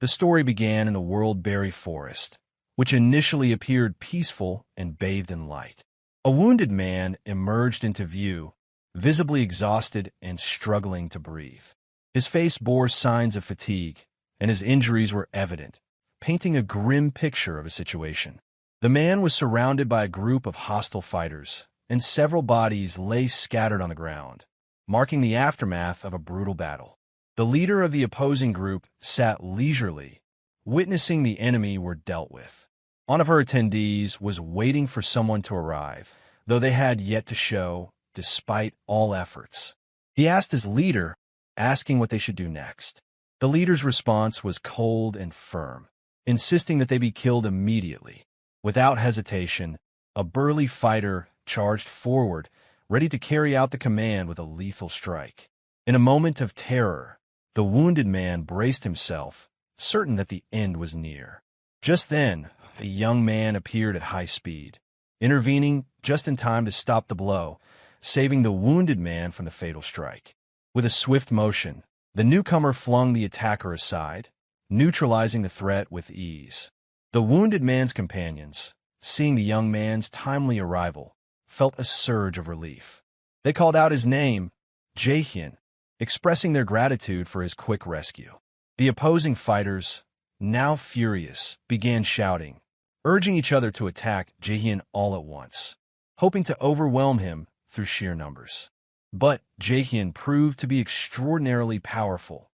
The story began in the Worldberry Forest, which initially appeared peaceful and bathed in light. A wounded man emerged into view, visibly exhausted and struggling to breathe. His face bore signs of fatigue, and his injuries were evident, painting a grim picture of a situation. The man was surrounded by a group of hostile fighters, and several bodies lay scattered on the ground, marking the aftermath of a brutal battle. The leader of the opposing group sat leisurely, witnessing the enemy were dealt with. One of her attendees was waiting for someone to arrive, though they had yet to show, despite all efforts. He asked his leader, asking what they should do next. The leader's response was cold and firm, insisting that they be killed immediately. Without hesitation, a burly fighter charged forward, ready to carry out the command with a lethal strike. In a moment of terror, the wounded man braced himself, certain that the end was near. Just then, a young man appeared at high speed, intervening just in time to stop the blow, saving the wounded man from the fatal strike. With a swift motion, the newcomer flung the attacker aside, neutralizing the threat with ease. The wounded man's companions, seeing the young man's timely arrival, felt a surge of relief. They called out his name, Jaehyeon, expressing their gratitude for his quick rescue. The opposing fighters, now furious, began shouting, urging each other to attack Jaehyeon all at once, hoping to overwhelm him through sheer numbers. But Jaehyeon proved to be extraordinarily powerful,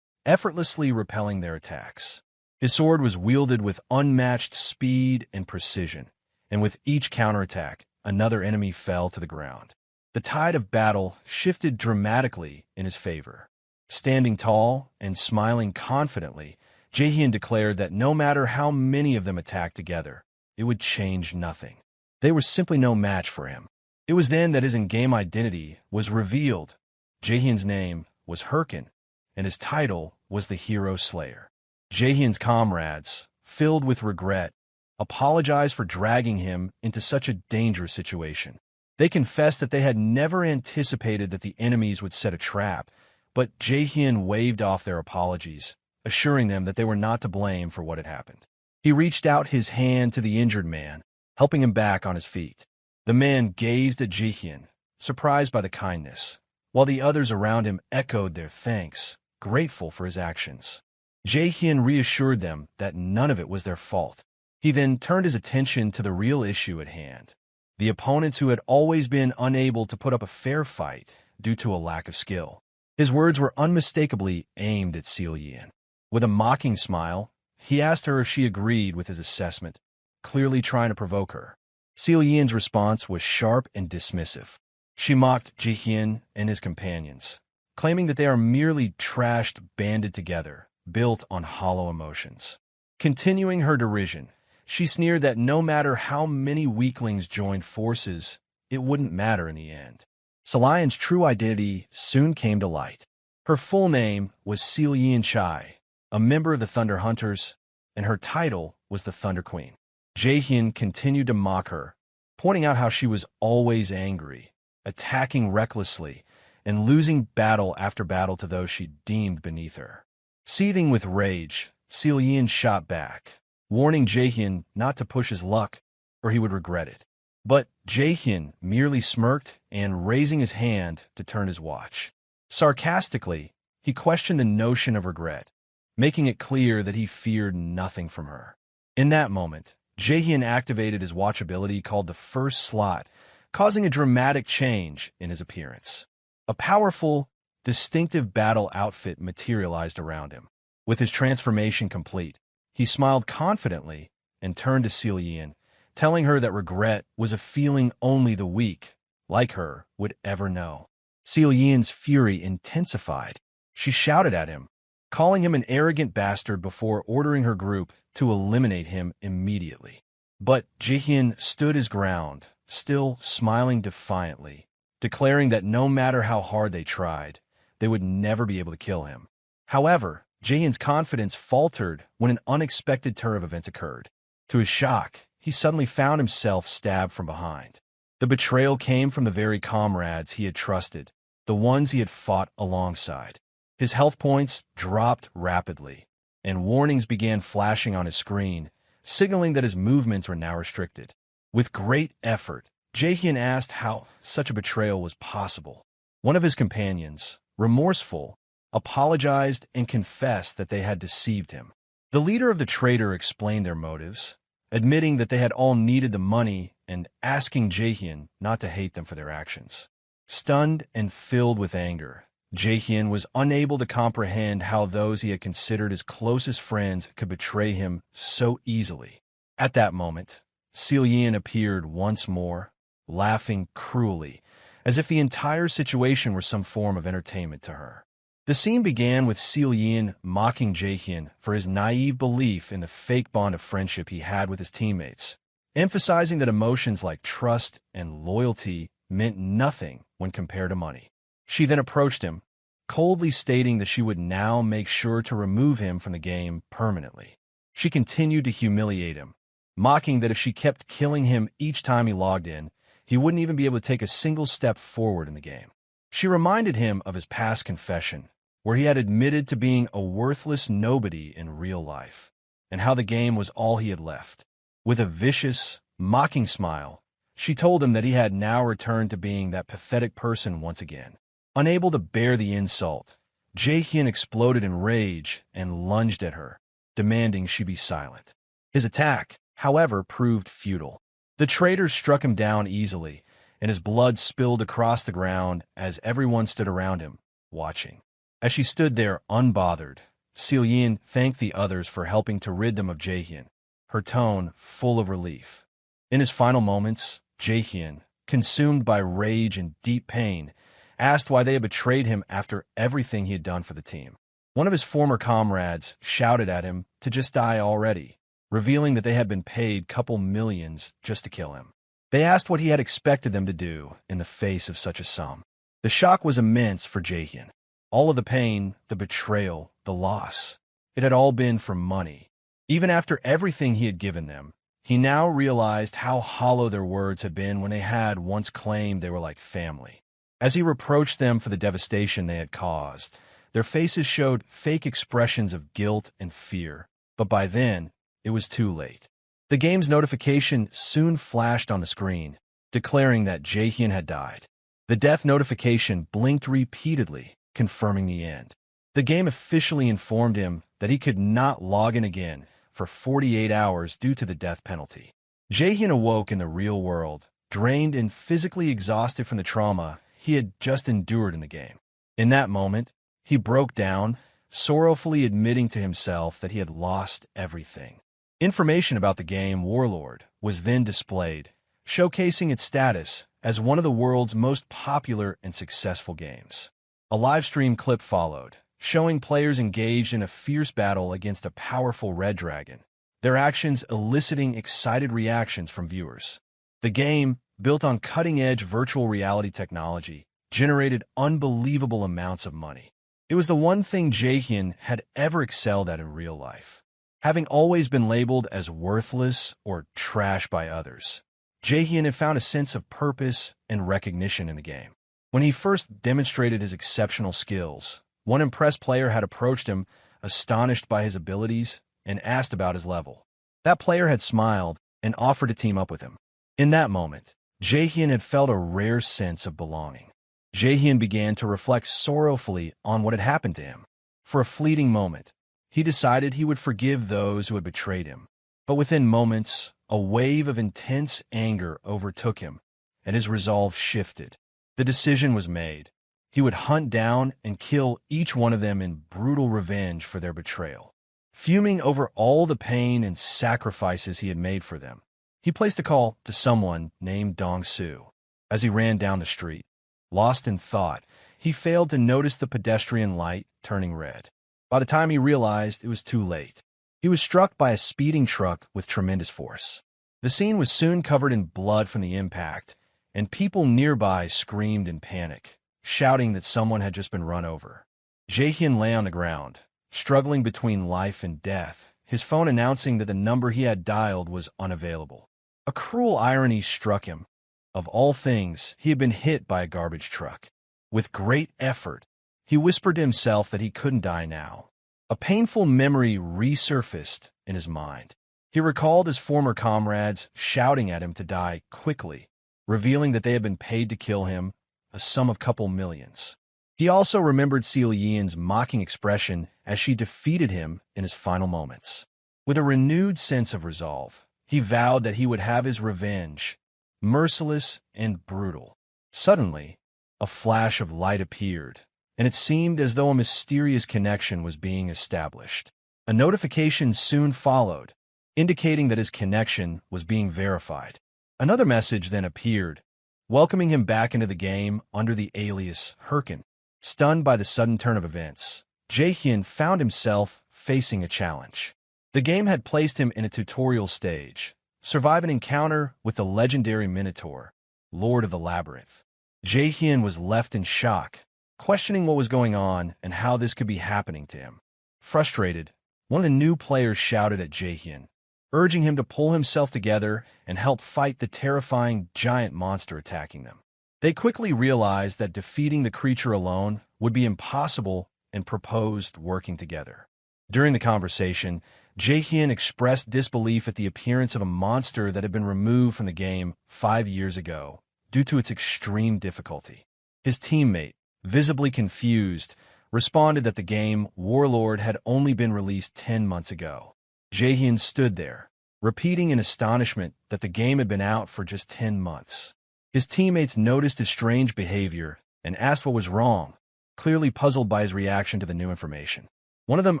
effortlessly repelling their attacks. His sword was wielded with unmatched speed and precision, and with each counterattack, another enemy fell to the ground. The tide of battle shifted dramatically in his favor. Standing tall and smiling confidently, Jaehyeon declared that no matter how many of them attacked together, it would change nothing. They were simply no match for him. It was then that his in-game identity was revealed. Jaehyeon's name was Hyrkan, and his title was the Hero Slayer. Jaehyeon's comrades, filled with regret, apologized for dragging him into such a dangerous situation. They confessed that they had never anticipated that the enemies would set a trap, but Jaehyeon waved off their apologies, assuring them that they were not to blame for what had happened. He reached out his hand to the injured man, helping him back on his feet. The man gazed at Jaehyeon, surprised by the kindness, while the others around him echoed their thanks, grateful for his actions. Jaehyeon reassured them that none of it was their fault. He then turned his attention to the real issue at hand, the opponents who had always been unable to put up a fair fight due to a lack of skill. His words were unmistakably aimed at Selian. With a mocking smile, he asked her if she agreed with his assessment, clearly trying to provoke her. Selian's response was sharp and dismissive. She mocked Jaehyeon and his companions, claiming that they are merely trashed banded together, built on hollow emotions. Continuing her derision, she sneered that no matter how many weaklings joined forces, it wouldn't matter in the end. Selian's true identity soon came to light. Her full name was Selian Chai, a member of the Thunder Hunters, and her title was the Thunder Queen. Jaehyeon continued to mock her, pointing out how she was always angry, attacking recklessly, and losing battle after battle to those she deemed beneath her. Seething with rage, Selian shot back, warning Jaehyeon not to push his luck, or he would regret it. But Jaehyeon merely smirked and raising his hand to turn his watch. Sarcastically, he questioned the notion of regret, making it clear that he feared nothing from her. In that moment, Jaehyeon activated his watch ability called the First Slot, causing a dramatic change in his appearance. A powerful, distinctive battle outfit materialized around him. With his transformation complete, he smiled confidently and turned to Selian, telling her that regret was a feeling only the weak, like her, would ever know. Selian's fury intensified. She shouted at him, calling him an arrogant bastard before ordering her group to eliminate him immediately. But Jaehyeon stood his ground, still smiling defiantly, declaring that no matter how hard they tried, they would never be able to kill him. However, Jaehyeon's confidence faltered when an unexpected turn of events occurred. To his shock, he suddenly found himself stabbed from behind. The betrayal came from the very comrades he had trusted, the ones he had fought alongside. His health points dropped rapidly, and warnings began flashing on his screen, signaling that his movements were now restricted. With great effort, Jaehyeon asked how such a betrayal was possible. One of his companions, remorseful, apologized and confessed that they had deceived him. The leader of the traitor explained their motives, admitting that they had all needed the money and asking Jaehyeon not to hate them for their actions. Stunned and filled with anger, Jaehyeon was unable to comprehend how those he had considered his closest friends could betray him so easily. At that moment, Selian appeared once more, laughing cruelly, as if the entire situation were some form of entertainment to her. The scene began with Selian mocking Jaehyeon for his naive belief in the fake bond of friendship he had with his teammates, emphasizing that emotions like trust and loyalty meant nothing when compared to money. She then approached him, coldly stating that she would now make sure to remove him from the game permanently. She continued to humiliate him, mocking that if she kept killing him each time he logged in, he wouldn't even be able to take a single step forward in the game. She reminded him of his past confession, where he had admitted to being a worthless nobody in real life, and how the game was all he had left. With a vicious, mocking smile, she told him that he had now returned to being that pathetic person once again. Unable to bear the insult, Jaehyeon exploded in rage and lunged at her, demanding she be silent. His attack, however, proved futile. The traitor struck him down easily, and his blood spilled across the ground as everyone stood around him, watching. As she stood there unbothered, Selian thanked the others for helping to rid them of Jaehyeon, her tone full of relief. In his final moments, Jaehyeon, consumed by rage and deep pain, asked why they had betrayed him after everything he had done for the team. One of his former comrades shouted at him to just die already, revealing that they had been paid couple millions just to kill him. They asked what he had expected them to do in the face of such a sum. The shock was immense for Jaehyeon. All of the pain, the betrayal, the loss, it had all been for money. Even after everything he had given them, he now realized how hollow their words had been when they had once claimed they were like family. As he reproached them for the devastation they had caused, their faces showed fake expressions of guilt and fear, but by then, it was too late. The game's notification soon flashed on the screen, declaring that Jaehyeon had died. The death notification blinked repeatedly, confirming the end. The game officially informed him that he could not log in again for 48 hours due to the death penalty. Jaehyeon awoke in the real world, drained and physically exhausted from the trauma he had just endured in the game. In that moment, he broke down, sorrowfully admitting to himself that he had lost everything. Information about the game Warlord was then displayed, showcasing its status as one of the world's most popular and successful games. A live stream clip followed, showing players engaged in a fierce battle against a powerful red dragon, their actions eliciting excited reactions from viewers. The game, built on cutting-edge virtual reality technology, generated unbelievable amounts of money. It was the one thing Jaehyeon had ever excelled at in real life. Having always been labeled as worthless or trash by others, Jaehyeon had found a sense of purpose and recognition in the game. When he first demonstrated his exceptional skills, one impressed player had approached him, astonished by his abilities, and asked about his level. That player had smiled and offered to team up with him. In that moment, Jaehyeon had felt a rare sense of belonging. Jaehyeon began to reflect sorrowfully on what had happened to him. For a fleeting moment, he decided he would forgive those who had betrayed him. But within moments, a wave of intense anger overtook him, and his resolve shifted. The decision was made. He would hunt down and kill each one of them in brutal revenge for their betrayal. Fuming over all the pain and sacrifices he had made for them, he placed a call to someone named Dong-Soo. As he ran down the street, lost in thought, he failed to notice the pedestrian light turning red. By the time he realized, it was too late. He was struck by a speeding truck with tremendous force. The scene was soon covered in blood from the impact, and people nearby screamed in panic, shouting that someone had just been run over. Jaehyeon lay on the ground, struggling between life and death, his phone announcing that the number he had dialed was unavailable. A cruel irony struck him. Of all things, he had been hit by a garbage truck. With great effort, he whispered to himself that he couldn't die now. A painful memory resurfaced in his mind. He recalled his former comrades shouting at him to die quickly, revealing that they had been paid to kill him, a sum of couple millions. He also remembered Selian's mocking expression as she defeated him in his final moments. With a renewed sense of resolve, he vowed that he would have his revenge, merciless and brutal. Suddenly, a flash of light appeared, and it seemed as though a mysterious connection was being established. A notification soon followed, indicating that his connection was being verified. Another message then appeared, welcoming him back into the game under the alias Hyrkan. Stunned by the sudden turn of events, Jaehyeon found himself facing a challenge. The game had placed him in a tutorial stage, survive an encounter with the legendary Minotaur, Lord of the Labyrinth. Jaehyeon was left in shock, questioning what was going on and how this could be happening to him. Frustrated, one of the new players shouted at Jaehyeon, urging him to pull himself together and help fight the terrifying giant monster attacking them. They quickly realized that defeating the creature alone would be impossible and proposed working together. During the conversation, Jaehyeon expressed disbelief at the appearance of a monster that had been removed from the game 5 years ago due to its extreme difficulty. His teammate, visibly confused, responded that the game Warlord had only been released 10 months ago. Jaehyeon stood there, repeating in astonishment that the game had been out for just 10 months. His teammates noticed his strange behavior and asked what was wrong, clearly puzzled by his reaction to the new information. One of them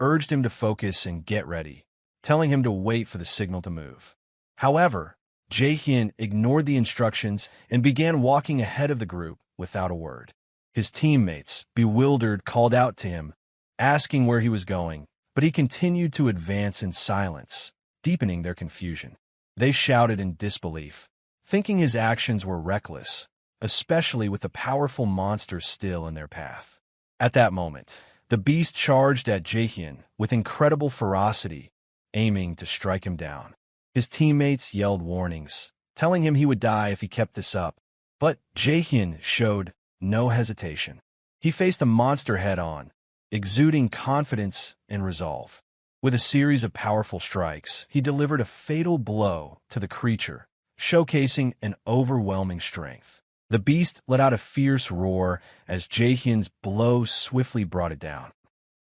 urged him to focus and get ready, telling him to wait for the signal to move. However, Jaehyeon ignored the instructions and began walking ahead of the group without a word. His teammates, bewildered, called out to him, asking where he was going, but he continued to advance in silence, deepening their confusion. They shouted in disbelief, thinking his actions were reckless, especially with the powerful monster still in their path. At that moment, the beast charged at Jaehyeon with incredible ferocity, aiming to strike him down. His teammates yelled warnings, telling him he would die if he kept this up, but Jaehyeon showed no hesitation. He faced the monster head-on, exuding confidence and resolve. With a series of powerful strikes, he delivered a fatal blow to the creature, showcasing an overwhelming strength. The beast let out a fierce roar as Jaehyeon's blow swiftly brought it down.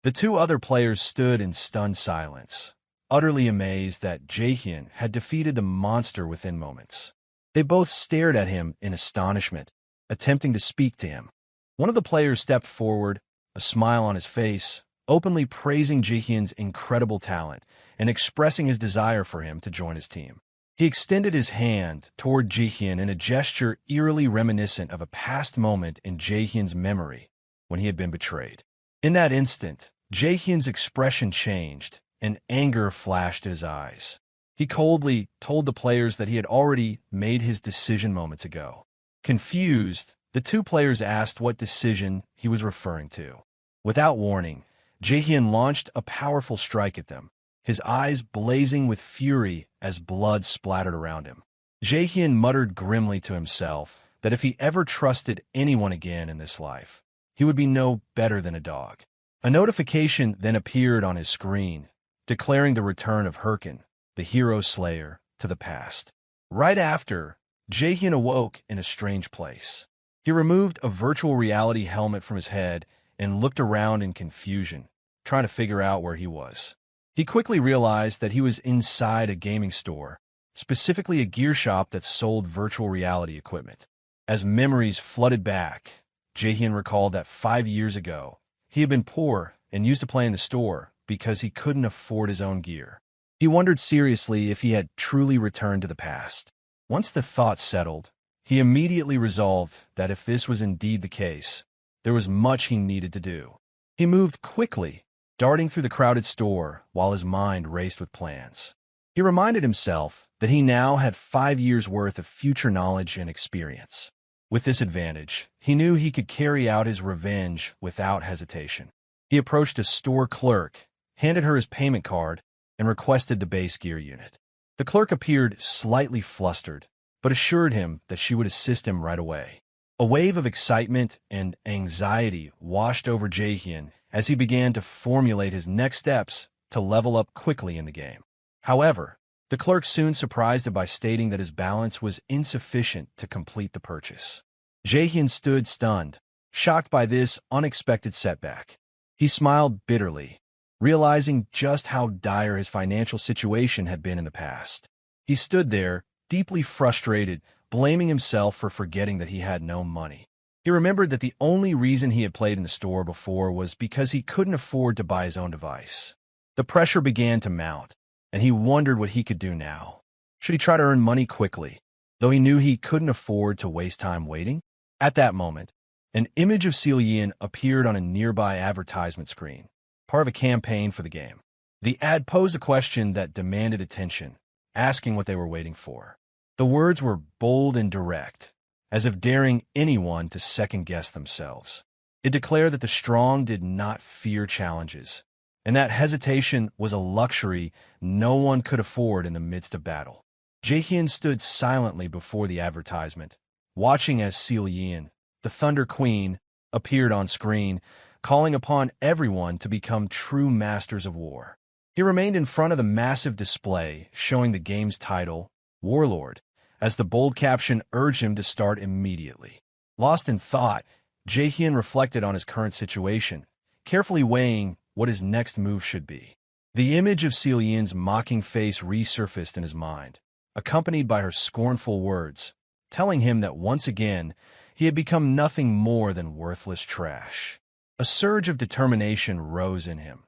The two other players stood in stunned silence, utterly amazed that Jaehyeon had defeated the monster within moments. They both stared at him in astonishment, attempting to speak to him. One of the players stepped forward, a smile on his face, openly praising Jaehyeon's incredible talent and expressing his desire for him to join his team. He extended his hand toward Jaehyeon in a gesture eerily reminiscent of a past moment in Jaehyeon's memory when he had been betrayed. In that instant, Jaehyeon's expression changed, and anger flashed in his eyes. He coldly told the players that he had already made his decision moments ago. Confused, the two players asked what decision he was referring to. Without warning, Jaehyeon launched a powerful strike at them, his eyes blazing with fury as blood splattered around him. Jaehyeon muttered grimly to himself that if he ever trusted anyone again in this life, he would be no better than a dog. A notification then appeared on his screen, declaring the return of Hyrkan, the hero slayer, to the past. Right after, Jaehyeon awoke in a strange place. He removed a virtual reality helmet from his head and looked around in confusion, trying to figure out where he was. He quickly realized that he was inside a gaming store, specifically a gear shop that sold virtual reality equipment. As memories flooded back, Jaehyeon recalled that 5 years ago, he had been poor and used to play in the store because he couldn't afford his own gear. He wondered seriously if he had truly returned to the past. Once the thought settled, he immediately resolved that if this was indeed the case, there was much he needed to do. He moved quickly, darting through the crowded store while his mind raced with plans. He reminded himself that he now had 5 years' worth of future knowledge and experience. With this advantage, he knew he could carry out his revenge without hesitation. He approached a store clerk, handed her his payment card, and requested the base gear unit. The clerk appeared slightly flustered, but assured him that she would assist him right away. A wave of excitement and anxiety washed over Jaehyeon as he began to formulate his next steps to level up quickly in the game. However, the clerk soon surprised him by stating that his balance was insufficient to complete the purchase. Jaehyeon stood stunned, shocked by this unexpected setback. He smiled bitterly, realizing just how dire his financial situation had been in the past. He stood there, deeply frustrated, blaming himself for forgetting that he had no money. He remembered that the only reason he had played in the store before was because he couldn't afford to buy his own device. The pressure began to mount, and he wondered what he could do now. Should he try to earn money quickly, though he knew he couldn't afford to waste time waiting? At that moment, an image of Selian appeared on a nearby advertisement screen, part of a campaign for the game. The ad posed a question that demanded attention, asking what they were waiting for. The words were bold and direct, as if daring anyone to second-guess themselves. It declared that the strong did not fear challenges, and that hesitation was a luxury no one could afford in the midst of battle. Jaehyeon stood silently before the advertisement, watching as Selian, the Thunder Queen, appeared on screen, calling upon everyone to become true masters of war. He remained in front of the massive display showing the game's title, Warlord, as the bold caption urged him to start immediately. Lost in thought, Jaehyeon reflected on his current situation, carefully weighing what his next move should be. The image of Selian's mocking face resurfaced in his mind, accompanied by her scornful words, telling him that once again he had become nothing more than worthless trash. A surge of determination rose in him.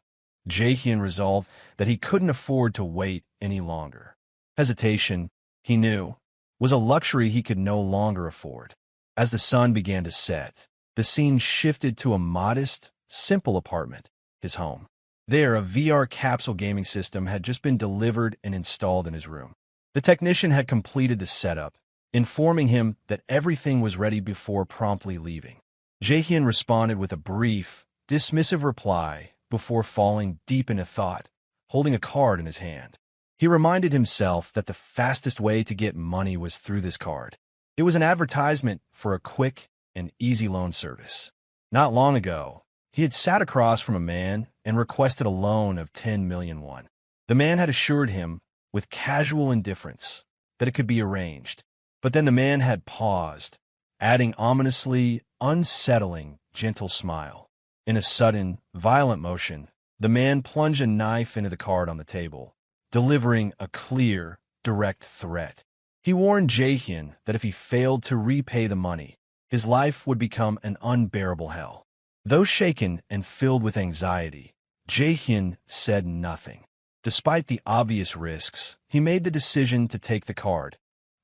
Jaehyeon resolved that he couldn't afford to wait any longer. Hesitation, he knew, was a luxury he could no longer afford. As the sun began to set, the scene shifted to a modest, simple apartment, his home. There, a VR capsule gaming system had just been delivered and installed in his room. The technician had completed the setup, informing him that everything was ready before promptly leaving. Jaehyeon responded with a brief, dismissive reply before falling deep into thought, holding a card in his hand. He reminded himself that the fastest way to get money was through this card. It was an advertisement for a quick and easy loan service. Not long ago, he had sat across from a man and requested a loan of 10 million won. The man had assured him, with casual indifference, that it could be arranged. But then the man had paused, adding ominously unsettling, gentle smile. In a sudden, violent motion, the man plunged a knife into the card on the table, delivering a clear, direct threat. He warned Jaehyeon that if he failed to repay the money, his life would become an unbearable hell. Though shaken and filled with anxiety, Jaehyeon said nothing. Despite the obvious risks, he made the decision to take the card,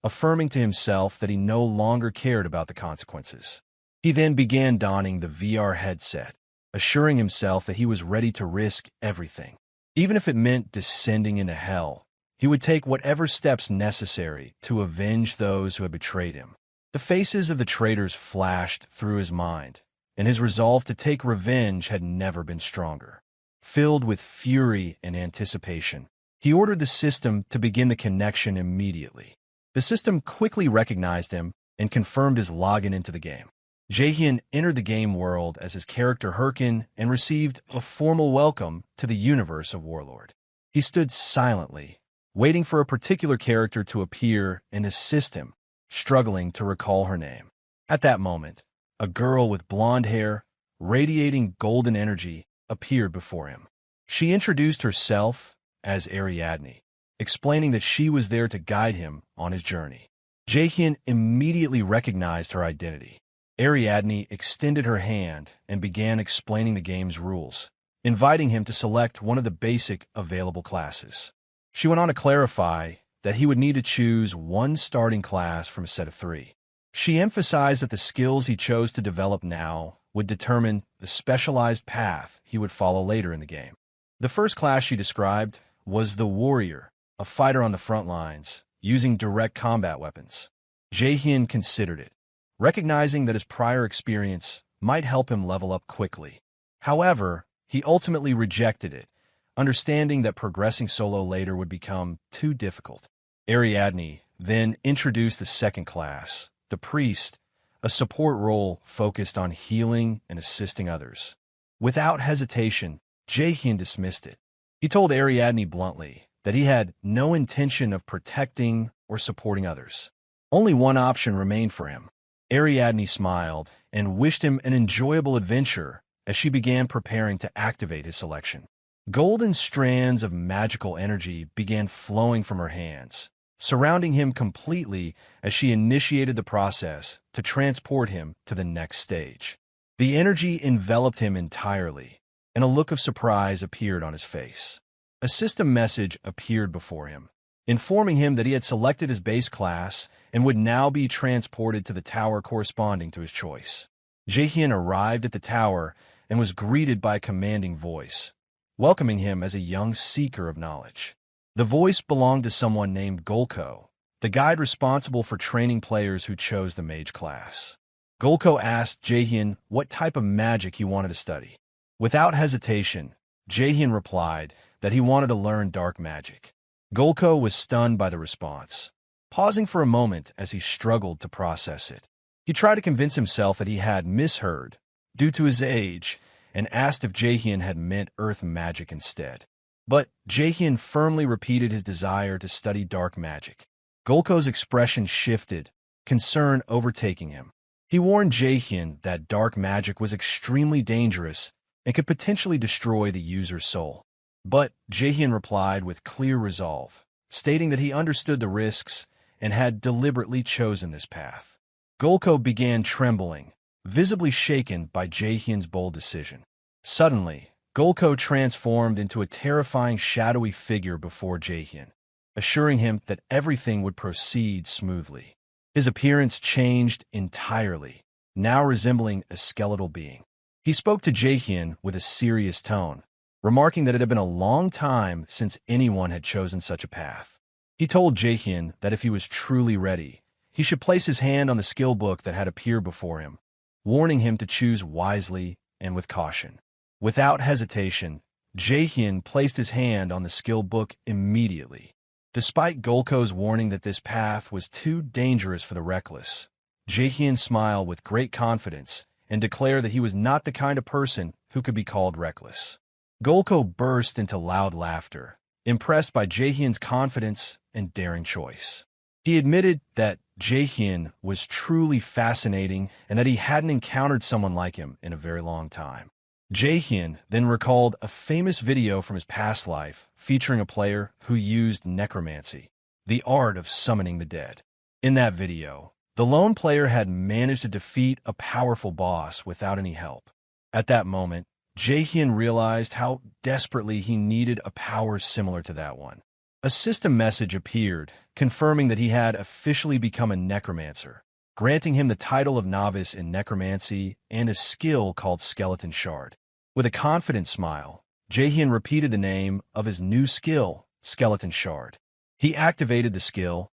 affirming to himself that he no longer cared about the consequences. He then began donning the VR headset, assuring himself that he was ready to risk everything. Even if it meant descending into hell, he would take whatever steps necessary to avenge those who had betrayed him. The faces of the traitors flashed through his mind, and his resolve to take revenge had never been stronger. Filled with fury and anticipation, he ordered the system to begin the connection immediately. The system quickly recognized him and confirmed his login into the game. Jaehyeon entered the game world as his character Hyrkan and received a formal welcome to the universe of Warlord. He stood silently, waiting for a particular character to appear and assist him, struggling to recall her name. At that moment, a girl with blonde hair, radiating golden energy, appeared before him. She introduced herself as Ariadne, explaining that she was there to guide him on his journey. Jaehyeon immediately recognized her identity. Ariadne extended her hand and began explaining the game's rules, inviting him to select one of the basic available classes. She went on to clarify that he would need to choose one starting class from a set of 3. She emphasized that the skills he chose to develop now would determine the specialized path he would follow later in the game. The first class she described was the Warrior, a fighter on the front lines, using direct combat weapons. Jaehyeon considered it, recognizing that his prior experience might help him level up quickly. However, he ultimately rejected it, understanding that progressing solo later would become too difficult. Ariadne then introduced the second class, the Priest, a support role focused on healing and assisting others. Without hesitation, Jaehyeon dismissed it. He told Ariadne bluntly that he had no intention of protecting or supporting others. Only one option remained for him. Ariadne smiled and wished him an enjoyable adventure as she began preparing to activate his selection. Golden strands of magical energy began flowing from her hands, surrounding him completely as she initiated the process to transport him to the next stage. The energy enveloped him entirely, and a look of surprise appeared on his face. A system message appeared before him, informing him that he had selected his base class and would now be transported to the tower corresponding to his choice. Jaehyeon arrived at the tower and was greeted by a commanding voice, welcoming him as a young seeker of knowledge. The voice belonged to someone named Golko, the guide responsible for training players who chose the mage class. Golko asked Jaehyeon what type of magic he wanted to study. Without hesitation, Jaehyeon replied that he wanted to learn dark magic. Golko was stunned by the response, pausing for a moment as he struggled to process it. He tried to convince himself that he had misheard due to his age and asked if Jaehyeon had meant earth magic instead. But Jaehyeon firmly repeated his desire to study dark magic. Golko's expression shifted, concern overtaking him. He warned Jaehyeon that dark magic was extremely dangerous and could potentially destroy the user's soul. But Jaehyeon replied with clear resolve, stating that he understood the risks and had deliberately chosen this path. Golko began trembling, visibly shaken by Jaehyeon's bold decision. Suddenly, Golko transformed into a terrifying shadowy figure before Jaehyeon, assuring him that everything would proceed smoothly. His appearance changed entirely, now resembling a skeletal being. He spoke to Jaehyeon with a serious tone, remarking that it had been a long time since anyone had chosen such a path. He told Jaehyeon that if he was truly ready, he should place his hand on the skill book that had appeared before him, warning him to choose wisely and with caution. Without hesitation, Jaehyeon placed his hand on the skill book immediately. Despite Golko's warning that this path was too dangerous for the reckless, Jaehyeon smiled with great confidence and declared that he was not the kind of person who could be called reckless. Golko burst into loud laughter, impressed by Jaehyeon's confidence and daring choice. He admitted that Jaehyeon was truly fascinating and that he hadn't encountered someone like him in a very long time. Jaehyeon then recalled a famous video from his past life featuring a player who used necromancy, the art of summoning the dead. In that video, the lone player had managed to defeat a powerful boss without any help. At that moment, Jaehyeon realized how desperately he needed a power similar to that one. A system message appeared, confirming that he had officially become a necromancer, granting him the title of novice in necromancy and a skill called Skeleton Shard. With a confident smile, Jaehyeon repeated the name of his new skill, Skeleton Shard. He activated the skill,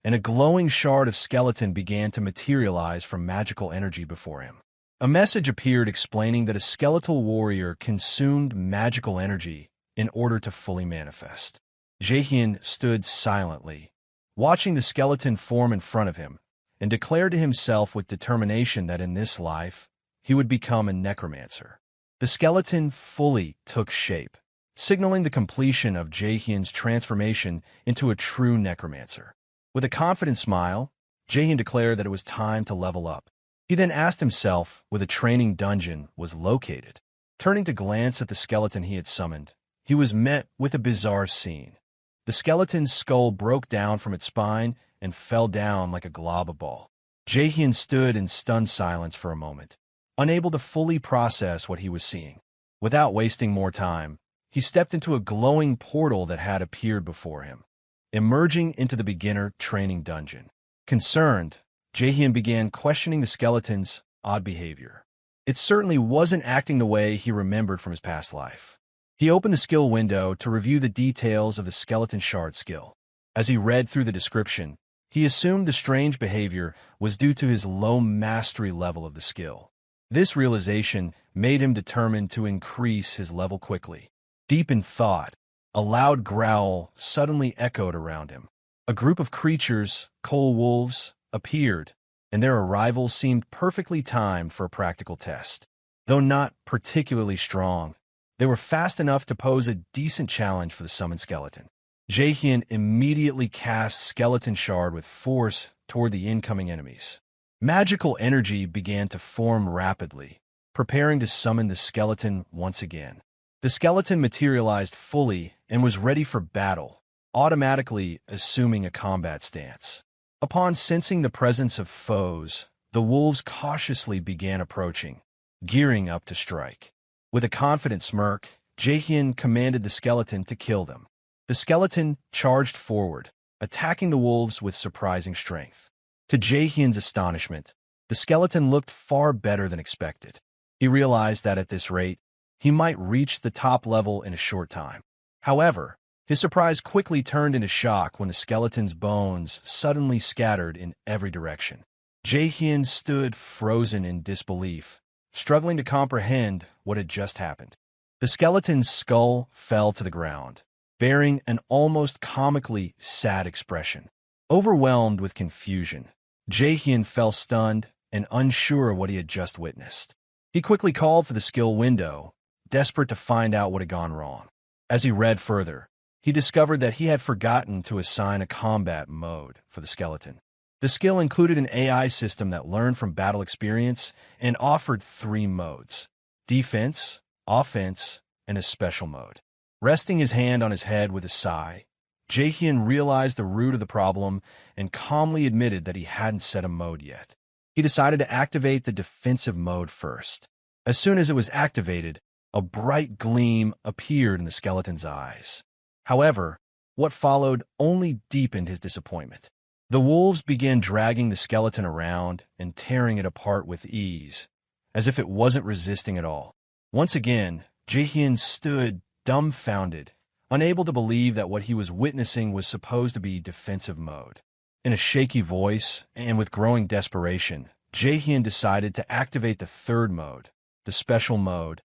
and a glowing shard of skeleton began to materialize from magical energy before him. A message appeared explaining that a skeletal warrior consumed magical energy in order to fully manifest. Jaehyeon stood silently, watching the skeleton form in front of him, and declared to himself with determination that in this life, he would become a necromancer. The skeleton fully took shape, signaling the completion of Jaehyeon's transformation into a true necromancer. With a confident smile, Jaehyeon declared that it was time to level up. He then asked himself where the training dungeon was located. Turning to glance at the skeleton he had summoned, he was met with a bizarre scene. The skeleton's skull broke down from its spine and fell down like a glob of ball. Jaehyeon stood in stunned silence for a moment, unable to fully process what he was seeing. Without wasting more time, he stepped into a glowing portal that had appeared before him, emerging into the beginner training dungeon. Concerned, Jaehyeon began questioning the skeleton's odd behavior. It certainly wasn't acting the way he remembered from his past life. He opened the skill window to review the details of the Skeleton Shard skill. As he read through the description, he assumed the strange behavior was due to his low mastery level of the skill. This realization made him determined to increase his level quickly. Deep in thought, a loud growl suddenly echoed around him. A group of creatures, coal wolves, appeared, and their arrival seemed perfectly timed for a practical test. Though not particularly strong, they were fast enough to pose a decent challenge for the summoned skeleton. Jaehyeon immediately cast Skeleton Shard with force toward the incoming enemies. Magical energy began to form rapidly, preparing to summon the skeleton once again. The skeleton materialized fully and was ready for battle, automatically assuming a combat stance. Upon sensing the presence of foes, the wolves cautiously began approaching, gearing up to strike. With a confident smirk, Jaehyeon commanded the skeleton to kill them. The skeleton charged forward, attacking the wolves with surprising strength. To Jaehyeon's astonishment, the skeleton looked far better than expected. He realized that at this rate, he might reach the top level in a short time. However, his surprise quickly turned into shock when the skeleton's bones suddenly scattered in every direction. Jaehyeon stood frozen in disbelief, struggling to comprehend what had just happened. The skeleton's skull fell to the ground, bearing an almost comically sad expression. Overwhelmed with confusion, Jaehyeon fell stunned and unsure of what he had just witnessed. He quickly called for the skill window, desperate to find out what had gone wrong. As he read further, he discovered that he had forgotten to assign a combat mode for the skeleton. The skill included an AI system that learned from battle experience and offered 3 modes: defense, offense, and a special mode. Resting his hand on his head with a sigh, Jaehyeon realized the root of the problem and calmly admitted that he hadn't set a mode yet. He decided to activate the defensive mode first. As soon as it was activated, a bright gleam appeared in the skeleton's eyes. However, what followed only deepened his disappointment. The wolves began dragging the skeleton around and tearing it apart with ease, as if it wasn't resisting at all. Once again, Jaehyeon stood dumbfounded, unable to believe that what he was witnessing was supposed to be defensive mode. In a shaky voice and with growing desperation, Jaehyeon decided to activate the 3rd mode, the special mode,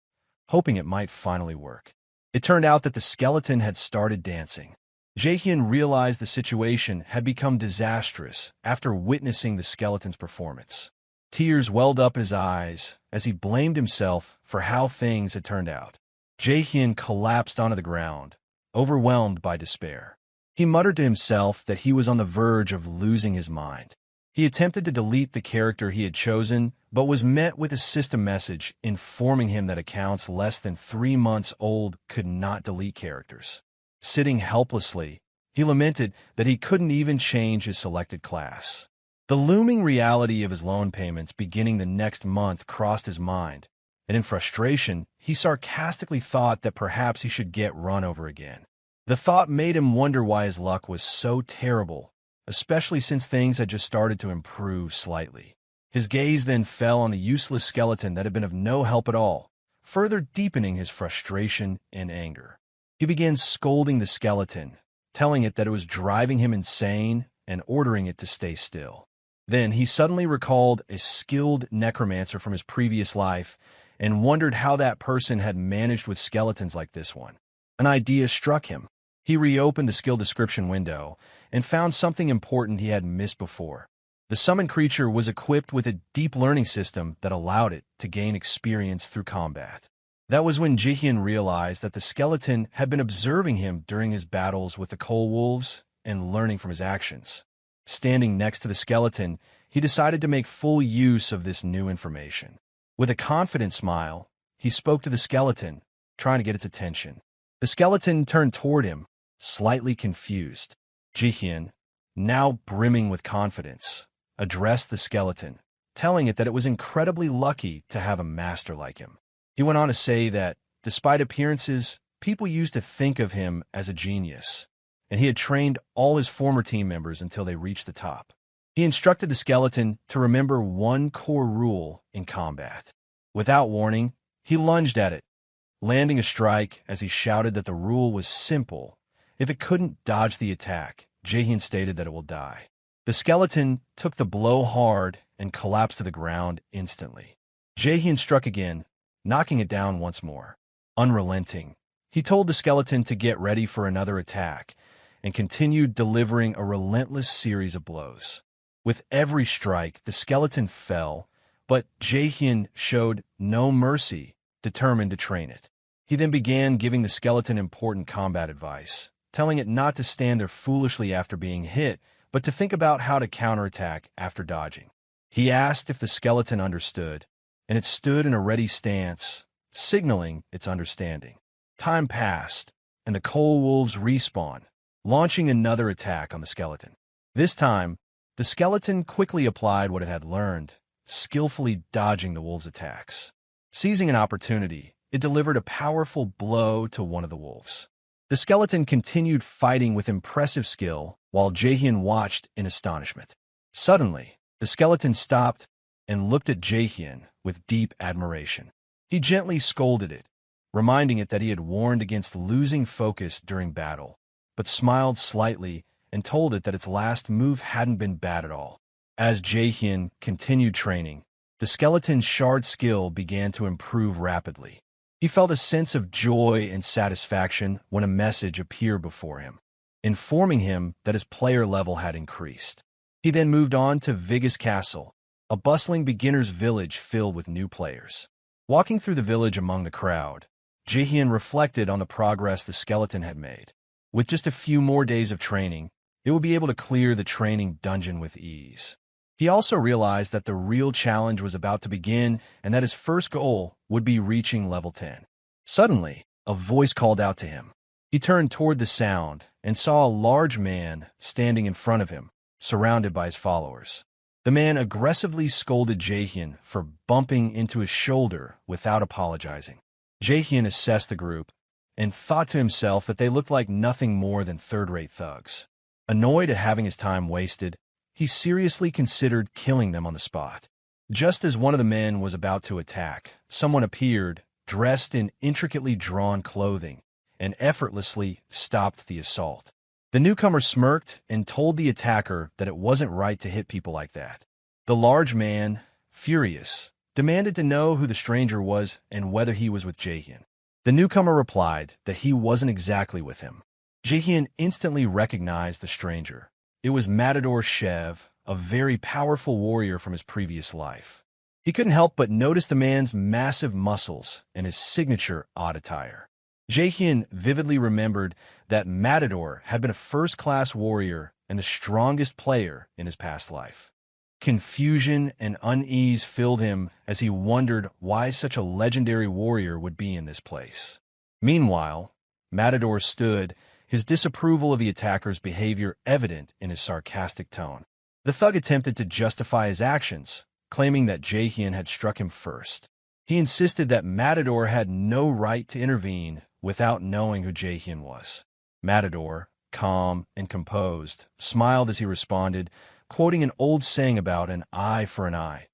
hoping it might finally work. It turned out that the skeleton had started dancing. Jaehyeon realized the situation had become disastrous after witnessing the skeleton's performance. Tears welled up his eyes as he blamed himself for how things had turned out. Jaehyeon collapsed onto the ground, overwhelmed by despair. He muttered to himself that he was on the verge of losing his mind. He attempted to delete the character he had chosen, but was met with a system message informing him that accounts less than 3 months old could not delete characters. Sitting helplessly, he lamented that he couldn't even change his selected class. The looming reality of his loan payments beginning the next month crossed his mind, and in frustration, he sarcastically thought that perhaps he should get run over again. The thought made him wonder why his luck was so terrible, especially since things had just started to improve slightly. His gaze then fell on the useless skeleton that had been of no help at all, further deepening his frustration and anger. He began scolding the skeleton, telling it that it was driving him insane and ordering it to stay still. Then he suddenly recalled a skilled necromancer from his previous life and wondered how that person had managed with skeletons like this one. An idea struck him. He reopened the skill description window and found something important he had missed before. The summoned creature was equipped with a deep learning system that allowed it to gain experience through combat. That was when Jaehyeon realized that the skeleton had been observing him during his battles with the coal wolves and learning from his actions. Standing next to the skeleton, he decided to make full use of this new information. With a confident smile, he spoke to the skeleton, trying to get its attention. The skeleton turned toward him, slightly confused. Jaehyeon, now brimming with confidence, addressed the skeleton, telling it that it was incredibly lucky to have a master like him. He went on to say that, despite appearances, people used to think of him as a genius, and he had trained all his former team members until they reached the top. He instructed the skeleton to remember one core rule in combat. Without warning, he lunged at it, landing a strike as he shouted that the rule was simple. If it couldn't dodge the attack, Jaehyeon stated that it will die. The skeleton took the blow hard and collapsed to the ground instantly. Jaehyeon struck again, knocking it down once more. Unrelenting, he told the skeleton to get ready for another attack and continued delivering a relentless series of blows. With every strike, the skeleton fell, but Jaehyeon showed no mercy, determined to train it. He then began giving the skeleton important combat advice, telling it not to stand there foolishly after being hit, but to think about how to counterattack after dodging. He asked if the skeleton understood, and it stood in a ready stance, signaling its understanding. Time passed, and the coal wolves respawned, launching another attack on the skeleton. This time, the skeleton quickly applied what it had learned, skillfully dodging the wolves' attacks. Seizing an opportunity, it delivered a powerful blow to one of the wolves. The skeleton continued fighting with impressive skill, while Jaehyeon watched in astonishment. Suddenly, the skeleton stopped and looked at Jaehyeon with deep admiration. He gently scolded it, reminding it that he had warned against losing focus during battle, but smiled slightly and told it that its last move hadn't been bad at all. As Jaehyeon continued training, the skeleton's shard skill began to improve rapidly. He felt a sense of joy and satisfaction when a message appeared before him, informing him that his player level had increased. He then moved on to Vigus Castle, a bustling beginner's village filled with new players. Walking through the village among the crowd, Jaehyeon reflected on the progress the skeleton had made. With just a few more days of training, it would be able to clear the training dungeon with ease. He also realized that the real challenge was about to begin and that his first goal would be reaching level 10. Suddenly, a voice called out to him. He turned toward the sound and saw a large man standing in front of him, surrounded by his followers. The man aggressively scolded Jaehyeon for bumping into his shoulder without apologizing. Jaehyeon assessed the group and thought to himself that they looked like nothing more than third-rate thugs. Annoyed at having his time wasted, he seriously considered killing them on the spot. Just as one of the men was about to attack, someone appeared, dressed in intricately drawn clothing, and effortlessly stopped the assault. The newcomer smirked and told the attacker that it wasn't right to hit people like that. The large man, furious, demanded to know who the stranger was and whether he was with Jaehyeon. The newcomer replied that he wasn't exactly with him. Jaehyeon instantly recognized the stranger. It was Matador Chev, a very powerful warrior from his previous life. He couldn't help but notice the man's massive muscles and his signature odd attire. Jaehyeon vividly remembered that Matador had been a first-class warrior and the strongest player in his past life. Confusion and unease filled him as he wondered why such a legendary warrior would be in this place. Meanwhile, Matador stood, his disapproval of the attacker's behavior evident in his sarcastic tone. The thug attempted to justify his actions, claiming that Jaehyeon had struck him first. He insisted that Matador had no right to intervene without knowing who Jaehyeon was. Matador, calm and composed, smiled as he responded, quoting an old saying about an eye for an eye,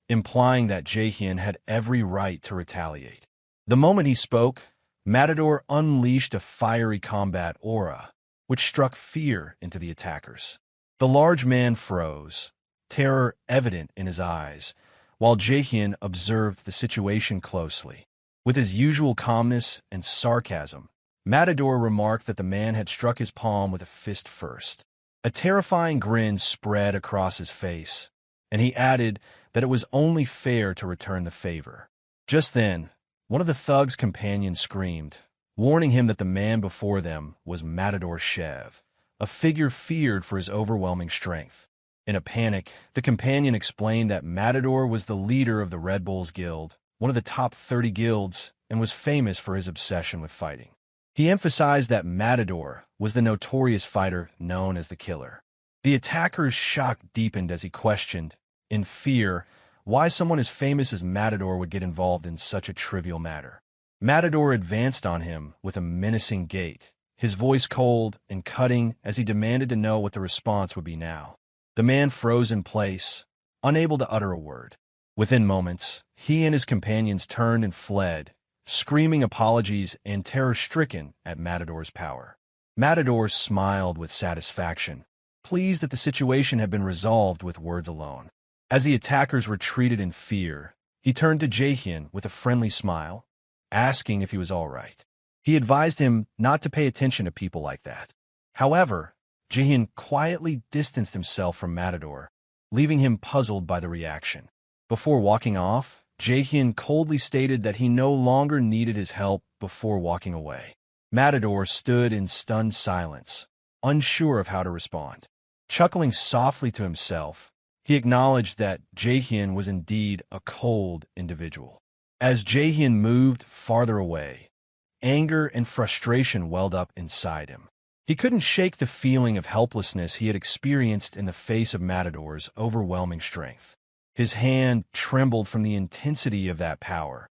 implying that Jaehyeon had every right to retaliate. The moment he spoke, Matador unleashed a fiery combat aura, which struck fear into the attackers. The large man froze, terror evident in his eyes, while Jaehyeon observed the situation closely. With his usual calmness and sarcasm, Matador remarked that the man had struck his palm with a fist first. A terrifying grin spread across his face, and he added that it was only fair to return the favor. Just then, one of the thug's companions screamed, warning him that the man before them was Matador Chev, a figure feared for his overwhelming strength. In a panic, the companion explained that Matador was the leader of the Red Bulls Guild, one of the top 30 guilds, and was famous for his obsession with fighting. He emphasized that Matador was the notorious fighter known as the Killer. The attacker's shock deepened as he questioned, in fear, why someone as famous as Matador would get involved in such a trivial matter. Matador advanced on him with a menacing gait, his voice cold and cutting as he demanded to know what the response would be now. The man froze in place, unable to utter a word. Within moments, he and his companions turned and fled, screaming apologies and terror-stricken at Matador's power. Matador smiled with satisfaction, pleased that the situation had been resolved with words alone. As the attackers retreated in fear, he turned to Jaehyeon with a friendly smile, asking if he was all right. He advised him not to pay attention to people like that. However, Jaehyeon quietly distanced himself from Matador, leaving him puzzled by the reaction. Before walking off, Jaehyeon coldly stated that he no longer needed his help before walking away. Matador stood in stunned silence, unsure of how to respond. Chuckling softly to himself, he acknowledged that Jaehyeon was indeed a cold individual. As Jaehyeon moved farther away, anger and frustration welled up inside him. He couldn't shake the feeling of helplessness he had experienced in the face of Matador's overwhelming strength. His hand trembled from the intensity of that power,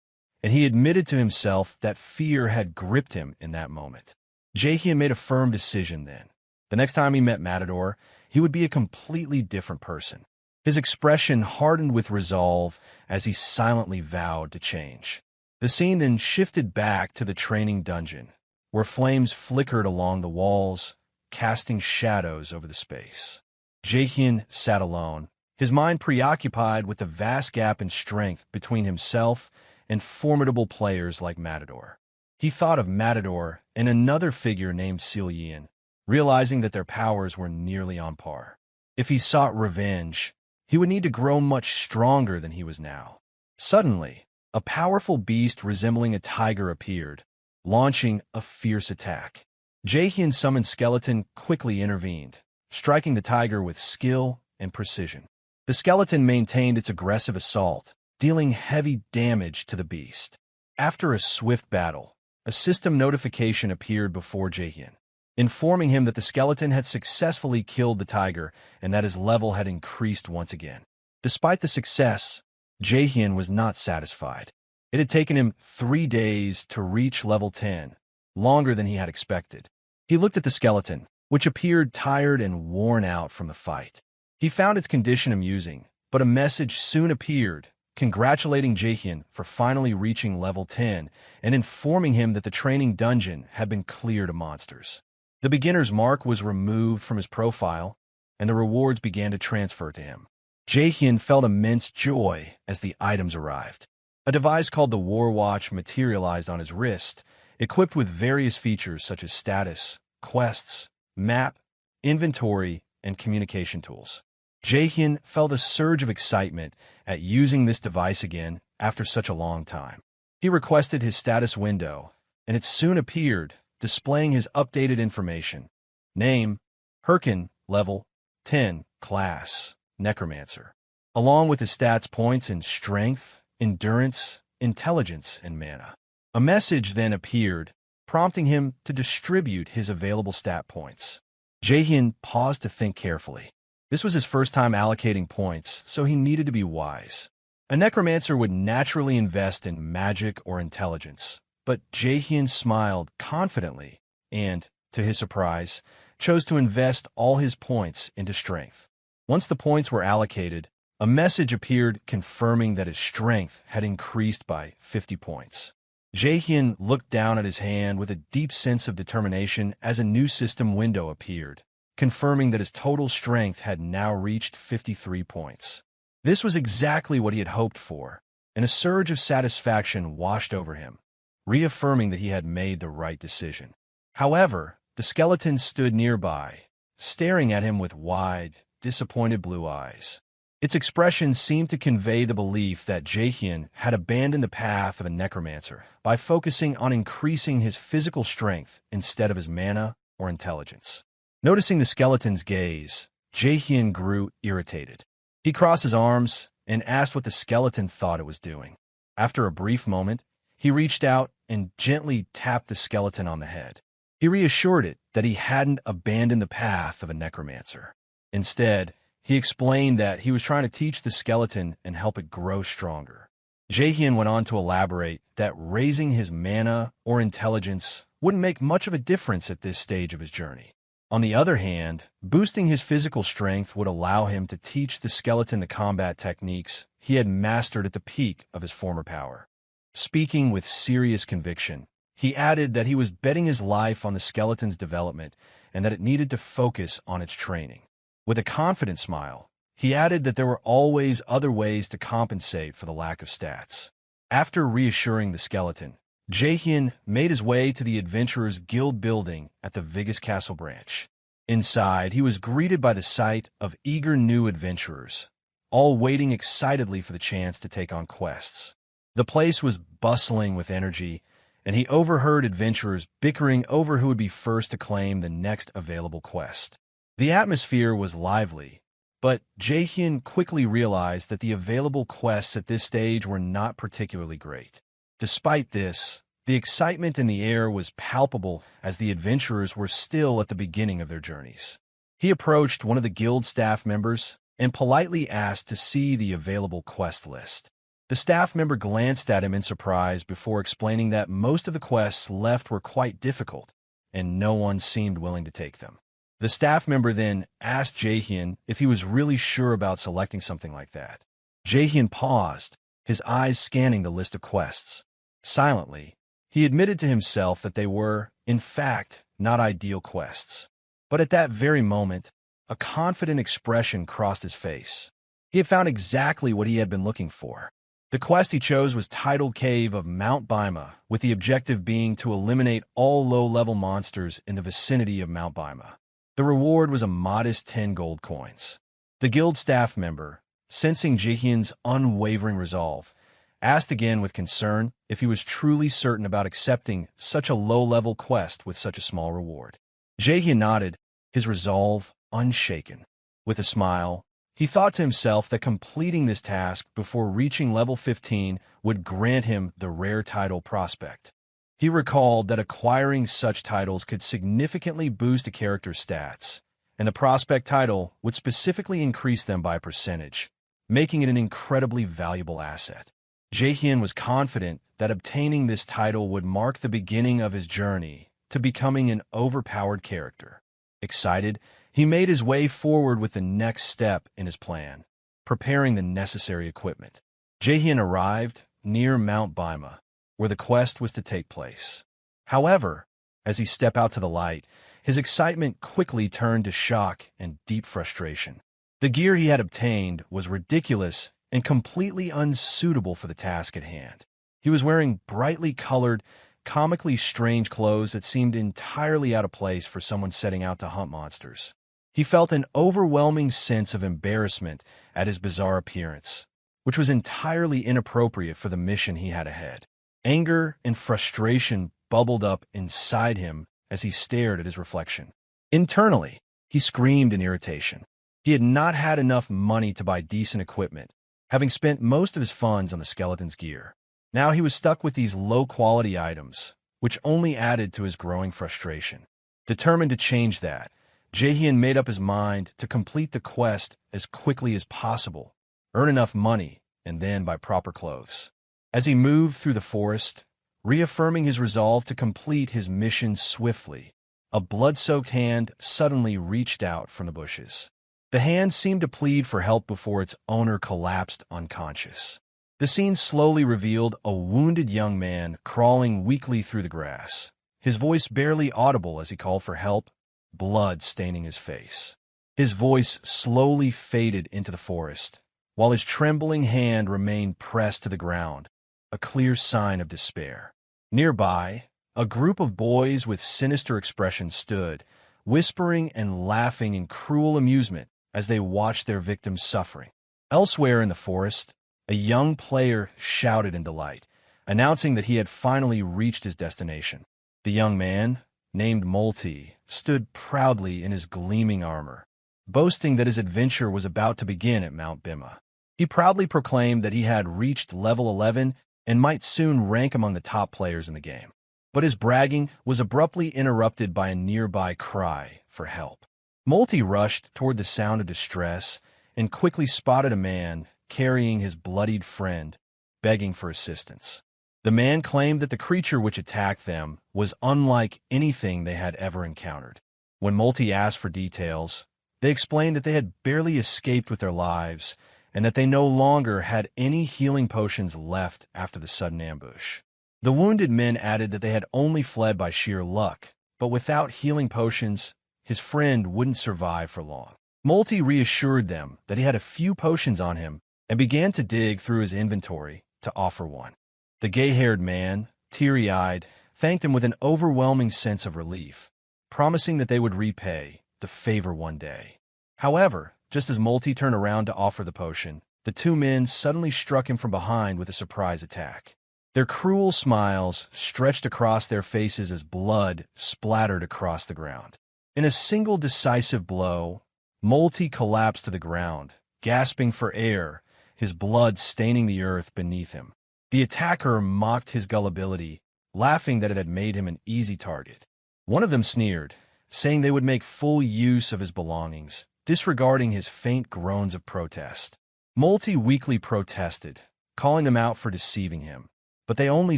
and he admitted to himself that fear had gripped him in that moment. Jaehyeon made a firm decision then. The next time he met Matador, he would be a completely different person. His expression hardened with resolve as he silently vowed to change. The scene then shifted back to the training dungeon, where flames flickered along the walls, casting shadows over the space. Jaehyeon sat alone, his mind preoccupied with the vast gap in strength between himself and formidable players like Matador. He thought of Matador and another figure named Selian, realizing that their powers were nearly on par. If he sought revenge, he would need to grow much stronger than he was now. Suddenly, a powerful beast resembling a tiger appeared, launching a fierce attack. Jaehyeon's summoned skeleton quickly intervened, striking the tiger with skill and precision. The skeleton maintained its aggressive assault, dealing heavy damage to the beast. After a swift battle, a system notification appeared before Jaehyeon, informing him that the skeleton had successfully killed the tiger and that his level had increased once again. Despite the success, Jaehyeon was not satisfied. It had taken him 3 days to reach level 10, longer than he had expected. He looked at the skeleton, which appeared tired and worn out from the fight. He found its condition amusing, but a message soon appeared, congratulating Jaehyeon for finally reaching level 10 and informing him that the training dungeon had been cleared of monsters. The beginner's mark was removed from his profile, and the rewards began to transfer to him. Jaehyeon felt immense joy as the items arrived. A device called the War Watch materialized on his wrist, equipped with various features such as status, quests, map, inventory, and communication tools. Jaehyeon felt a surge of excitement at using this device again after such a long time. He requested his status window, and it soon appeared, displaying his updated information. Name, Hyrkan, level 10, class, Necromancer, along with his stats points in strength, endurance, intelligence, and mana. A message then appeared, prompting him to distribute his available stat points. Jaehyeon paused to think carefully. This was his first time allocating points, so he needed to be wise. A necromancer would naturally invest in magic or intelligence, but Jaehyeon smiled confidently and, to his surprise, chose to invest all his points into strength. Once the points were allocated, a message appeared confirming that his strength had increased by 50 points. Jaehyeon looked down at his hand with a deep sense of determination as a new system window appeared, confirming that his total strength had now reached 53 points. This was exactly what he had hoped for, and a surge of satisfaction washed over him, reaffirming that he had made the right decision. However, the skeleton stood nearby, staring at him with wide, disappointed blue eyes. Its expression seemed to convey the belief that Jaehyeon had abandoned the path of a necromancer by focusing on increasing his physical strength instead of his mana or intelligence. Noticing the skeleton's gaze, Jaehyeon grew irritated. He crossed his arms and asked what the skeleton thought it was doing. After a brief moment, he reached out and gently tapped the skeleton on the head. He reassured it that he hadn't abandoned the path of a necromancer. Instead, he explained that he was trying to teach the skeleton and help it grow stronger. Jaehyeon went on to elaborate that raising his mana or intelligence wouldn't make much of a difference at this stage of his journey. On the other hand, boosting his physical strength would allow him to teach the skeleton the combat techniques he had mastered at the peak of his former power. Speaking with serious conviction, he added that he was betting his life on the skeleton's development and that it needed to focus on its training. With a confident smile, he added that there were always other ways to compensate for the lack of stats. After reassuring the skeleton, Jaehyeon made his way to the Adventurers Guild building at the Vigus Castle branch. Inside, he was greeted by the sight of eager new adventurers, all waiting excitedly for the chance to take on quests. The place was bustling with energy, and he overheard adventurers bickering over who would be first to claim the next available quest. The atmosphere was lively, but Jaehyeon quickly realized that the available quests at this stage were not particularly great. Despite this, the excitement in the air was palpable as the adventurers were still at the beginning of their journeys. He approached one of the guild staff members and politely asked to see the available quest list. The staff member glanced at him in surprise before explaining that most of the quests left were quite difficult, and no one seemed willing to take them. The staff member then asked Jaehyeon if he was really sure about selecting something like that. Jaehyeon paused, his eyes scanning the list of quests. Silently, he admitted to himself that they were, in fact, not ideal quests. But at that very moment, a confident expression crossed his face. He had found exactly what he had been looking for. The quest he chose was titled Cave of Mount Bima, with the objective being to eliminate all low-level monsters in the vicinity of Mount Bima. The reward was a modest 10 gold coins. The guild staff member, sensing Jaehyeon's unwavering resolve, asked again with concern if he was truly certain about accepting such a low-level quest with such a small reward. Jaehyeon nodded, his resolve unshaken. With a smile, he thought to himself that completing this task before reaching level 15 would grant him the rare title Prospect. He recalled that acquiring such titles could significantly boost a character's stats, and the Prospect title would specifically increase them by a percentage, making it an incredibly valuable asset. Jaehyeon was confident that obtaining this title would mark the beginning of his journey to becoming an overpowered character. Excited, he made his way forward with the next step in his plan, preparing the necessary equipment. Jaehyeon arrived near Mount Bima, where the quest was to take place. However, as he stepped out to the light, his excitement quickly turned to shock and deep frustration. The gear he had obtained was ridiculous and completely unsuitable for the task at hand. He was wearing brightly colored, comically strange clothes that seemed entirely out of place for someone setting out to hunt monsters. He felt an overwhelming sense of embarrassment at his bizarre appearance, which was entirely inappropriate for the mission he had ahead. Anger and frustration bubbled up inside him as he stared at his reflection. Internally, he screamed in irritation. He had not had enough money to buy decent equipment, having spent most of his funds on the skeleton's gear. Now he was stuck with these low-quality items, which only added to his growing frustration. Determined to change that, Jaehyeon made up his mind to complete the quest as quickly as possible, earn enough money, and then buy proper clothes. As he moved through the forest, reaffirming his resolve to complete his mission swiftly, a blood-soaked hand suddenly reached out from the bushes. The hand seemed to plead for help before its owner collapsed unconscious. The scene slowly revealed a wounded young man crawling weakly through the grass, his voice barely audible as he called for help, blood staining his face. His voice slowly faded into the forest, while his trembling hand remained pressed to the ground, a clear sign of despair. Nearby, a group of boys with sinister expressions stood, whispering and laughing in cruel amusement as they watched their victims suffering. Elsewhere in the forest, a young player shouted in delight, announcing that he had finally reached his destination. The young man, named Miji, stood proudly in his gleaming armor, boasting that his adventure was about to begin at Mount Bima. He proudly proclaimed that he had reached level 11 and might soon rank among the top players in the game. But his bragging was abruptly interrupted by a nearby cry for help. Miji rushed toward the sound of distress and quickly spotted a man carrying his bloodied friend, begging for assistance. The man claimed that the creature which attacked them was unlike anything they had ever encountered. When Miji asked for details, they explained that they had barely escaped with their lives and that they no longer had any healing potions left after the sudden ambush. The wounded men added that they had only fled by sheer luck, but without healing potions, his friend wouldn't survive for long. Miji reassured them that he had a few potions on him and began to dig through his inventory to offer one. The gay-haired man, teary-eyed, thanked him with an overwhelming sense of relief, promising that they would repay the favor one day. However, just as Multi turned around to offer the potion, the two men suddenly struck him from behind with a surprise attack. Their cruel smiles stretched across their faces as blood splattered across the ground. In a single decisive blow, Multi collapsed to the ground, gasping for air, his blood staining the earth beneath him. The attacker mocked his gullibility, laughing that it had made him an easy target. One of them sneered, saying they would make full use of his belongings, disregarding his faint groans of protest. Multi weakly protested, calling them out for deceiving him, but they only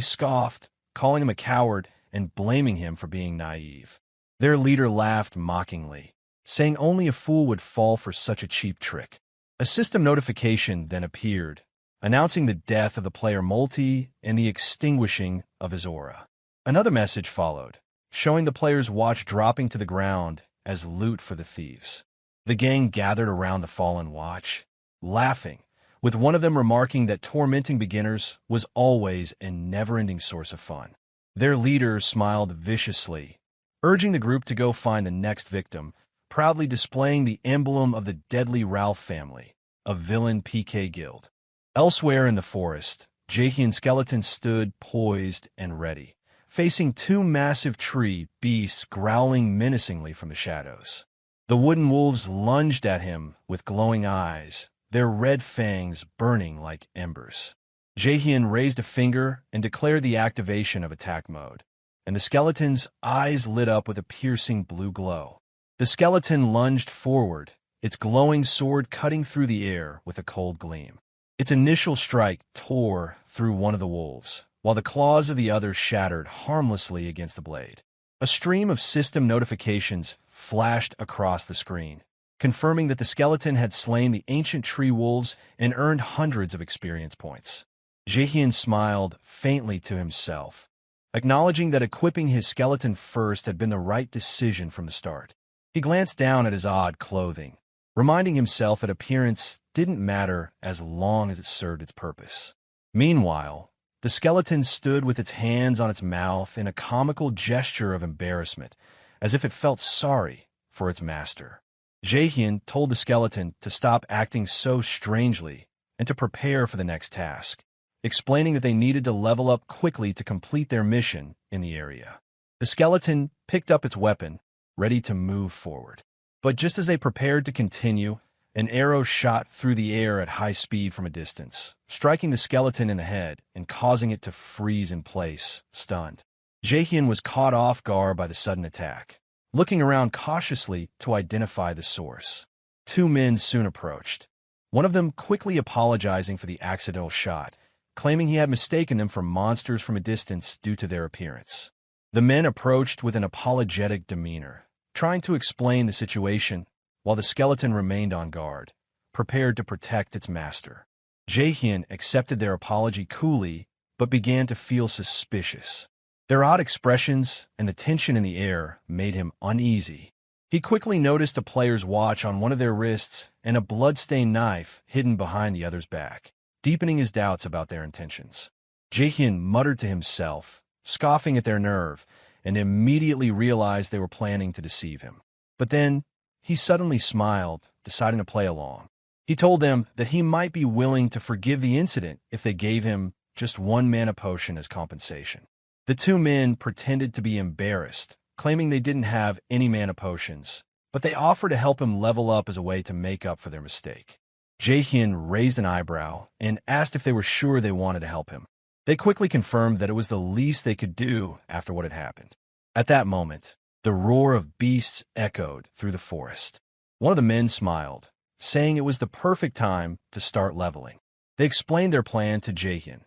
scoffed, calling him a coward and blaming him for being naive. Their leader laughed mockingly, saying only a fool would fall for such a cheap trick. A system notification then appeared, announcing the death of the player Multi and the extinguishing of his aura. Another message followed, showing the player's watch dropping to the ground as loot for the thieves. The gang gathered around the fallen watch, laughing, with one of them remarking that tormenting beginners was always a never-ending source of fun. Their leader smiled viciously, urging the group to go find the next victim, proudly displaying the emblem of the deadly Ralph family, a villain PK guild. Elsewhere in the forest, Jaehyeon skeletons stood poised and ready, facing two massive tree beasts growling menacingly from the shadows. The wooden wolves lunged at him with glowing eyes, their red fangs burning like embers. Jaehyeon raised a finger and declared the activation of attack mode, and the skeleton's eyes lit up with a piercing blue glow. The skeleton lunged forward, its glowing sword cutting through the air with a cold gleam. Its initial strike tore through one of the wolves, while the claws of the other shattered harmlessly against the blade. A stream of system notifications flashed across the screen, confirming that the skeleton had slain the ancient tree wolves and earned hundreds of experience points. Jaehyeon smiled faintly to himself, acknowledging that equipping his skeleton first had been the right decision from the start. He glanced down at his odd clothing, reminding himself that appearance didn't matter as long as it served its purpose. Meanwhile, the skeleton stood with its hands on its mouth in a comical gesture of embarrassment, as if it felt sorry for its master. Jaehyeon told the skeleton to stop acting so strangely and to prepare for the next task, explaining that they needed to level up quickly to complete their mission in the area. The skeleton picked up its weapon, ready to move forward. But just as they prepared to continue, an arrow shot through the air at high speed from a distance, striking the skeleton in the head and causing it to freeze in place, stunned. Jaehyeon was caught off guard by the sudden attack, looking around cautiously to identify the source. Two men soon approached, one of them quickly apologizing for the accidental shot, claiming he had mistaken them for monsters from a distance due to their appearance. The men approached with an apologetic demeanor, trying to explain the situation, while the skeleton remained on guard, prepared to protect its master. Jaehyeon accepted their apology coolly, but began to feel suspicious. Their odd expressions and the tension in the air made him uneasy. He quickly noticed a player's watch on one of their wrists and a blood-stained knife hidden behind the other's back, deepening his doubts about their intentions. Jaehyeon muttered to himself, scoffing at their nerve, and immediately realized they were planning to deceive him. But then, he suddenly smiled, deciding to play along. He told them that he might be willing to forgive the incident if they gave him just one mana potion as compensation. The two men pretended to be embarrassed, claiming they didn't have any mana potions, but they offered to help him level up as a way to make up for their mistake. Jaehyeon raised an eyebrow and asked if they were sure they wanted to help him. They quickly confirmed that it was the least they could do after what had happened. At that moment, the roar of beasts echoed through the forest. One of the men smiled, saying it was the perfect time to start leveling. They explained their plan to Jaehyeon.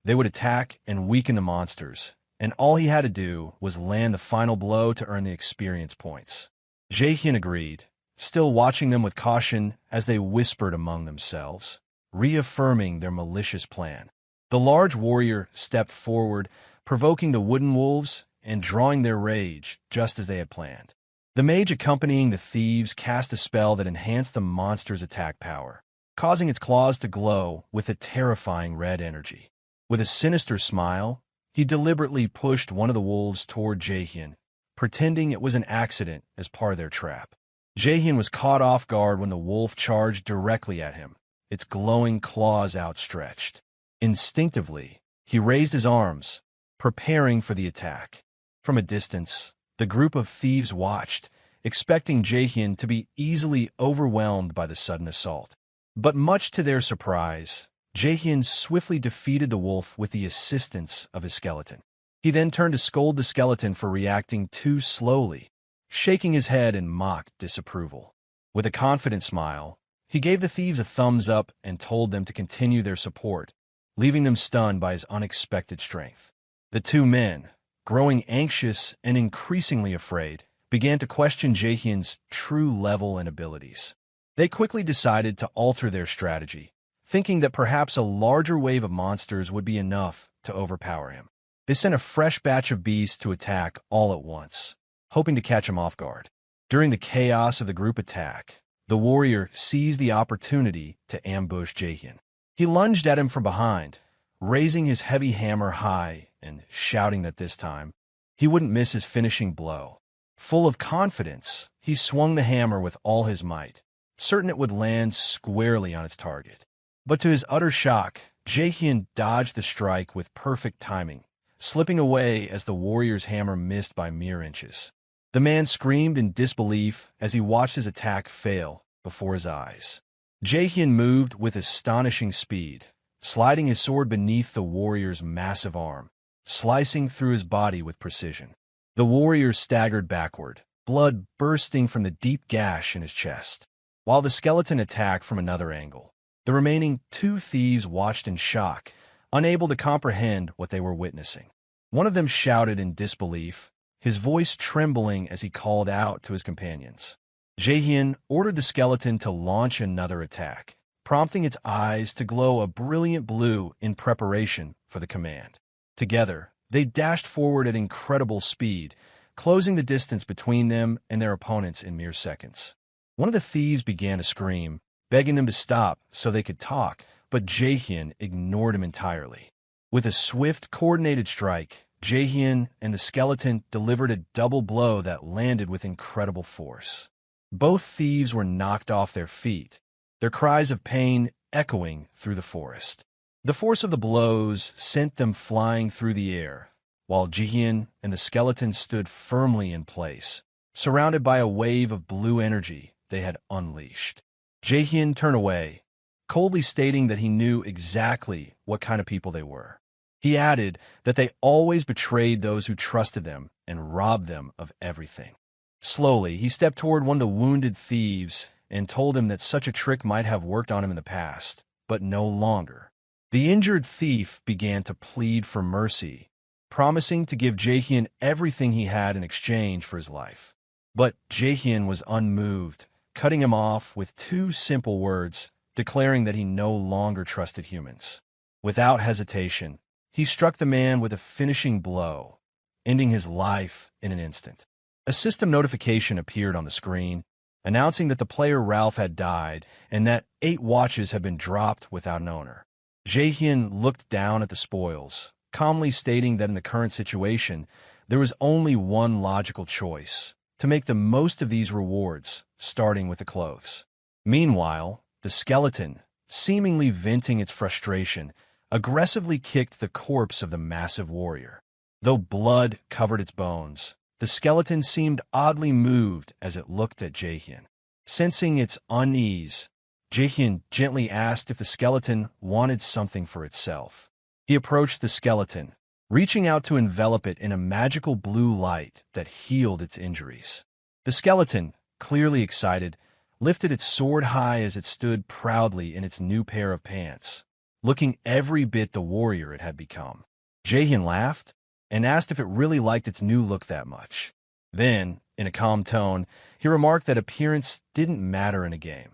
They would attack and weaken the monsters, and all he had to do was land the final blow to earn the experience points. Jaehyeon agreed, still watching them with caution as they whispered among themselves, reaffirming their malicious plan. The large warrior stepped forward, provoking the wooden wolves and drawing their rage just as they had planned. The mage accompanying the thieves cast a spell that enhanced the monster's attack power, causing its claws to glow with a terrifying red energy. With a sinister smile, he deliberately pushed one of the wolves toward Jaehyeon, pretending it was an accident as part of their trap. Jaehyeon was caught off guard when the wolf charged directly at him, its glowing claws outstretched. Instinctively, he raised his arms, preparing for the attack. From a distance, the group of thieves watched, expecting Jaehyeon to be easily overwhelmed by the sudden assault. But much to their surprise, Jaehyeon swiftly defeated the wolf with the assistance of his skeleton. He then turned to scold the skeleton for reacting too slowly, shaking his head in mock disapproval. With a confident smile, he gave the thieves a thumbs up and told them to continue their support, leaving them stunned by his unexpected strength. The two men, growing anxious and increasingly afraid, began to question Jaehyeon's true level and abilities. They quickly decided to alter their strategy, thinking that perhaps a larger wave of monsters would be enough to overpower him. They sent a fresh batch of beasts to attack all at once, hoping to catch him off guard. During the chaos of the group attack, the warrior seized the opportunity to ambush Jaehyeon. He lunged at him from behind, raising his heavy hammer high and shouting that this time he wouldn't miss his finishing blow. Full of confidence, he swung the hammer with all his might, certain it would land squarely on its target. But to his utter shock, Jaehyeon dodged the strike with perfect timing, slipping away as the warrior's hammer missed by mere inches. The man screamed in disbelief as he watched his attack fail before his eyes. Jaehyeon moved with astonishing speed, sliding his sword beneath the warrior's massive arm, slicing through his body with precision. The warrior staggered backward, blood bursting from the deep gash in his chest, while the skeleton attacked from another angle. The remaining two thieves watched in shock, unable to comprehend what they were witnessing. One of them shouted in disbelief, his voice trembling as he called out to his companions. Jaehyeon ordered the skeleton to launch another attack, prompting its eyes to glow a brilliant blue in preparation for the command. Together, they dashed forward at incredible speed, closing the distance between them and their opponents in mere seconds. One of the thieves began to scream, begging them to stop so they could talk, but Jaehyeon ignored him entirely. With a swift, coordinated strike, Jaehyeon and the skeleton delivered a double blow that landed with incredible force. Both thieves were knocked off their feet, their cries of pain echoing through the forest. The force of the blows sent them flying through the air, while Jaehyeon and the skeleton stood firmly in place, surrounded by a wave of blue energy they had unleashed. Jaehyeon turned away, coldly stating that he knew exactly what kind of people they were. He added that they always betrayed those who trusted them and robbed them of everything. Slowly, he stepped toward one of the wounded thieves and told him that such a trick might have worked on him in the past, but no longer. The injured thief began to plead for mercy, promising to give Jaehyeon everything he had in exchange for his life. But Jaehyeon was unmoved, cutting him off with two simple words, declaring that he no longer trusted humans. Without hesitation, he struck the man with a finishing blow, ending his life in an instant. A system notification appeared on the screen, announcing that the player Ralph had died and that 8 watches had been dropped without an owner. Jaehyeon looked down at the spoils, calmly stating that in the current situation, there was only one logical choice: to make the most of these rewards, starting with the clothes. Meanwhile, the skeleton, seemingly venting its frustration, aggressively kicked the corpse of the massive warrior. Though blood covered its bones, the skeleton seemed oddly moved as it looked at Jaehyeon. Sensing its unease, Jaehyeon gently asked if the skeleton wanted something for itself. He approached the skeleton, reaching out to envelop it in a magical blue light that healed its injuries. The skeleton, clearly excited, lifted its sword high as it stood proudly in its new pair of pants, looking every bit the warrior it had become. Jaehyeon laughed and asked if it really liked its new look that much. Then, in a calm tone, he remarked that appearance didn't matter in a game.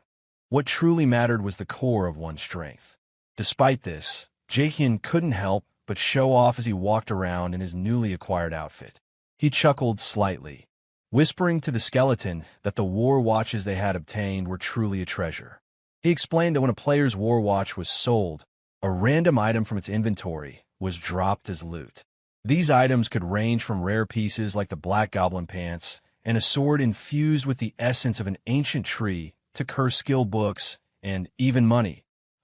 What truly mattered was the core of one's strength. Despite this, Jaehyeon couldn't help but show off as he walked around in his newly acquired outfit. He chuckled slightly, whispering to the skeleton that the war watches they had obtained were truly a treasure. He explained that when a player's war watch was sold, a random item from its inventory was dropped as loot. These items could range from rare pieces like the Black Goblin pants and a sword infused with the essence of an ancient tree to curse skill books and even money,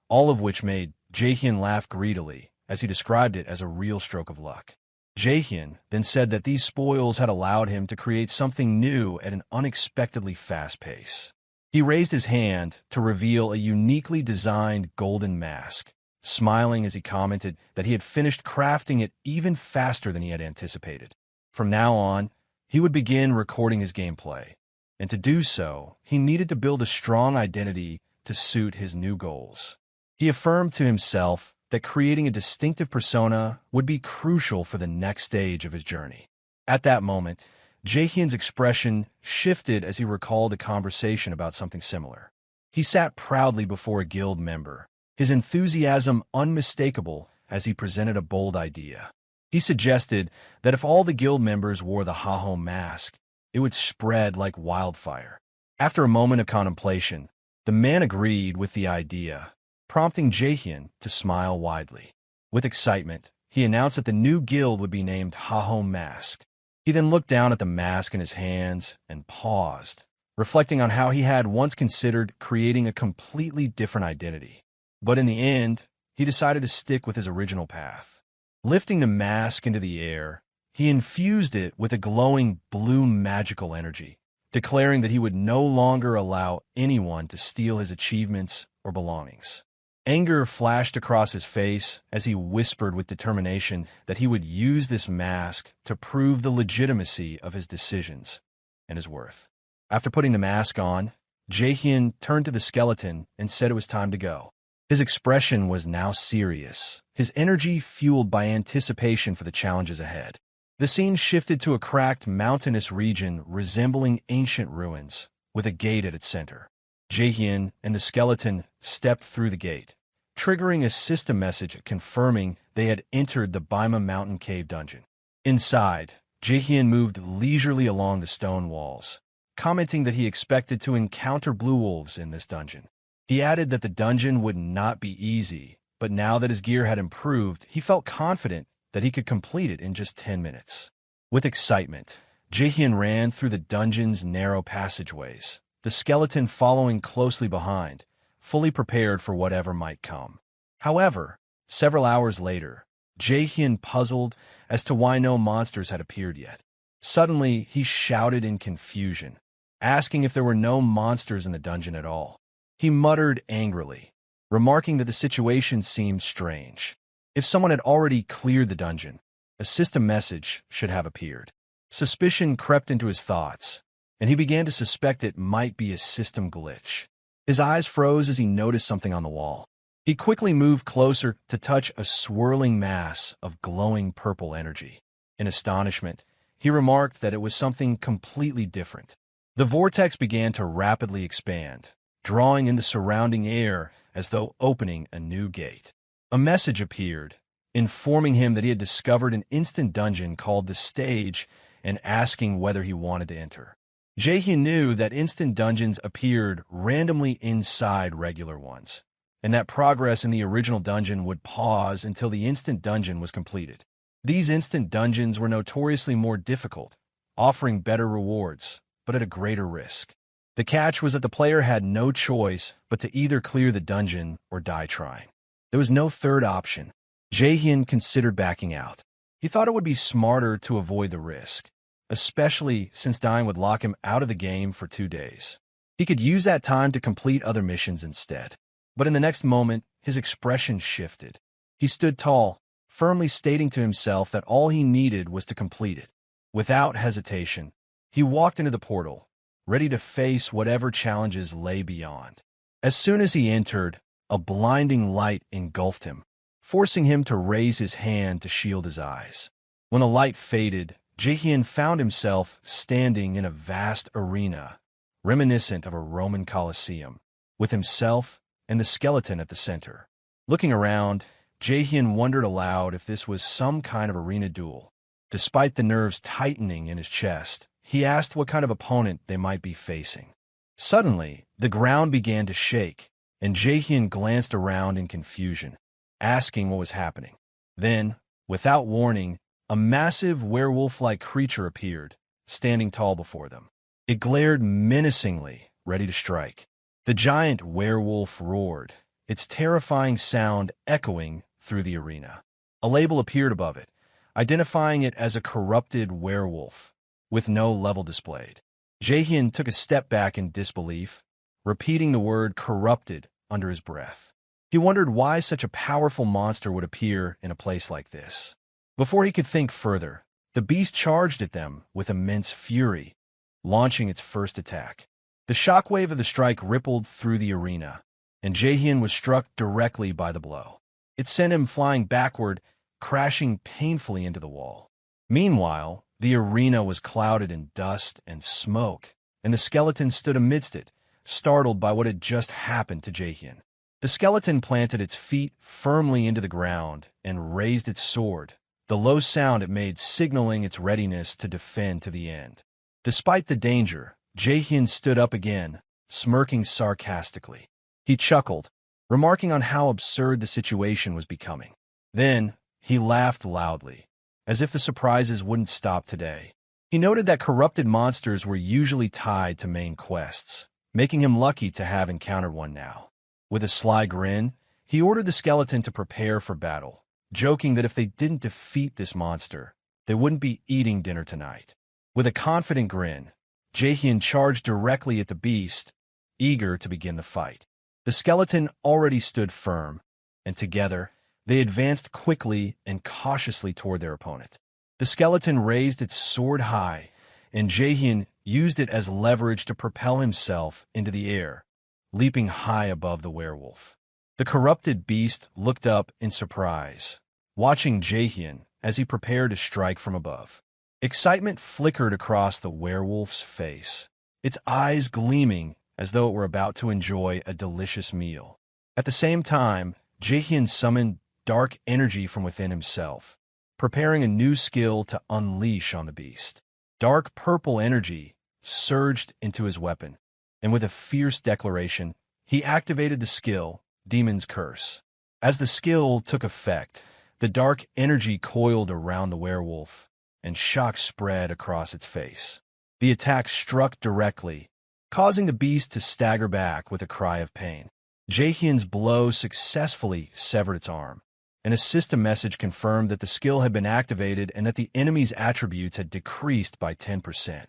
all of which made Jaehyeon laugh greedily as he described it as a real stroke of luck. Jaehyeon then said that these spoils had allowed him to create something new at an unexpectedly fast pace. He raised his hand to reveal a uniquely designed golden mask, smiling as he commented that he had finished crafting it even faster than he had anticipated. From now on, he would begin recording his gameplay, and to do so, he needed to build a strong identity to suit his new goals. He affirmed to himself that creating a distinctive persona would be crucial for the next stage of his journey. At that moment, Jaehyeon's expression shifted as he recalled a conversation about something similar. He sat proudly before a guild member, his enthusiasm unmistakable as he presented a bold idea. He suggested that if all the guild members wore the Jaehyeon mask, it would spread like wildfire. After a moment of contemplation, the man agreed with the idea, prompting Jaehyeon to smile widely. With excitement, he announced that the new guild would be named Jaehyeon Mask. He then looked down at the mask in his hands and paused, reflecting on how he had once considered creating a completely different identity. But in the end, he decided to stick with his original path. Lifting the mask into the air, he infused it with a glowing blue magical energy, declaring that he would no longer allow anyone to steal his achievements or belongings. Anger flashed across his face as he whispered with determination that he would use this mask to prove the legitimacy of his decisions and his worth. After putting the mask on, Jaehyeon turned to the skeleton and said it was time to go. His expression was now serious, his energy fueled by anticipation for the challenges ahead. The scene shifted to a cracked mountainous region resembling ancient ruins, with a gate at its center. Jaehyeon and the skeleton stepped through the gate, triggering a system message confirming they had entered the Baima Mountain Cave dungeon. Inside, Jaehyeon moved leisurely along the stone walls, commenting that he expected to encounter blue wolves in this dungeon. He added that the dungeon would not be easy, but now that his gear had improved, he felt confident that he could complete it in just 10 minutes. With excitement, Jaehyeon ran through the dungeon's narrow passageways, the skeleton following closely behind, fully prepared for whatever might come. However, several hours later, Jaehyeon puzzled as to why no monsters had appeared yet. Suddenly, he shouted in confusion, asking if there were no monsters in the dungeon at all. He muttered angrily, remarking that the situation seemed strange. If someone had already cleared the dungeon, a system message should have appeared. Suspicion crept into his thoughts, and he began to suspect it might be a system glitch. His eyes froze as he noticed something on the wall. He quickly moved closer to touch a swirling mass of glowing purple energy. In astonishment, he remarked that it was something completely different. The vortex began to rapidly expand, drawing in the surrounding air as though opening a new gate. A message appeared, informing him that he had discovered an instant dungeon called the Stage and asking whether he wanted to enter. Jaehyeon knew that instant dungeons appeared randomly inside regular ones, and that progress in the original dungeon would pause until the instant dungeon was completed. These instant dungeons were notoriously more difficult, offering better rewards, but at a greater risk. The catch was that the player had no choice but to either clear the dungeon or die trying. There was no third option. Jaehyeon considered backing out. He thought it would be smarter to avoid the risk, especially since dying would lock him out of the game for 2 days. He could use that time to complete other missions instead. But in the next moment, his expression shifted. He stood tall, firmly stating to himself that all he needed was to complete it. Without hesitation, he walked into the portal, ready to face whatever challenges lay beyond. As soon as he entered, a blinding light engulfed him, forcing him to raise his hand to shield his eyes. When the light faded, Jaehyeon found himself standing in a vast arena, reminiscent of a Roman Colosseum, with himself and the skeleton at the center. Looking around, Jaehyeon wondered aloud if this was some kind of arena duel. Despite the nerves tightening in his chest, he asked what kind of opponent they might be facing. Suddenly, the ground began to shake, and Jaehyeon glanced around in confusion, asking what was happening. Then, without warning, a massive werewolf-like creature appeared, standing tall before them. It glared menacingly, ready to strike. The giant werewolf roared, its terrifying sound echoing through the arena. A label appeared above it, identifying it as a corrupted werewolf, with no level displayed. Jaehyeon took a step back in disbelief, repeating the word corrupted under his breath. He wondered why such a powerful monster would appear in a place like this. Before he could think further, the beast charged at them with immense fury, launching its first attack. The shockwave of the strike rippled through the arena, and Jaehyeon was struck directly by the blow. It sent him flying backward, crashing painfully into the wall. Meanwhile, the arena was clouded in dust and smoke, and the skeleton stood amidst it, startled by what had just happened to Jaehyeon. The skeleton planted its feet firmly into the ground and raised its sword, the low sound it made signaling its readiness to defend to the end. Despite the danger, Jaehyeon stood up again, smirking sarcastically. He chuckled, remarking on how absurd the situation was becoming. Then, he laughed loudly, as if the surprises wouldn't stop today. He noted that corrupted monsters were usually tied to main quests, making him lucky to have encountered one now. With a sly grin, he ordered the skeleton to prepare for battle, joking that if they didn't defeat this monster, they wouldn't be eating dinner tonight. With a confident grin, Jaehyeon charged directly at the beast, eager to begin the fight. The skeleton already stood firm, and together, they advanced quickly and cautiously toward their opponent. The skeleton raised its sword high, and Jaehyeon used it as leverage to propel himself into the air, leaping high above the werewolf. The corrupted beast looked up in surprise, watching Jaehyeon as he prepared to strike from above. Excitement flickered across the werewolf's face, its eyes gleaming as though it were about to enjoy a delicious meal. At the same time, Jaehyeon summoned dark energy from within himself, preparing a new skill to unleash on the beast. Dark purple energy surged into his weapon, and with a fierce declaration, he activated the skill, Demon's Curse. As the skill took effect, the dark energy coiled around the werewolf, and shock spread across its face. The attack struck directly, causing the beast to stagger back with a cry of pain. Jaehyeon's blow successfully severed its arm. and a system message confirmed that the skill had been activated and that the enemy's attributes had decreased by 10%.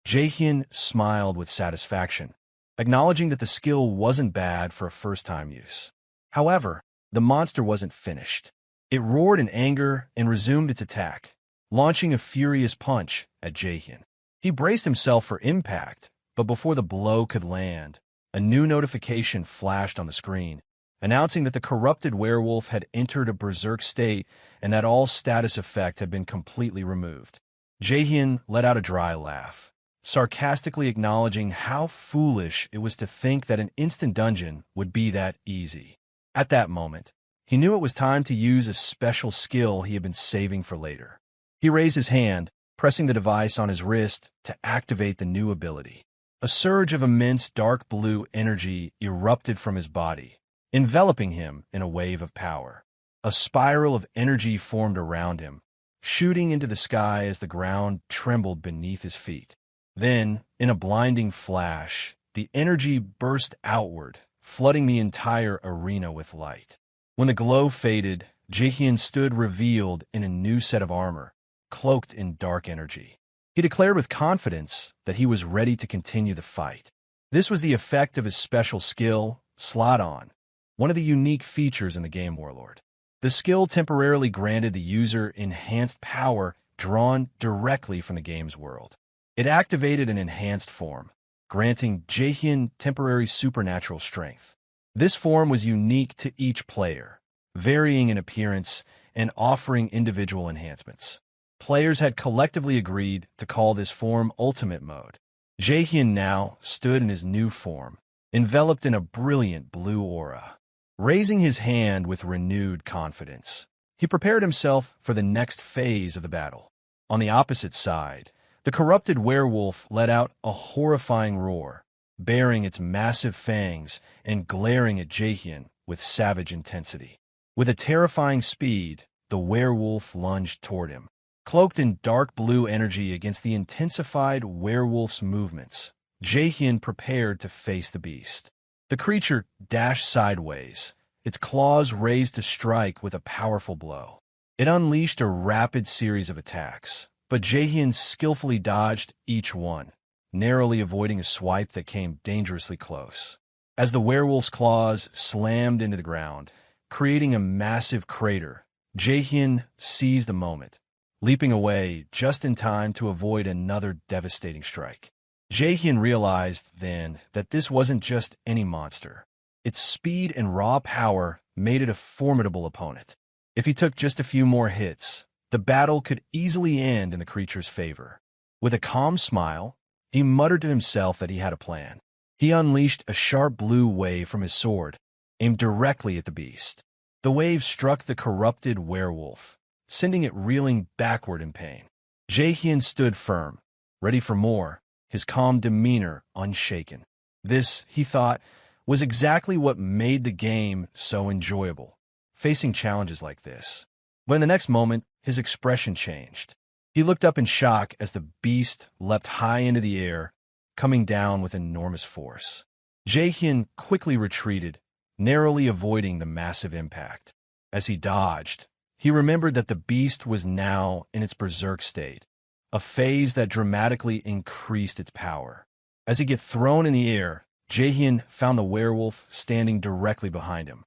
Jaehyeon smiled with satisfaction, acknowledging that the skill wasn't bad for a first-time use. However, the monster wasn't finished. It roared in anger and resumed its attack, launching a furious punch at Jaehyeon. He braced himself for impact, but before the blow could land, a new notification flashed on the screen, announcing that the corrupted werewolf had entered a berserk state and that all status effect had been completely removed. Jaehyeon let out a dry laugh, sarcastically acknowledging how foolish it was to think that an instant dungeon would be that easy. At that moment, he knew it was time to use a special skill he had been saving for later. He raised his hand, pressing the device on his wrist to activate the new ability. A surge of immense dark blue energy erupted from his body, enveloping him in a wave of power. A spiral of energy formed around him, shooting into the sky as the ground trembled beneath his feet. Then, in a blinding flash, the energy burst outward, flooding the entire arena with light. When the glow faded, Jaehyeon stood revealed in a new set of armor, cloaked in dark energy. He declared with confidence that he was ready to continue the fight. This was the effect of his special skill, Slot On, one of the unique features in the game Warlord. The skill temporarily granted the user enhanced power drawn directly from the game's world. It activated an enhanced form, granting Jaehyeon temporary supernatural strength. This form was unique to each player, varying in appearance and offering individual enhancements. Players had collectively agreed to call this form Ultimate Mode. Jaehyeon now stood in his new form, enveloped in a brilliant blue aura. Raising his hand with renewed confidence, he prepared himself for the next phase of the battle. On the opposite side, the corrupted werewolf let out a horrifying roar, baring its massive fangs and glaring at Jaehyeon with savage intensity. With a terrifying speed, the werewolf lunged toward him. Cloaked in dark blue energy against the intensified werewolf's movements, Jaehyeon prepared to face the beast. The creature dashed sideways, its claws raised to strike with a powerful blow. It unleashed a rapid series of attacks, but Jaehyeon skillfully dodged each one, narrowly avoiding a swipe that came dangerously close. As the werewolf's claws slammed into the ground, creating a massive crater, Jaehyeon seized the moment, leaping away just in time to avoid another devastating strike. Jaehyeon realized then that this wasn't just any monster. Its speed and raw power made it a formidable opponent. If he took just a few more hits, the battle could easily end in the creature's favor. With a calm smile, he muttered to himself that he had a plan. He unleashed a sharp blue wave from his sword, aimed directly at the beast. The wave struck the corrupted werewolf, sending it reeling backward in pain. Jaehyeon stood firm, ready for more, his calm demeanor unshaken. This, he thought, was exactly what made the game so enjoyable, facing challenges like this. But in the next moment, his expression changed. He looked up in shock as the beast leapt high into the air, coming down with enormous force. Jaehyeon quickly retreated, narrowly avoiding the massive impact. As he dodged, he remembered that the beast was now in its berserk state, a phase that dramatically increased its power. As he got thrown in the air, Jaehyeon found the werewolf standing directly behind him.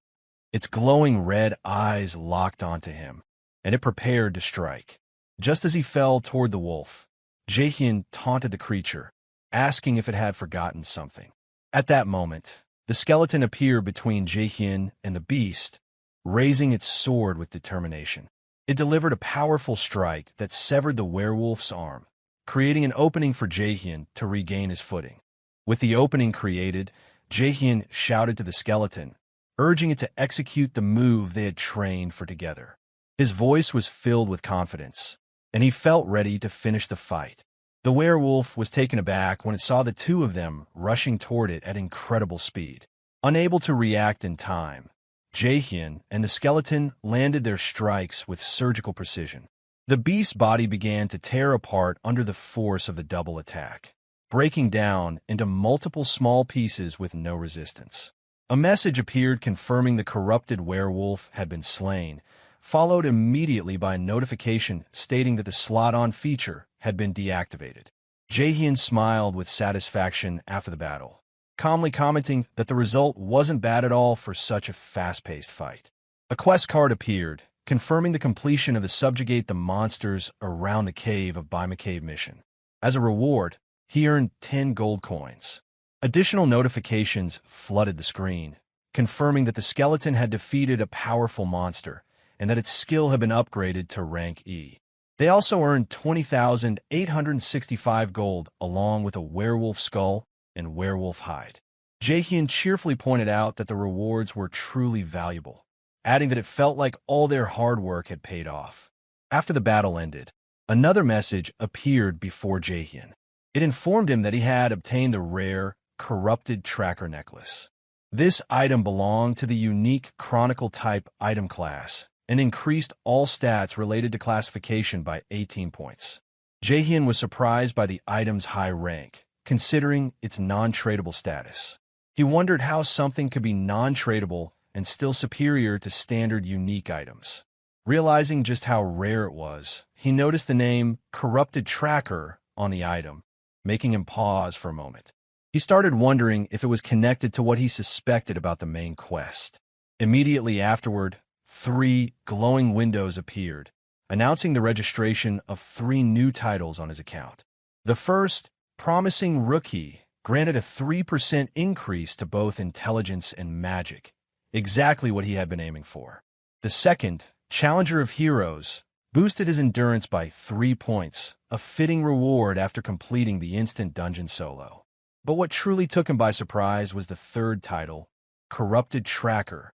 Its glowing red eyes locked onto him, and it prepared to strike. Just as he fell toward the wolf, Jaehyeon taunted the creature, asking if it had forgotten something. At that moment, the skeleton appeared between Jaehyeon and the beast, raising its sword with determination. It delivered a powerful strike that severed the werewolf's arm, creating an opening for Jaehyeon to regain his footing. With the opening created, Jaehyeon shouted to the skeleton, urging it to execute the move they had trained for together. His voice was filled with confidence, and he felt ready to finish the fight. The werewolf was taken aback when it saw the two of them rushing toward it at incredible speed. Unable to react in time, Jaehyeon and the skeleton landed their strikes with surgical precision. The beast's body began to tear apart under the force of the double attack, breaking down into multiple small pieces with no resistance. A message appeared confirming the corrupted werewolf had been slain, followed immediately by a notification stating that the slot-on feature had been deactivated. Jaehyeon smiled with satisfaction after the battle, calmly commenting that the result wasn't bad at all for such a fast-paced fight. A quest card appeared, confirming the completion of the Subjugate the Monsters Around the Cave of Bima Cave mission. As a reward, he earned 10 gold coins. Additional notifications flooded the screen, confirming that the skeleton had defeated a powerful monster and that its skill had been upgraded to rank E. They also earned 20,865 gold along with a werewolf skull and werewolf hide. Jaehyeon cheerfully pointed out that the rewards were truly valuable, adding that it felt like all their hard work had paid off. After the battle ended, another message appeared before Jaehyeon. It informed him that he had obtained the rare, corrupted tracker necklace. This item belonged to the unique Chronicle type item class and increased all stats related to classification by 18 points. Jaehyeon was surprised by the item's high rank, considering its non-tradable status. He wondered how something could be non-tradable and still superior to standard unique items. Realizing just how rare it was, he noticed the name Corrupted Tracker on the item, making him pause for a moment. He started wondering if it was connected to what he suspected about the main quest. Immediately afterward, 3 glowing windows appeared, announcing the registration of 3 new titles on his account. The first, Promising Rookie, granted a 3% increase to both intelligence and magic, exactly what he had been aiming for. The second, Challenger of Heroes, boosted his endurance by 3 points, a fitting reward after completing the instant dungeon solo. But what truly took him by surprise was the third title, Corrupted Tracker.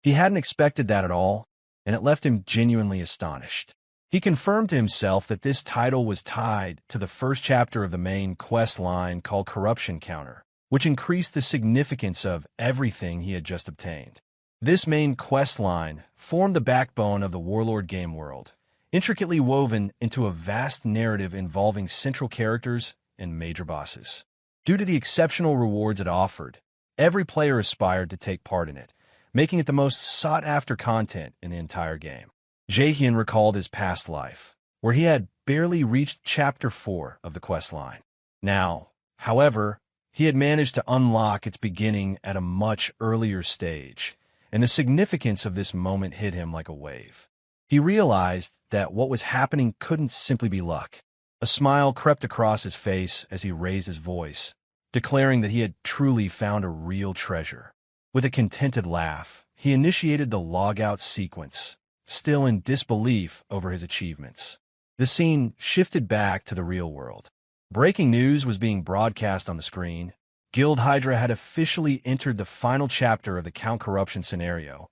He hadn't expected that at all, and it left him genuinely astonished. He confirmed to himself that this title was tied to the first chapter of the main quest line called Corruption Counter, which increased the significance of everything he had just obtained. This main quest line formed the backbone of the Warlord game world, intricately woven into a vast narrative involving central characters and major bosses. Due to the exceptional rewards it offered, every player aspired to take part in it, making it the most sought-after content in the entire game. Jaehyeon recalled his past life, where he had barely reached Chapter 4 of the quest line. Now, however, he had managed to unlock its beginning at a much earlier stage, and the significance of this moment hit him like a wave. He realized that what was happening couldn't simply be luck. A smile crept across his face as he raised his voice, declaring that he had truly found a real treasure. With a contented laugh, he initiated the logout sequence, still in disbelief over his achievements. The scene shifted back to the real world. Breaking news was being broadcast on the screen. Guild Hydra had officially entered the final chapter of the Count Corruption scenario,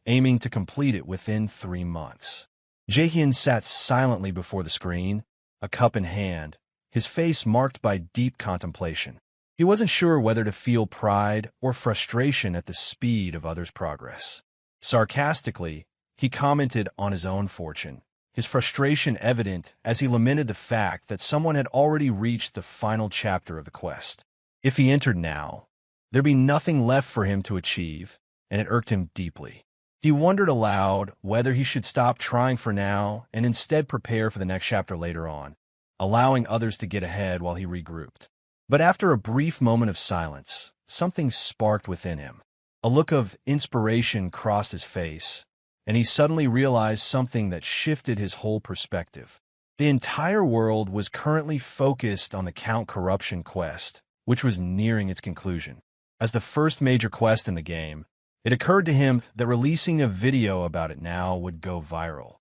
aiming to complete it within 3 months. Jaehyeon sat silently before the screen, a cup in hand, his face marked by deep contemplation. He wasn't sure whether to feel pride or frustration at the speed of others' progress. Sarcastically, he commented on his own fortune, his frustration evident as he lamented the fact that someone had already reached the final chapter of the quest. If he entered now, there'd be nothing left for him to achieve, and it irked him deeply. He wondered aloud whether he should stop trying for now and instead prepare for the next chapter later on, allowing others to get ahead while he regrouped. But after a brief moment of silence, something sparked within him. A look of inspiration crossed his face, and he suddenly realized something that shifted his whole perspective. The entire world was currently focused on the Count Corruption quest, which was nearing its conclusion. As the first major quest in the game, it occurred to him that releasing a video about it now would go viral,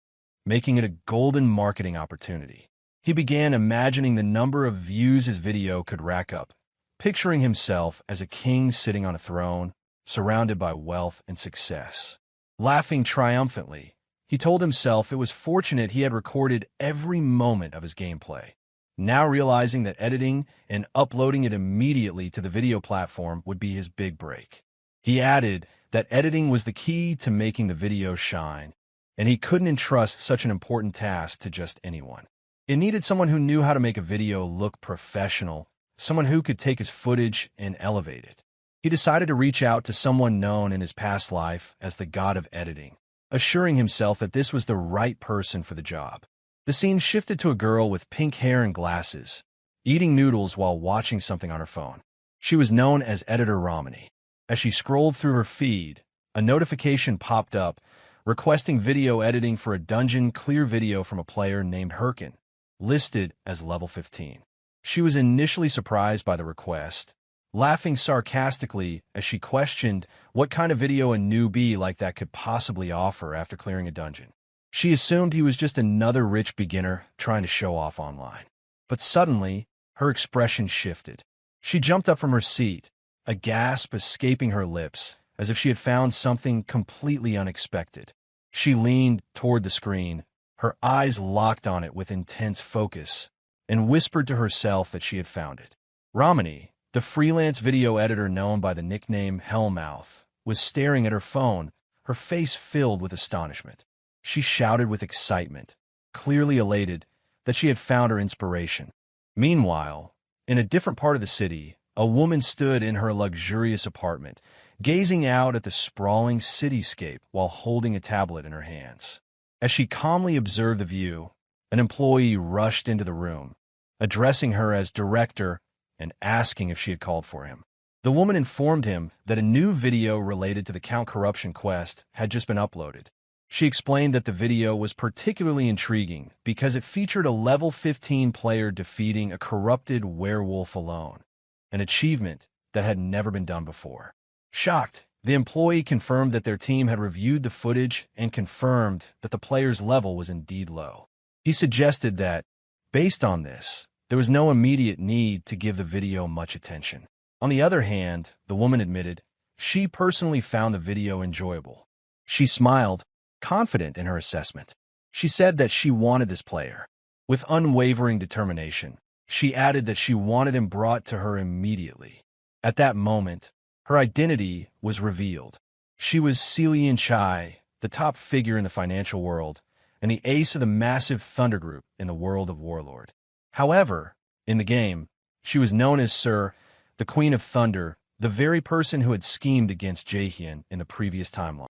making it a golden marketing opportunity. He began imagining the number of views his video could rack up, picturing himself as a king sitting on a throne, surrounded by wealth and success. Laughing triumphantly, he told himself it was fortunate he had recorded every moment of his gameplay. Now realizing that editing and uploading it immediately to the video platform would be his big break. He added that editing was the key to making the video shine, and he couldn't entrust such an important task to just anyone. It needed someone who knew how to make a video look professional, someone who could take his footage and elevate it. He decided to reach out to someone known in his past life as the god of editing, assuring himself that this was the right person for the job. The scene shifted to a girl with pink hair and glasses, eating noodles while watching something on her phone. She was known as Editor Romani. As she scrolled through her feed, a notification popped up requesting video editing for a dungeon clear video from a player named Hyrkan, listed as level 15. She was initially surprised by the request, laughing sarcastically as she questioned what kind of video a newbie like that could possibly offer after clearing a dungeon. She assumed he was just another rich beginner trying to show off online. But suddenly, her expression shifted. She jumped up from her seat, a gasp escaping her lips, as if she had found something completely unexpected. She leaned toward the screen, her eyes locked on it with intense focus, and whispered to herself that she had found it. Romani, the freelance video editor known by the nickname Hellmouth, was staring at her phone, her face filled with astonishment. She shouted with excitement, clearly elated that she had found her inspiration. Meanwhile, in a different part of the city, a woman stood in her luxurious apartment, gazing out at the sprawling cityscape while holding a tablet in her hands. As she calmly observed the view, an employee rushed into the room, addressing her as director and asking if she had called for him. The woman informed him that a new video related to the Count Corruption quest had just been uploaded. She explained that the video was particularly intriguing because it featured a level 15 player defeating a corrupted werewolf alone, an achievement that had never been done before. Shocked, the employee confirmed that their team had reviewed the footage and confirmed that the player's level was indeed low. He suggested that, based on this, there was no immediate need to give the video much attention. On the other hand, the woman admitted she personally found the video enjoyable. She smiled, confident in her assessment. She said that she wanted this player. With unwavering determination, she added that she wanted him brought to her immediately. At that moment, her identity was revealed. She was Selian, the top figure in the financial world, and the ace of the massive Thunder group in the world of Warlord. However, in the game, she was known as Sir, the Queen of Thunder, the very person who had schemed against Jaehyeon in the previous timeline.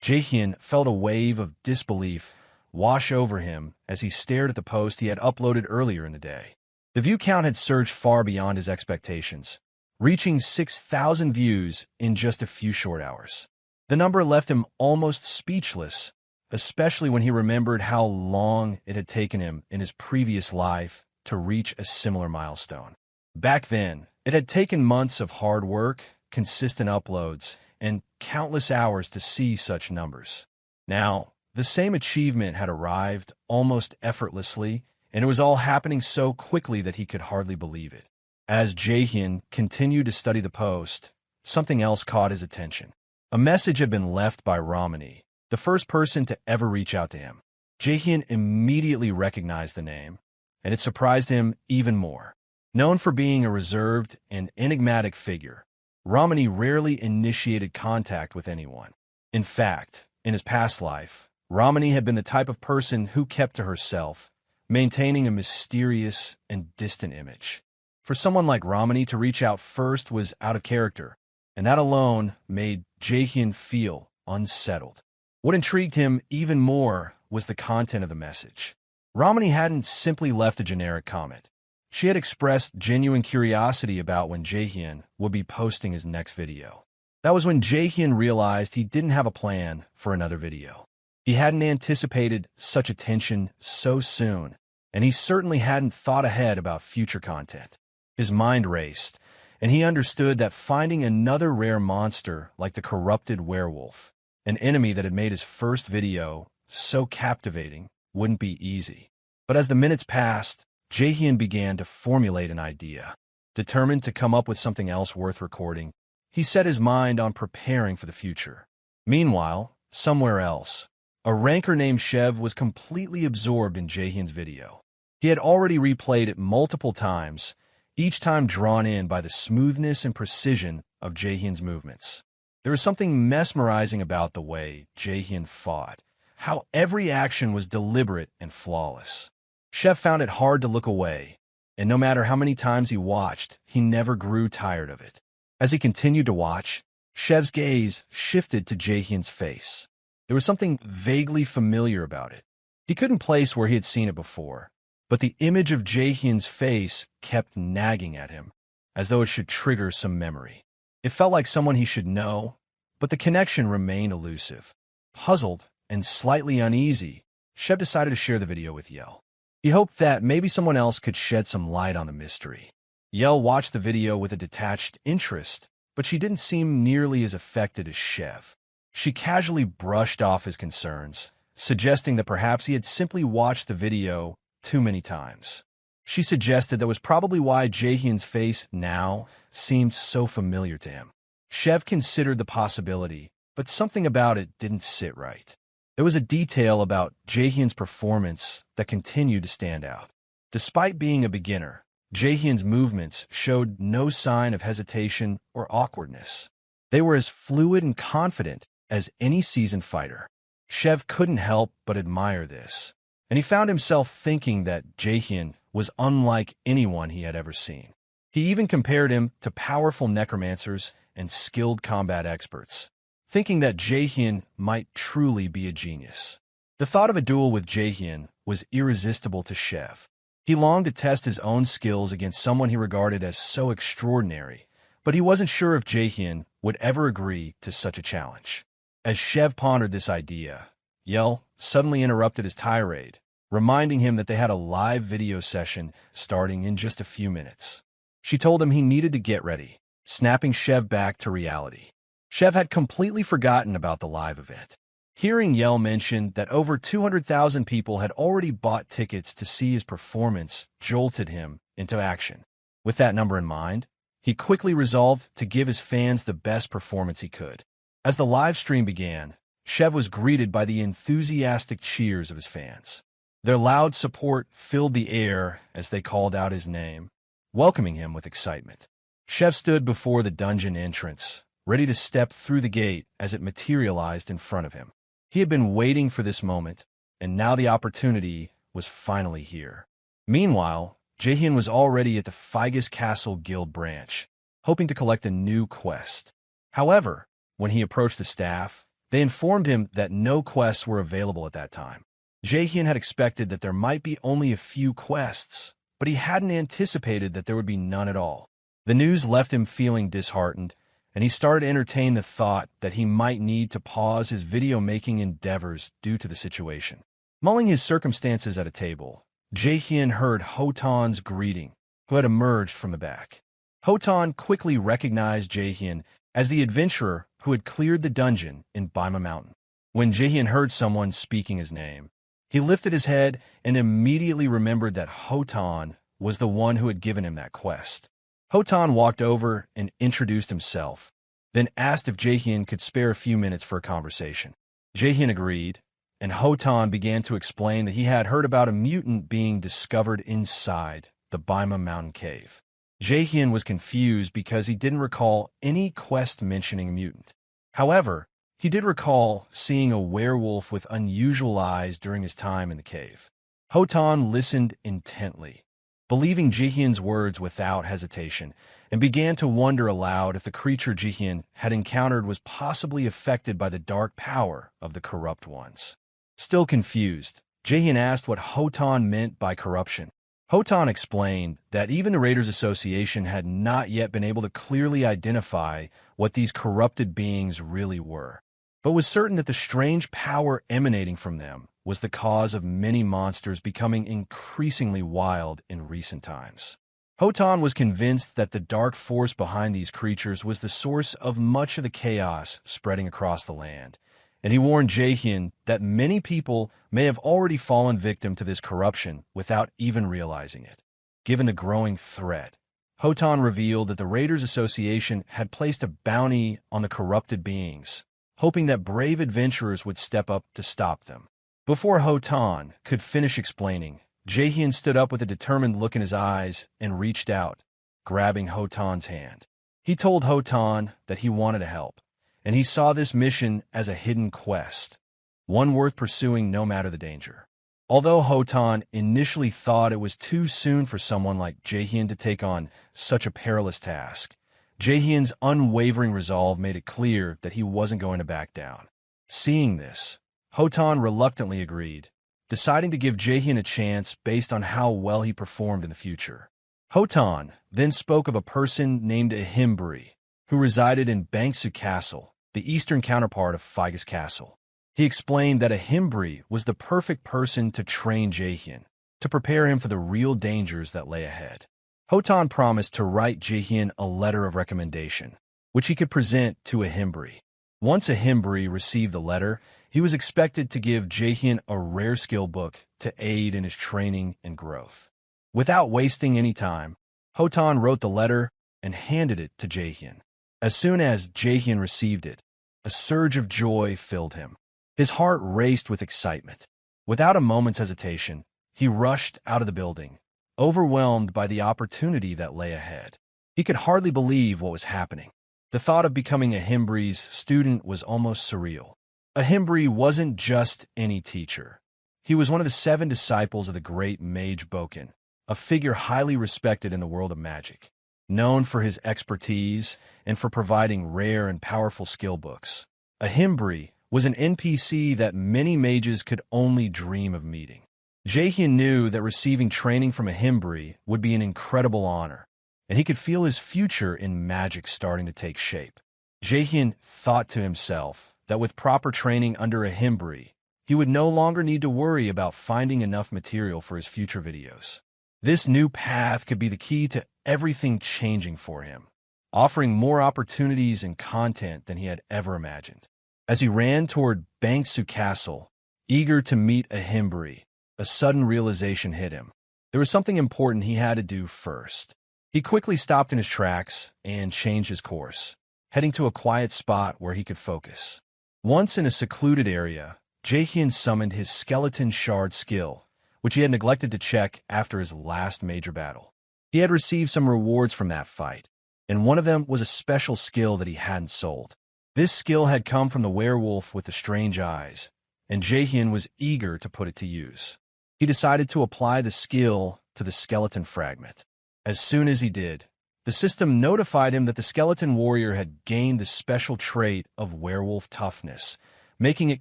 Jaehyeon felt a wave of disbelief wash over him as he stared at the post he had uploaded earlier in the day. The view count had surged far beyond his expectations, reaching 6,000 views in just a few short hours. The number left him almost speechless, especially when he remembered how long it had taken him in his previous life to reach a similar milestone. Back then, it had taken months of hard work, consistent uploads, and countless hours to see such numbers. Now, the same achievement had arrived almost effortlessly, and it was all happening so quickly that he could hardly believe it. As Jaehyeon continued to study the post, something else caught his attention. A message had been left by Ramani, the first person to ever reach out to him. Jaehyeon immediately recognized the name, and it surprised him even more. Known for being a reserved and enigmatic figure, Ramani rarely initiated contact with anyone. In fact, in his past life, Ramani had been the type of person who kept to herself, maintaining a mysterious and distant image. For someone like Ramani to reach out first was out of character, and that alone made Jaehyeon feel unsettled. What intrigued him even more was the content of the message. Ramani hadn't simply left a generic comment. She had expressed genuine curiosity about when Jaehyeon would be posting his next video. That was when Jaehyeon realized he didn't have a plan for another video. He hadn't anticipated such attention so soon, and he certainly hadn't thought ahead about future content. His mind raced, and he understood that finding another rare monster like the corrupted werewolf, an enemy that had made his first video so captivating, wouldn't be easy. But as the minutes passed, Jaehyeon began to formulate an idea. Determined to come up with something else worth recording, he set his mind on preparing for the future. Meanwhile, somewhere else, a ranker named Chev was completely absorbed in Jaehyeon's video. He had already replayed it multiple times, each time drawn in by the smoothness and precision of Jaehyeon's movements. There was something mesmerizing about the way Jaehyeon fought, how every action was deliberate and flawless. Chev found it hard to look away, and no matter how many times he watched, he never grew tired of it. As he continued to watch, Chev's gaze shifted to Jaehyeon's face. There was something vaguely familiar about it. He couldn't place where he had seen it before, but the image of Jaehyeon's face kept nagging at him, as though it should trigger some memory. It felt like someone he should know, but the connection remained elusive. Puzzled and slightly uneasy, Chev decided to share the video with Yell. He hoped that maybe someone else could shed some light on the mystery. Yell watched the video with a detached interest, but she didn't seem nearly as affected as Chev. She casually brushed off his concerns, suggesting that perhaps he had simply watched the video too many times. She suggested that was probably why Jaehyeon's face now seemed so familiar to him. Chev considered the possibility, but something about it didn't sit right. There was a detail about Jaehyeon's performance that continued to stand out. Despite being a beginner, Jaehyeon's movements showed no sign of hesitation or awkwardness. They were as fluid and confident as any seasoned fighter. Chev couldn't help but admire this, and he found himself thinking that Jaehyeon was unlike anyone he had ever seen. He even compared him to powerful necromancers and skilled combat experts, thinking that Jaehyeon might truly be a genius. The thought of a duel with Jaehyeon was irresistible to Chev. He longed to test his own skills against someone he regarded as so extraordinary, but he wasn't sure if Jaehyeon would ever agree to such a challenge. As Chev pondered this idea, Yell suddenly interrupted his tirade, reminding him that they had a live video session starting in just a few minutes. She told him he needed to get ready, snapping Chev back to reality. Chev had completely forgotten about the live event. Hearing Yell mention that over 200,000 people had already bought tickets to see his performance jolted him into action. With that number in mind, he quickly resolved to give his fans the best performance he could. As the live stream began, Chev was greeted by the enthusiastic cheers of his fans. Their loud support filled the air as they called out his name, welcoming him with excitement. Chev stood before the dungeon entrance, ready to step through the gate as it materialized in front of him. He had been waiting for this moment, and now the opportunity was finally here. Meanwhile, Jaehyeon was already at the Figus Castle Guild branch, hoping to collect a new quest. However, when he approached the staff, they informed him that no quests were available at that time. Jaehyeon had expected that there might be only a few quests, but he hadn't anticipated that there would be none at all. The news left him feeling disheartened, and he started to entertain the thought that he might need to pause his video-making endeavors due to the situation. Mulling his circumstances at a table, Jaehyeon heard Hotan's greeting, who had emerged from the back. Hotan quickly recognized Jaehyeon as the adventurer who had cleared the dungeon in Baima Mountain. When Jaehyeon heard someone speaking his name, he lifted his head and immediately remembered that Hotan was the one who had given him that quest. Hotan walked over and introduced himself, then asked if Jaehyeon could spare a few minutes for a conversation. Jaehyeon agreed, and Hotan began to explain that he had heard about a mutant being discovered inside the Baima Mountain cave. Jaehyeon was confused because he didn't recall any quest mentioning a mutant. However, he did recall seeing a werewolf with unusual eyes during his time in the cave. Hotan listened intently, believing Jaehyeon's words without hesitation, and began to wonder aloud if the creature Jaehyeon had encountered was possibly affected by the dark power of the corrupt ones. Still confused, Jaehyeon asked what Hotan meant by corruption. Hotan explained that even the Raiders Association had not yet been able to clearly identify what these corrupted beings really were, but was certain that the strange power emanating from them was the cause of many monsters becoming increasingly wild in recent times. Hotan was convinced that the dark force behind these creatures was the source of much of the chaos spreading across the land, and he warned Jaehyeon that many people may have already fallen victim to this corruption without even realizing it. Given the growing threat, Hotan revealed that the Raiders Association had placed a bounty on the corrupted beings, hoping that brave adventurers would step up to stop them. Before Hotan could finish explaining, Jaehyeon stood up with a determined look in his eyes and reached out, grabbing Hotan's hand. He told Hotan that he wanted to help, and he saw this mission as a hidden quest, one worth pursuing no matter the danger. Although Hotan initially thought it was too soon for someone like Jaehyeon to take on such a perilous task, Jaehyeon's unwavering resolve made it clear that he wasn't going to back down. Seeing this, Hotan reluctantly agreed, deciding to give Jaehyeon a chance based on how well he performed in the future. Hotan then spoke of a person named Ahimbri, who resided in Bangsu Castle, the eastern counterpart of Figus Castle. He explained that Ahimbri was the perfect person to train Jaehyeon, to prepare him for the real dangers that lay ahead. Hotan promised to write Jaehyeon a letter of recommendation, which he could present to Ahimbri. Once Ahimbri received the letter, he was expected to give Jaehyeon a rare skill book to aid in his training and growth. Without wasting any time, Hotan wrote the letter and handed it to Jaehyeon. As soon as Jaehyeon received it, a surge of joy filled him. His heart raced with excitement. Without a moment's hesitation, he rushed out of the building, overwhelmed by the opportunity that lay ahead. He could hardly believe what was happening. The thought of becoming Ahimbri's student was almost surreal. Ahimbri wasn't just any teacher. He was one of the 7 disciples of the great mage Boken, a figure highly respected in the world of magic, known for his expertise and for providing rare and powerful skill books. Ahimbri was an NPC that many mages could only dream of meeting. Jaehyeon knew that receiving training from Ahimbri would be an incredible honor, and he could feel his future in magic starting to take shape. Jaehyeon thought to himself that with proper training under Ahimbri, he would no longer need to worry about finding enough material for his future videos. This new path could be the key to everything changing for him, offering more opportunities and content than he had ever imagined. As he ran toward Bangsu Castle, eager to meet Ahimbri, a sudden realization hit him. There was something important he had to do first. He quickly stopped in his tracks and changed his course, heading to a quiet spot where he could focus. Once in a secluded area, Jaehyeon summoned his skeleton shard skill, which he had neglected to check after his last major battle. He had received some rewards from that fight, and one of them was a special skill that he hadn't sold. This skill had come from the werewolf with the strange eyes, and Jaehyeon was eager to put it to use. He decided to apply the skill to the skeleton fragment. As soon as he did, the system notified him that the skeleton warrior had gained the special trait of werewolf toughness, making it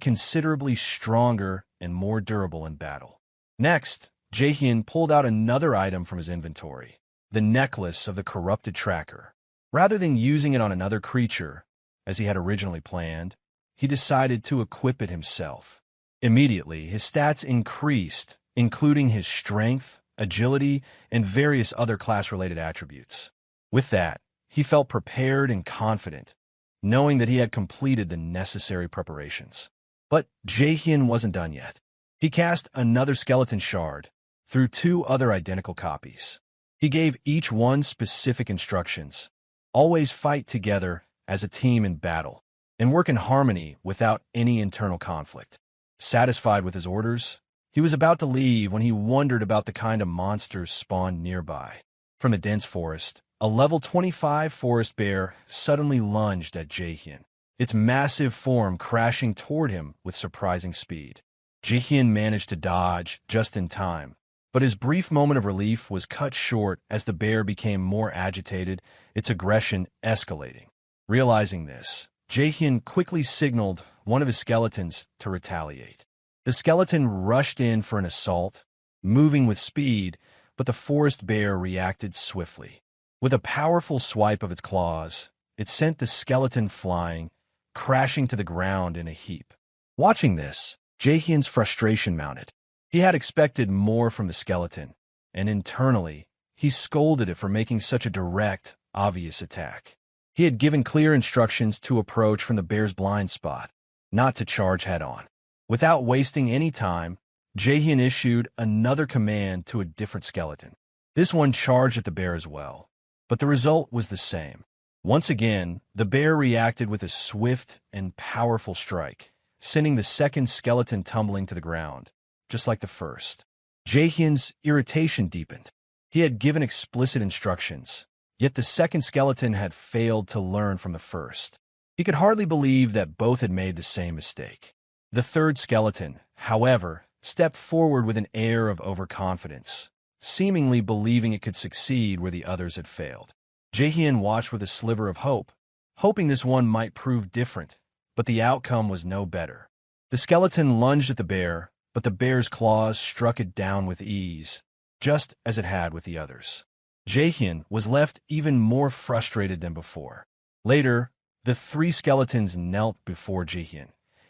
considerably stronger and more durable in battle. Next, Jaehyeon pulled out another item from his inventory, the necklace of the corrupted tracker. Rather than using it on another creature, as he had originally planned, he decided to equip it himself. Immediately, his stats increased, including his strength, agility, and various other class-related attributes. With that, he felt prepared and confident, knowing that he had completed the necessary preparations. But Jaehyeon wasn't done yet. He cast another skeleton shard through two other identical copies. He gave each one specific instructions. Always fight together as a team in battle, and work in harmony without any internal conflict. Satisfied with his orders, he was about to leave when he wondered about the kind of monsters spawned nearby. From the dense forest, a level 25 forest bear suddenly lunged at Jaehyeon, its massive form crashing toward him with surprising speed. Jaehyeon managed to dodge just in time, but his brief moment of relief was cut short as the bear became more agitated, its aggression escalating. Realizing this, Jaehyeon quickly signaled one of his skeletons to retaliate. The skeleton rushed in for an assault, moving with speed, but the forest bear reacted swiftly. With a powerful swipe of its claws, it sent the skeleton flying, crashing to the ground in a heap. Watching this, Jaehyeon's frustration mounted. He had expected more from the skeleton, and internally, he scolded it for making such a direct, obvious attack. He had given clear instructions to approach from the bear's blind spot, not to charge head-on. Without wasting any time, Jaehyeon issued another command to a different skeleton. This one charged at the bear as well, but the result was the same. Once again, the bear reacted with a swift and powerful strike, sending the second skeleton tumbling to the ground, just like the first. Jaehyeon's irritation deepened. He had given explicit instructions, yet the second skeleton had failed to learn from the first. He could hardly believe that both had made the same mistake. The third skeleton, however, stepped forward with an air of overconfidence, seemingly believing it could succeed where the others had failed. Jaehyeon watched with a sliver of hope, hoping this one might prove different, but the outcome was no better. The skeleton lunged at the bear, but the bear's claws struck it down with ease, just as it had with the others. Jaehyeon was left even more frustrated than before. Later, the three skeletons knelt before Jaehyeon,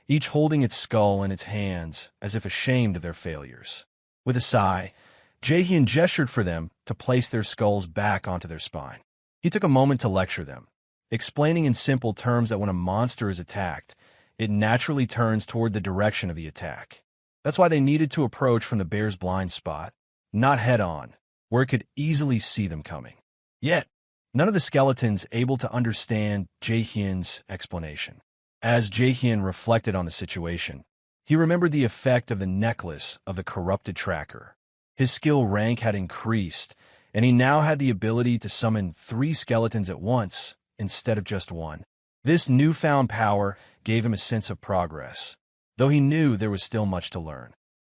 each holding its skull in its hands as if ashamed of their failures. With a sigh, Jaehyeon gestured for them to place their skulls back onto their spine. He took a moment to lecture them, explaining in simple terms that when a monster is attacked, it naturally turns toward the direction of the attack. That's why they needed to approach from the bear's blind spot, not head-on, where it could easily see them coming. Yet, none of the skeletons able to understand Jaehyeon's explanation. As Jaehyeon reflected on the situation, he remembered the effect of the necklace of the corrupted tracker. His skill rank had increased, and he now had the ability to summon 3 skeletons at once instead of just one. This newfound power gave him a sense of progress, though he knew there was still much to learn.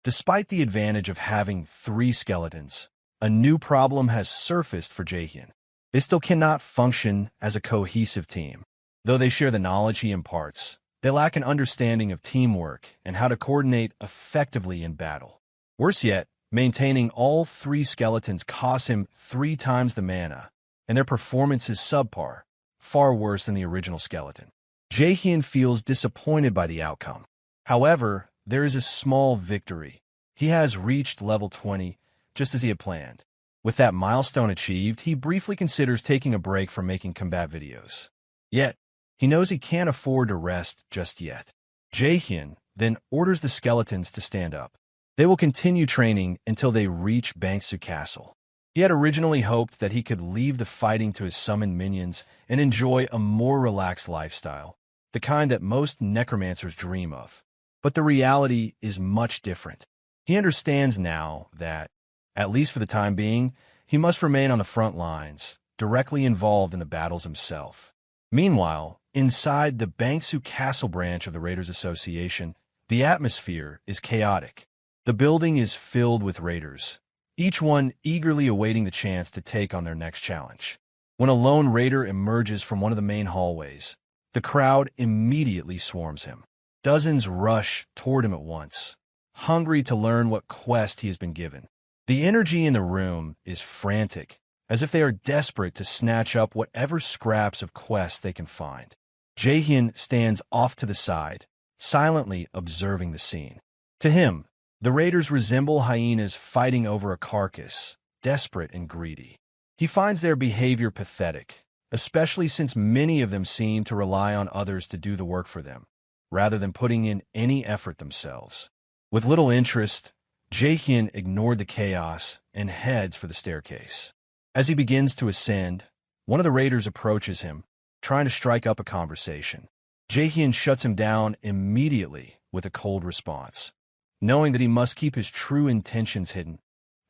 Despite the advantage of having 3 skeletons, a new problem has surfaced for Jaehyeon. They still cannot function as a cohesive team. Though they share the knowledge he imparts, they lack an understanding of teamwork and how to coordinate effectively in battle. Worse yet, maintaining all 3 skeletons costs him 3 times the mana, and their performance is subpar, far worse than the original skeleton. Jaehyeon feels disappointed by the outcome. However, there is a small victory. He has reached level 20, just as he had planned. With that milestone achieved, he briefly considers taking a break from making combat videos. Yet, he knows he can't afford to rest just yet. Jaehyeon then orders the skeletons to stand up. They will continue training until they reach Bangsu Castle. He had originally hoped that he could leave the fighting to his summoned minions and enjoy a more relaxed lifestyle, the kind that most necromancers dream of. But the reality is much different. He understands now that, at least for the time being, he must remain on the front lines, directly involved in the battles himself. Meanwhile, inside the Bangsu Castle branch of the Raiders Association, The atmosphere is chaotic. The building is filled with raiders, each one eagerly awaiting the chance to take on their next challenge. When a lone raider emerges from one of the main hallways, the crowd immediately swarms him. Dozens rush toward him at once, hungry to learn what quest he has been given. The energy in the room is frantic, as if they are desperate to snatch up whatever scraps of quest they can find. Jaehyeon stands off to the side, silently observing the scene. To him, the raiders resemble hyenas fighting over a carcass, desperate and greedy. He finds their behavior pathetic, especially since many of them seem to rely on others to do the work for them, rather than putting in any effort themselves. With little interest, Jaehyeon ignored the chaos and heads for the staircase. As he begins to ascend, one of the raiders approaches him, trying to strike up a conversation. Jaehyeon shuts him down immediately with a cold response, knowing that he must keep his true intentions hidden,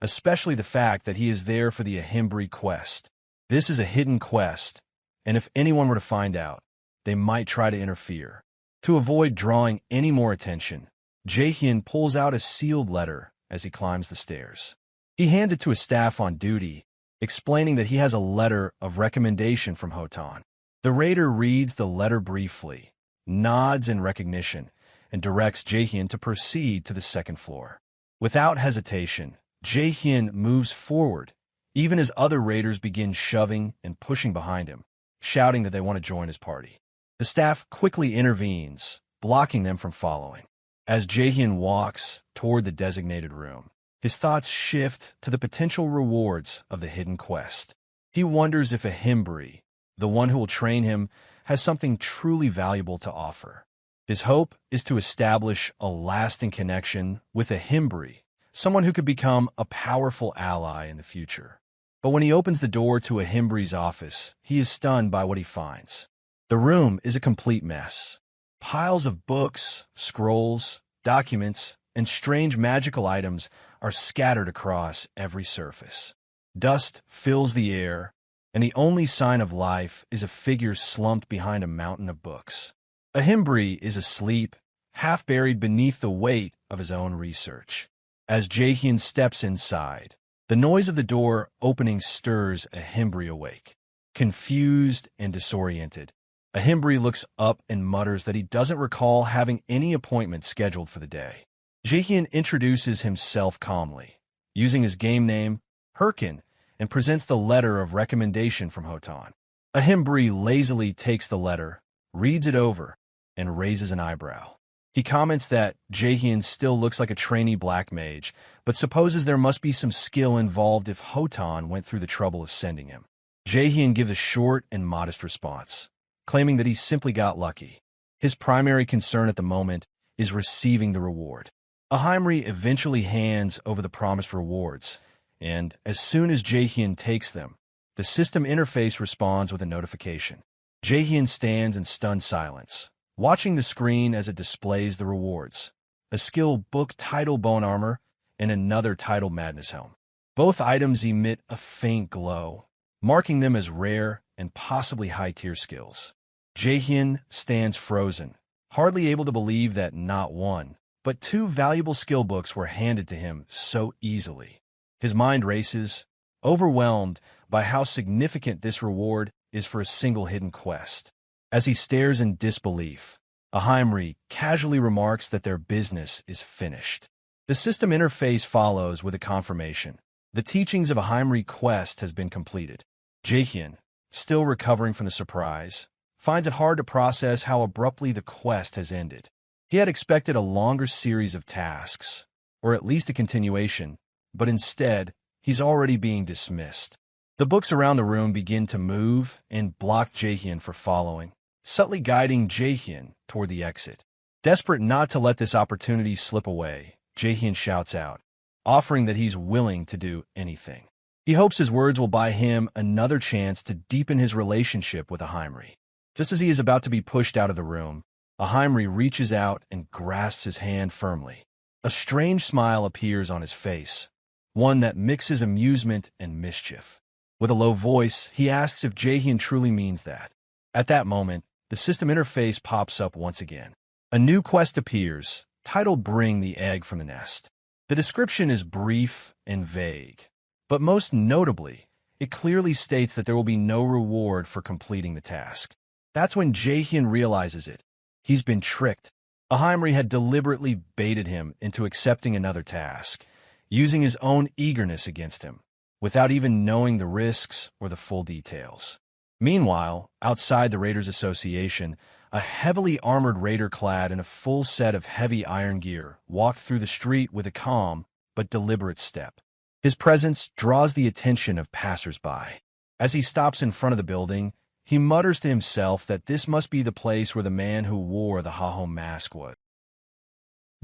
especially the fact that he is there for the Ahimbri quest. This is a hidden quest, and if anyone were to find out, they might try to interfere. To avoid drawing any more attention, Jaehyeon pulls out a sealed letter as he climbs the stairs. He hands it to a staff on duty, explaining that he has a letter of recommendation from Hotan. The raider reads the letter briefly, nods in recognition, and directs Jaehyeon to proceed to the second floor. Without hesitation, Jaehyeon moves forward, even as other raiders begin shoving and pushing behind him, shouting that they want to join his party. The staff quickly intervenes, blocking them from following. As Jaehyeon walks toward the designated room, his thoughts shift to the potential rewards of the hidden quest. He wonders if Ahimbri, the one who will train him, has something truly valuable to offer. His hope is to establish a lasting connection with Ahimbri, someone who could become a powerful ally in the future. But when he opens the door to Ahimbri's office, he is stunned by what he finds. The room is a complete mess. Piles of books, scrolls, documents, and strange magical items are scattered across every surface. Dust fills the air, and the only sign of life is a figure slumped behind a mountain of books. Ahimbri is asleep, half buried beneath the weight of his own research. As Jaehyeon steps inside, the noise of the door opening stirs Ahimbri awake. Confused and disoriented, Ahimbri looks up and mutters that he doesn't recall having any appointment scheduled for the day. Jaehyeon introduces himself calmly, using his game name, Hyrkan, and presents the letter of recommendation from Hotan. Ahimbri lazily takes the letter, reads it over, and raises an eyebrow. He comments that Jaehyeon still looks like a trainee black mage, but supposes there must be some skill involved if Hotan went through the trouble of sending him. Jaehyeon gives a short and modest response, claiming that he simply got lucky. His primary concern at the moment is receiving the reward. Ahimbri eventually hands over the promised rewards, and as soon as Jaehyeon takes them, the system interface responds with a notification. Jaehyeon stands in stunned silence, watching the screen as it displays the rewards: a skill book titled Bone Armor and another titled Madness Helm. Both items emit a faint glow, marking them as rare and possibly high-tier skills. Jaehyeon stands frozen, hardly able to believe that not one, but two valuable skill books were handed to him so easily. His mind races, overwhelmed by how significant this reward is for a single hidden quest. As he stares in disbelief, Ahimbri casually remarks that their business is finished. The system interface follows with a confirmation. The teachings of Ahimbri quest has been completed. Jaehyeon, still recovering from the surprise, finds it hard to process how abruptly the quest has ended. He had expected a longer series of tasks, or at least a continuation, but instead, he's already being dismissed. The books around the room begin to move and block Jaehyeon for following, subtly guiding Jaehyeon toward the exit. Desperate not to let this opportunity slip away, Jaehyeon shouts out, offering that he's willing to do anything. He hopes his words will buy him another chance to deepen his relationship with Ahimbri. Just as he is about to be pushed out of the room, Ahimbri reaches out and grasps his hand firmly. A strange smile appears on his face, one that mixes amusement and mischief. With a low voice, he asks if Jaehyeon truly means that. At that moment, the system interface pops up once again. A new quest appears, titled Bring the Egg from the Nest. The description is brief and vague, but most notably, it clearly states that there will be no reward for completing the task. That's when Jaehyeon realizes it. He's been tricked. Ahimri had deliberately baited him into accepting another task, using his own eagerness against him, without even knowing the risks or the full details. Meanwhile, outside the Raiders Association, a heavily armored raider clad in a full set of heavy iron gear walked through the street with a calm but deliberate step. His presence draws the attention of passers-by. As he stops in front of the building, he mutters to himself that this must be the place where the man who wore the Hahom mask was.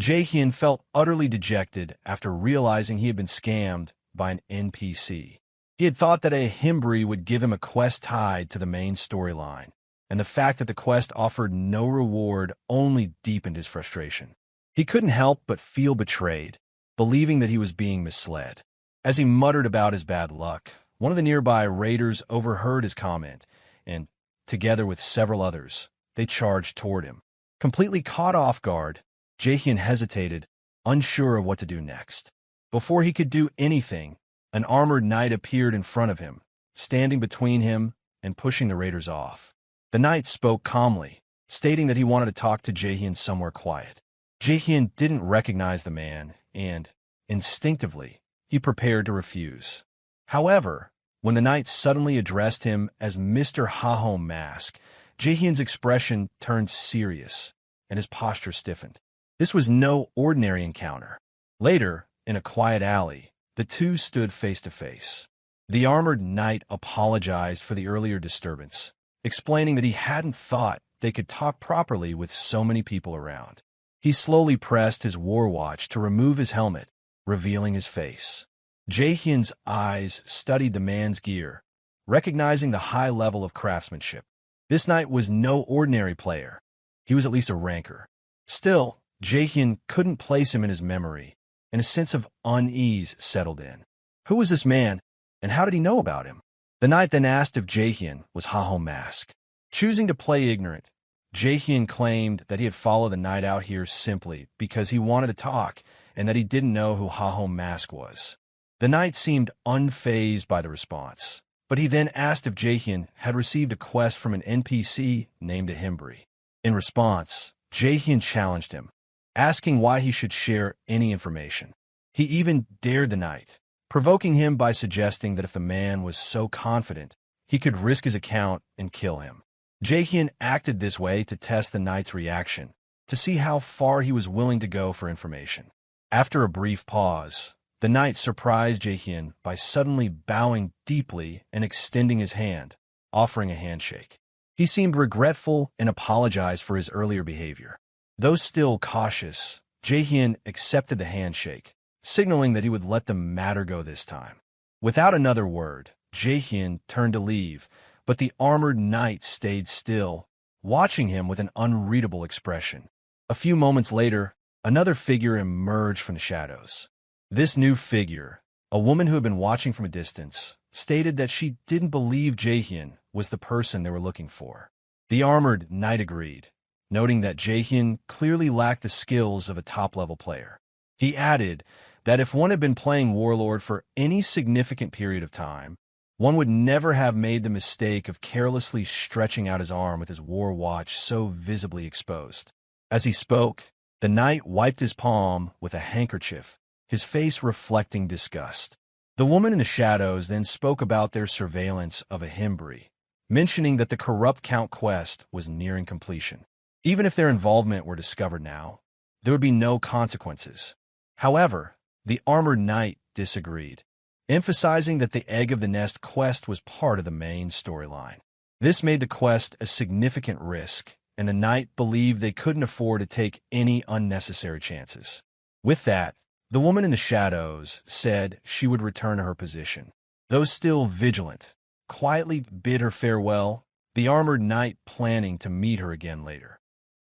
Jaehyeon felt utterly dejected after realizing he had been scammed by an NPC. He had thought that a Himbri would give him a quest tied to the main storyline, and the fact that the quest offered no reward only deepened his frustration. He couldn't help but feel betrayed, believing that he was being misled. As he muttered about his bad luck, one of the nearby raiders overheard his comment, and, together with several others, they charged toward him. Completely caught off guard, Jaehyeon hesitated, unsure of what to do next. Before he could do anything, an armored knight appeared in front of him, standing between him and pushing the raiders off. The knight spoke calmly, stating that he wanted to talk to Jaehyeon somewhere quiet. Jaehyeon didn't recognize the man, and, instinctively, he prepared to refuse. However, when the knight suddenly addressed him as Mr. Hahom Mask, Jaehyeon's expression turned serious, and his posture stiffened. This was no ordinary encounter. Later, in a quiet alley, the two stood face to face. The armored knight apologized for the earlier disturbance, explaining that he hadn't thought they could talk properly with so many people around. He slowly pressed his war watch to remove his helmet, revealing his face. Jaehyeon's eyes studied the man's gear, recognizing the high level of craftsmanship. This knight was no ordinary player. He was at least a ranker. Still, Jaehyeon couldn't place him in his memory, and a sense of unease settled in. Who was this man, and how did he know about him? The knight then asked if Jaehyeon was Hahom Mask. Choosing to play ignorant, Jaehyeon claimed that he had followed the knight out here simply because he wanted to talk and that he didn't know who Hahom Mask was. The knight seemed unfazed by the response, but he then asked if Jaehyeon had received a quest from an NPC named a Himbri. In response, Jaehyeon challenged him, asking why he should share any information. He even dared the knight, provoking him by suggesting that if the man was so confident, he could risk his account and kill him. Jaehyeon acted this way to test the knight's reaction, to see how far he was willing to go for information. After a brief pause, the knight surprised Jaehyeon by suddenly bowing deeply and extending his hand, offering a handshake. He seemed regretful and apologized for his earlier behavior. Though still cautious, Jaehyeon accepted the handshake, signaling that he would let the matter go this time. Without another word, Jaehyeon turned to leave, but the armored knight stayed still, watching him with an unreadable expression. A few moments later, another figure emerged from the shadows. This new figure, a woman who had been watching from a distance, stated that she didn't believe Jaehyeon was the person they were looking for. The armored knight agreed, noting that Jaehyeon clearly lacked the skills of a top-level player. He added that if one had been playing Warlord for any significant period of time, one would never have made the mistake of carelessly stretching out his arm with his war watch so visibly exposed. As he spoke, the knight wiped his palm with a handkerchief, his face reflecting disgust. The woman in the shadows then spoke about their surveillance of a Himbri, mentioning that the Corrupt Count quest was nearing completion. Even if their involvement were discovered now, there would be no consequences. However, the armored knight disagreed, emphasizing that the Egg of the Nest quest was part of the main storyline. This made the quest a significant risk, and the knight believed they couldn't afford to take any unnecessary chances. With that, the woman in the shadows said she would return to her position. Though still vigilant, quietly bid her farewell, the armored knight planning to meet her again later.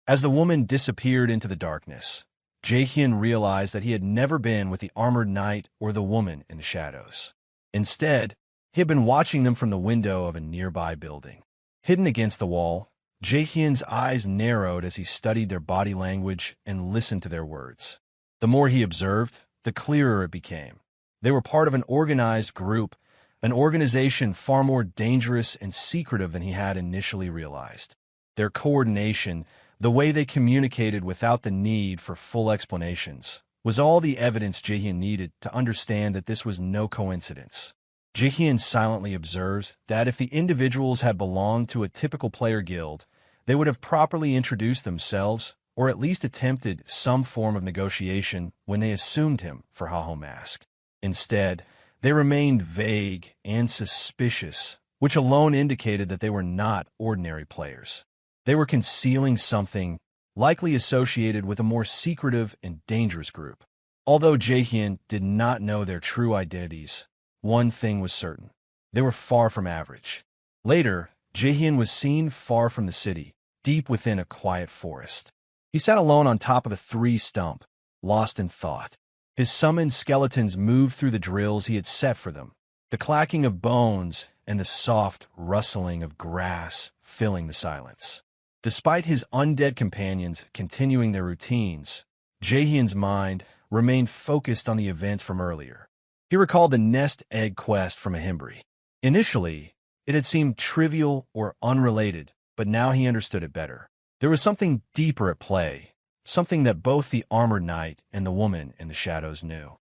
As the woman disappeared into the darkness, Jaehyeon realized that he had never been with the armored knight or the woman in the shadows. Instead, he had been watching them from the window of a nearby building. Hidden against the wall, Jaehyeon's eyes narrowed as he studied their body language and listened to their words. The more he observed, the clearer it became. They were part of an organized group, an organization far more dangerous and secretive than he had initially realized. Their coordination, the way they communicated without the need for full explanations, was all the evidence Jaehyeon needed to understand that this was no coincidence. Jaehyeon silently observes that if the individuals had belonged to a typical player guild, they would have properly introduced themselves or at least attempted some form of negotiation when they assumed him for Haho Mask. Instead, they remained vague and suspicious, which alone indicated that they were not ordinary players. They were concealing something likely associated with a more secretive and dangerous group. Although Jaehyeon did not know their true identities, one thing was certain. They were far from average. Later, Jaehyeon was seen far from the city, deep within a quiet forest. He sat alone on top of a tree stump, lost in thought. His summoned skeletons moved through the drills he had set for them, the clacking of bones and the soft rustling of grass filling the silence. Despite his undead companions continuing their routines, Jaehyeon's mind remained focused on the event from earlier. He recalled the nest egg quest from Ahimbri. Initially, it had seemed trivial or unrelated, but now he understood it better. There was something deeper at play, something that both the armored knight and the woman in the shadows knew.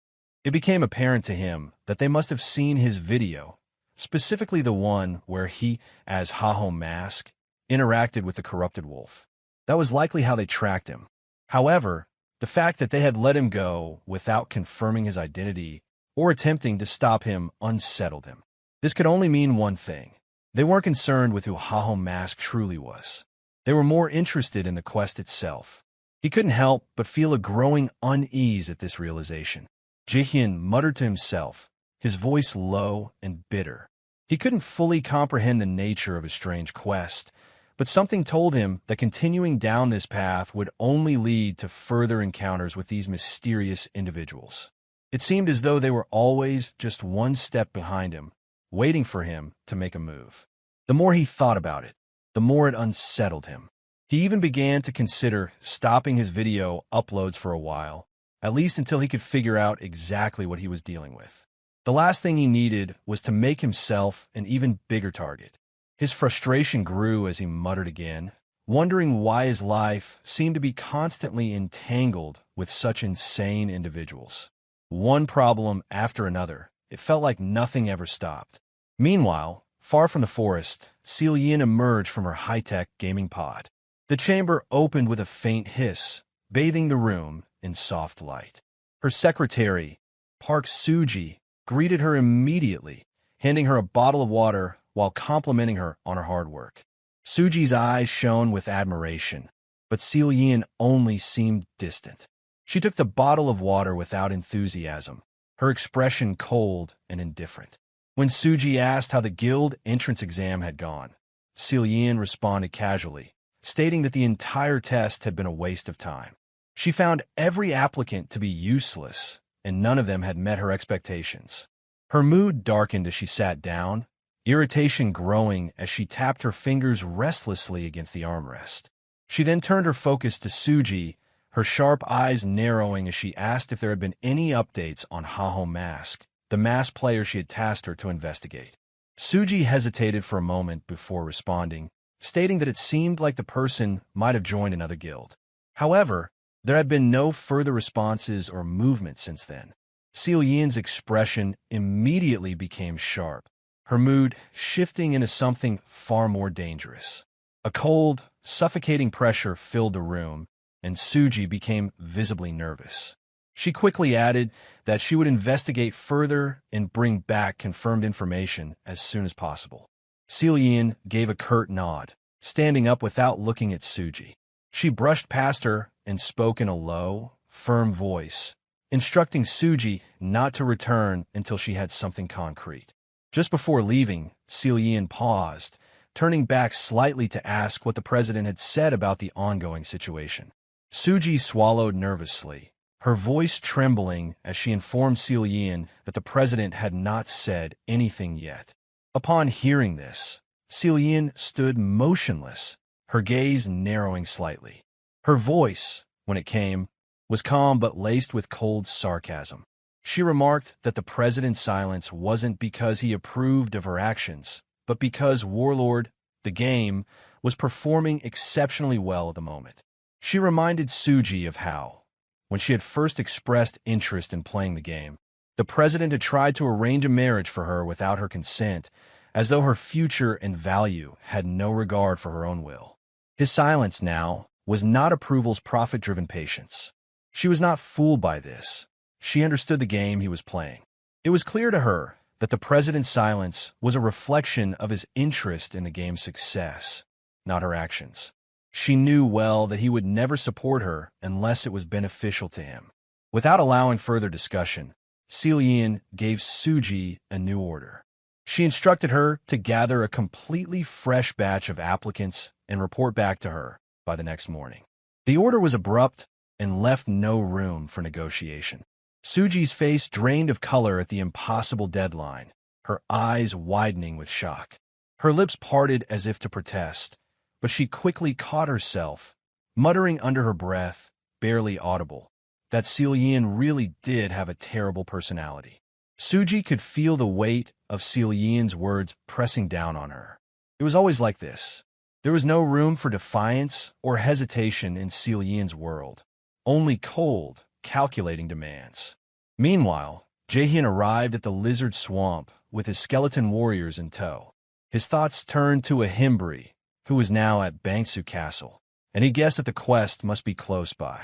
It became apparent to him that they must have seen his video, specifically the one where he, as Haho Mask, interacted with the corrupted wolf. That was likely how they tracked him. However, the fact that they had let him go without confirming his identity or attempting to stop him unsettled him. This could only mean one thing. They weren't concerned with who Haho Mask truly was. They were more interested in the quest itself. He couldn't help but feel a growing unease at this realization. Jaehyeon muttered to himself, his voice low and bitter. He couldn't fully comprehend the nature of his strange quest, but something told him that continuing down this path would only lead to further encounters with these mysterious individuals. It seemed as though they were always just one step behind him, waiting for him to make a move. The more he thought about it, the more it unsettled him. He even began to consider stopping his video uploads for a while, at least until he could figure out exactly what he was dealing with. The last thing he needed was to make himself an even bigger target. His frustration grew as he muttered again, wondering why his life seemed to be constantly entangled with such insane individuals. One problem after another, it felt like nothing ever stopped. Meanwhile, far from the forest, Selian emerged from her high-tech gaming pod. The chamber opened with a faint hiss, bathing the room in soft light. Her secretary, Park Suji, greeted her immediately, handing her a bottle of water while complimenting her on her hard work. Suji's eyes shone with admiration, but Selian only seemed distant. She took the bottle of water without enthusiasm, her expression cold and indifferent. When Suji asked how the guild entrance exam had gone, Selian responded casually, stating that the entire test had been a waste of time. She found every applicant to be useless, and none of them had met her expectations. Her mood darkened as she sat down, irritation growing as she tapped her fingers restlessly against the armrest. She then turned her focus to Suji, her sharp eyes narrowing as she asked if there had been any updates on Haho Mask, the masked player she had tasked her to investigate. Suji hesitated for a moment before responding, stating that it seemed like the person might have joined another guild. However, there had been no further responses or movement since then. Selian's expression immediately became sharp, her mood shifting into something far more dangerous. A cold, suffocating pressure filled the room, and Suji became visibly nervous. She quickly added that she would investigate further and bring back confirmed information as soon as possible. Selian gave a curt nod, standing up without looking at Suji. She brushed past her and spoke in a low, firm voice, instructing Suji not to return until she had something concrete. Just before leaving, Selian paused, turning back slightly to ask what the president had said about the ongoing situation. Suji swallowed nervously, her voice trembling as she informed Selian that the president had not said anything yet. Upon hearing this, Selian stood motionless, her gaze narrowing slightly. Her voice, when it came, was calm but laced with cold sarcasm. She remarked that the president's silence wasn't because he approved of her actions, but because Warlord, the game, was performing exceptionally well at the moment. She reminded Suji of how, when she had first expressed interest in playing the game, the president had tried to arrange a marriage for her without her consent, as though her future and value had no regard for her own will. His silence now was not approval's profit-driven patience. She was not fooled by this. She understood the game he was playing. It was clear to her that the president's silence was a reflection of his interest in the game's success, not her actions. She knew well that he would never support her unless it was beneficial to him. Without allowing further discussion, Selian gave Suji a new order. She instructed her to gather a completely fresh batch of applicants and report back to her by the next morning. The order was abrupt and left no room for negotiation. Suji's face drained of color at the impossible deadline, her eyes widening with shock. Her lips parted as if to protest, but she quickly caught herself, muttering under her breath, barely audible, that Selian really did have a terrible personality. Suji could feel the weight of Selian's words pressing down on her. It was always like this. There was no room for defiance or hesitation in Selian's world, only cold, calculating demands. Meanwhile, Jaehyeon arrived at the lizard swamp with his skeleton warriors in tow. His thoughts turned to a Himbri, who was now at Bangsu Castle, and he guessed that the quest must be close by.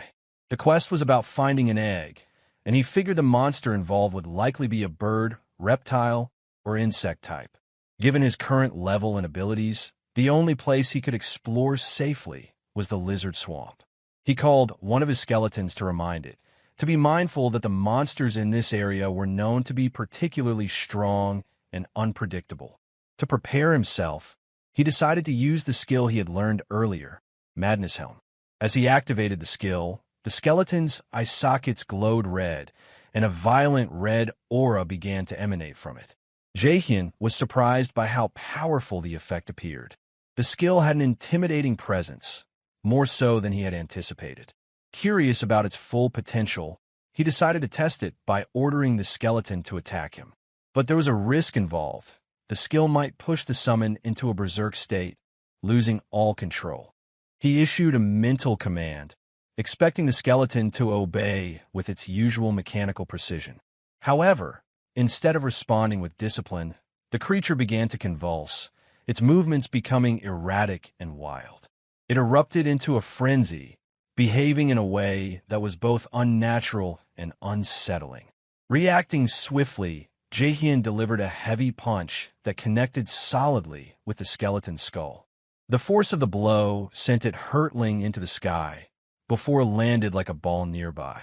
The quest was about finding an egg, and he figured the monster involved would likely be a bird, reptile, or insect type. Given his current level and abilities, the only place he could explore safely was the lizard swamp. He called one of his skeletons to remind it, to be mindful that the monsters in this area were known to be particularly strong and unpredictable. To prepare himself, he decided to use the skill he had learned earlier, Madness Helm. As he activated the skill, the skeleton's eye sockets glowed red, and a violent red aura began to emanate from it. Jaehyeon was surprised by how powerful the effect appeared. The skill had an intimidating presence, more so than he had anticipated. Curious about its full potential, he decided to test it by ordering the skeleton to attack him. But there was a risk involved. The skill might push the summon into a berserk state, losing all control. He issued a mental command, expecting the skeleton to obey with its usual mechanical precision. However, instead of responding with discipline, the creature began to convulse, its movements becoming erratic and wild. It erupted into a frenzy, behaving in a way that was both unnatural and unsettling. Reacting swiftly, Jaehyeon delivered a heavy punch that connected solidly with the skeleton's skull. The force of the blow sent it hurtling into the sky, before it landed like a ball nearby.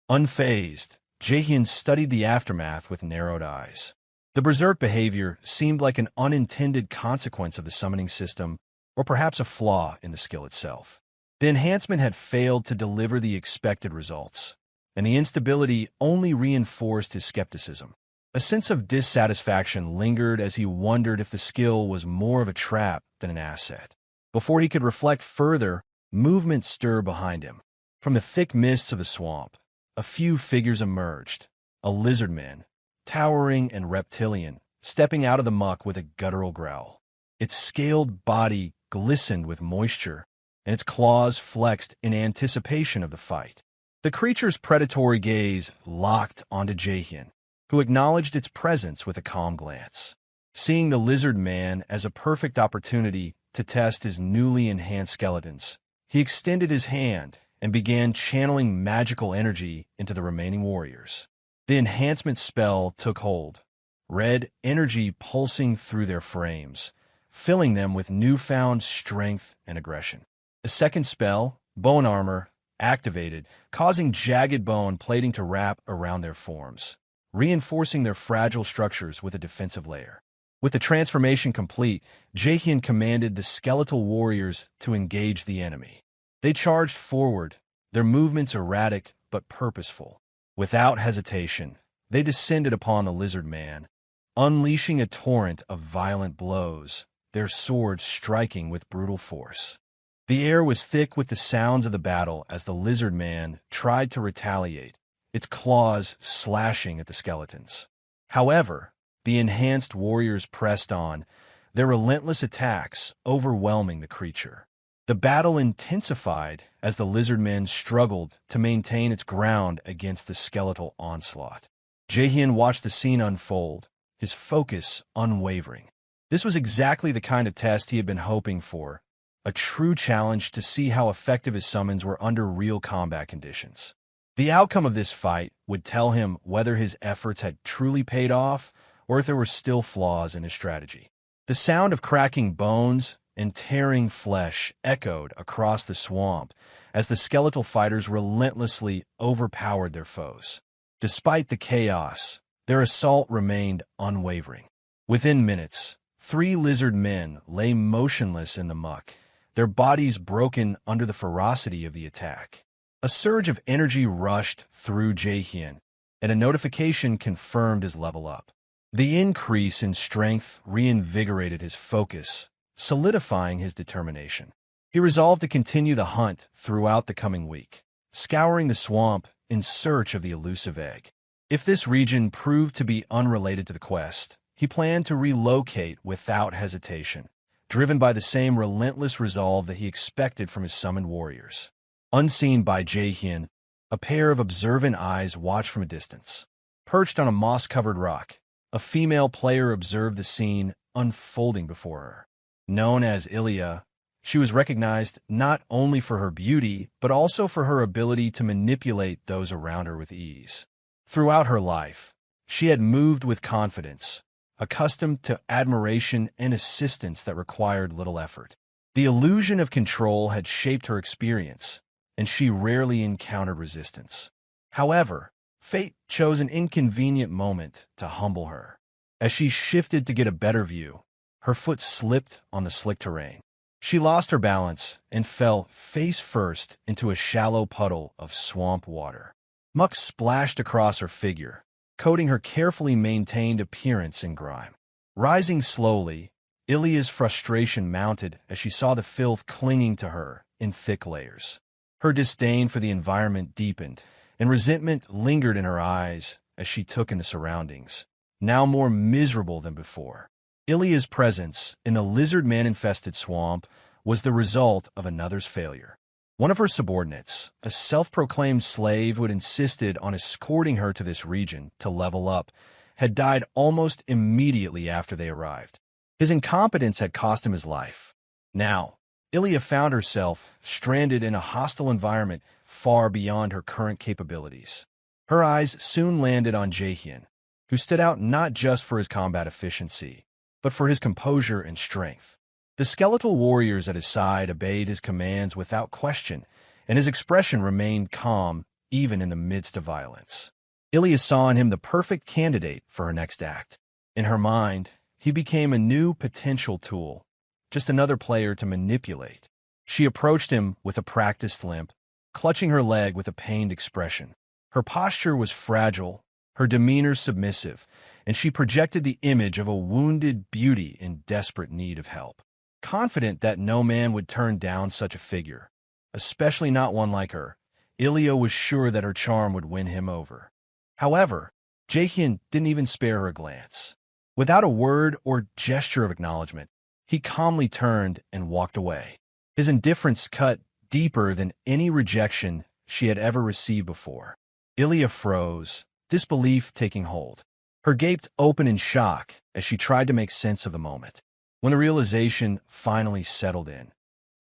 Unfazed, Jaehyeon studied the aftermath with narrowed eyes. The berserk behavior seemed like an unintended consequence of the summoning system, or perhaps a flaw in the skill itself. The enhancement had failed to deliver the expected results, and the instability only reinforced his skepticism. A sense of dissatisfaction lingered as he wondered if the skill was more of a trap than an asset. Before he could reflect further, movement stirred behind him. From the thick mists of the swamp, a few figures emerged. A lizard man, towering and reptilian, stepping out of the muck with a guttural growl. Its scaled body glistened with moisture, and its claws flexed in anticipation of the fight. The creature's predatory gaze locked onto Jaehyeon, who acknowledged its presence with a calm glance. Seeing the lizard man as a perfect opportunity to test his newly enhanced skeletons, he extended his hand and began channeling magical energy into the remaining warriors. The enhancement spell took hold, red energy pulsing through their frames, filling them with newfound strength and aggression. A second spell, Bone Armor, activated, causing jagged bone plating to wrap around their forms, reinforcing their fragile structures with a defensive layer. With the transformation complete, Jaehyeon commanded the skeletal warriors to engage the enemy. They charged forward, their movements erratic but purposeful. Without hesitation, they descended upon the lizard man, unleashing a torrent of violent blows, their swords striking with brutal force. The air was thick with the sounds of the battle as the lizard man tried to retaliate, its claws slashing at the skeletons. However, the enhanced warriors pressed on, their relentless attacks overwhelming the creature. The battle intensified as the lizard men struggled to maintain its ground against the skeletal onslaught. Jaehyeon watched the scene unfold, his focus unwavering. This was exactly the kind of test he had been hoping for, a true challenge to see how effective his summons were under real combat conditions. The outcome of this fight would tell him whether his efforts had truly paid off or if there were still flaws in his strategy. The sound of cracking bones and tearing flesh echoed across the swamp as the skeletal fighters relentlessly overpowered their foes. Despite the chaos, their assault remained unwavering. Within minutes, 3 lizard men lay motionless in the muck, their bodies broken under the ferocity of the attack. A surge of energy rushed through Jaehyeon, and a notification confirmed his level up. The increase in strength reinvigorated his focus, solidifying his determination. He resolved to continue the hunt throughout the coming week, scouring the swamp in search of the elusive egg. If this region proved to be unrelated to the quest, he planned to relocate without hesitation, driven by the same relentless resolve that he expected from his summoned warriors. Unseen by Jaehyeon, a pair of observant eyes watched from a distance. Perched on a moss-covered rock, a female player observed the scene unfolding before her. Known as Ilya, she was recognized not only for her beauty, but also for her ability to manipulate those around her with ease. Throughout her life, she had moved with confidence, accustomed to admiration and assistance that required little effort. The illusion of control had shaped her experience, and she rarely encountered resistance. However, fate chose an inconvenient moment to humble her. As she shifted to get a better view, her foot slipped on the slick terrain. She lost her balance and fell face first into a shallow puddle of swamp water. Muck splashed across her figure, coating her carefully maintained appearance in grime. Rising slowly, Ilya's frustration mounted as she saw the filth clinging to her in thick layers. Her disdain for the environment deepened, and resentment lingered in her eyes as she took in the surroundings, now more miserable than before. Ilya's presence in the lizard man-infested swamp was the result of another's failure. One of her subordinates, a self-proclaimed slave who had insisted on escorting her to this region to level up, had died almost immediately after they arrived. His incompetence had cost him his life. Now, Ilya found herself stranded in a hostile environment far beyond her current capabilities. Her eyes soon landed on Jaehyeon, who stood out not just for his combat efficiency, but for his composure and strength. The skeletal warriors at his side obeyed his commands without question, and his expression remained calm even in the midst of violence. Ilya saw in him the perfect candidate for her next act. In her mind, he became a new potential tool, just another player to manipulate. She approached him with a practiced limp, clutching her leg with a pained expression. Her posture was fragile, her demeanor submissive, and she projected the image of a wounded beauty in desperate need of help. Confident that no man would turn down such a figure, especially not one like her, Ilya was sure that her charm would win him over. However, Jaehyeon didn't even spare her a glance. Without a word or gesture of acknowledgement, he calmly turned and walked away. His indifference cut deeper than any rejection she had ever received before. Ilya froze, disbelief taking hold. Her gaped open in shock as she tried to make sense of the moment. When the realization finally settled in,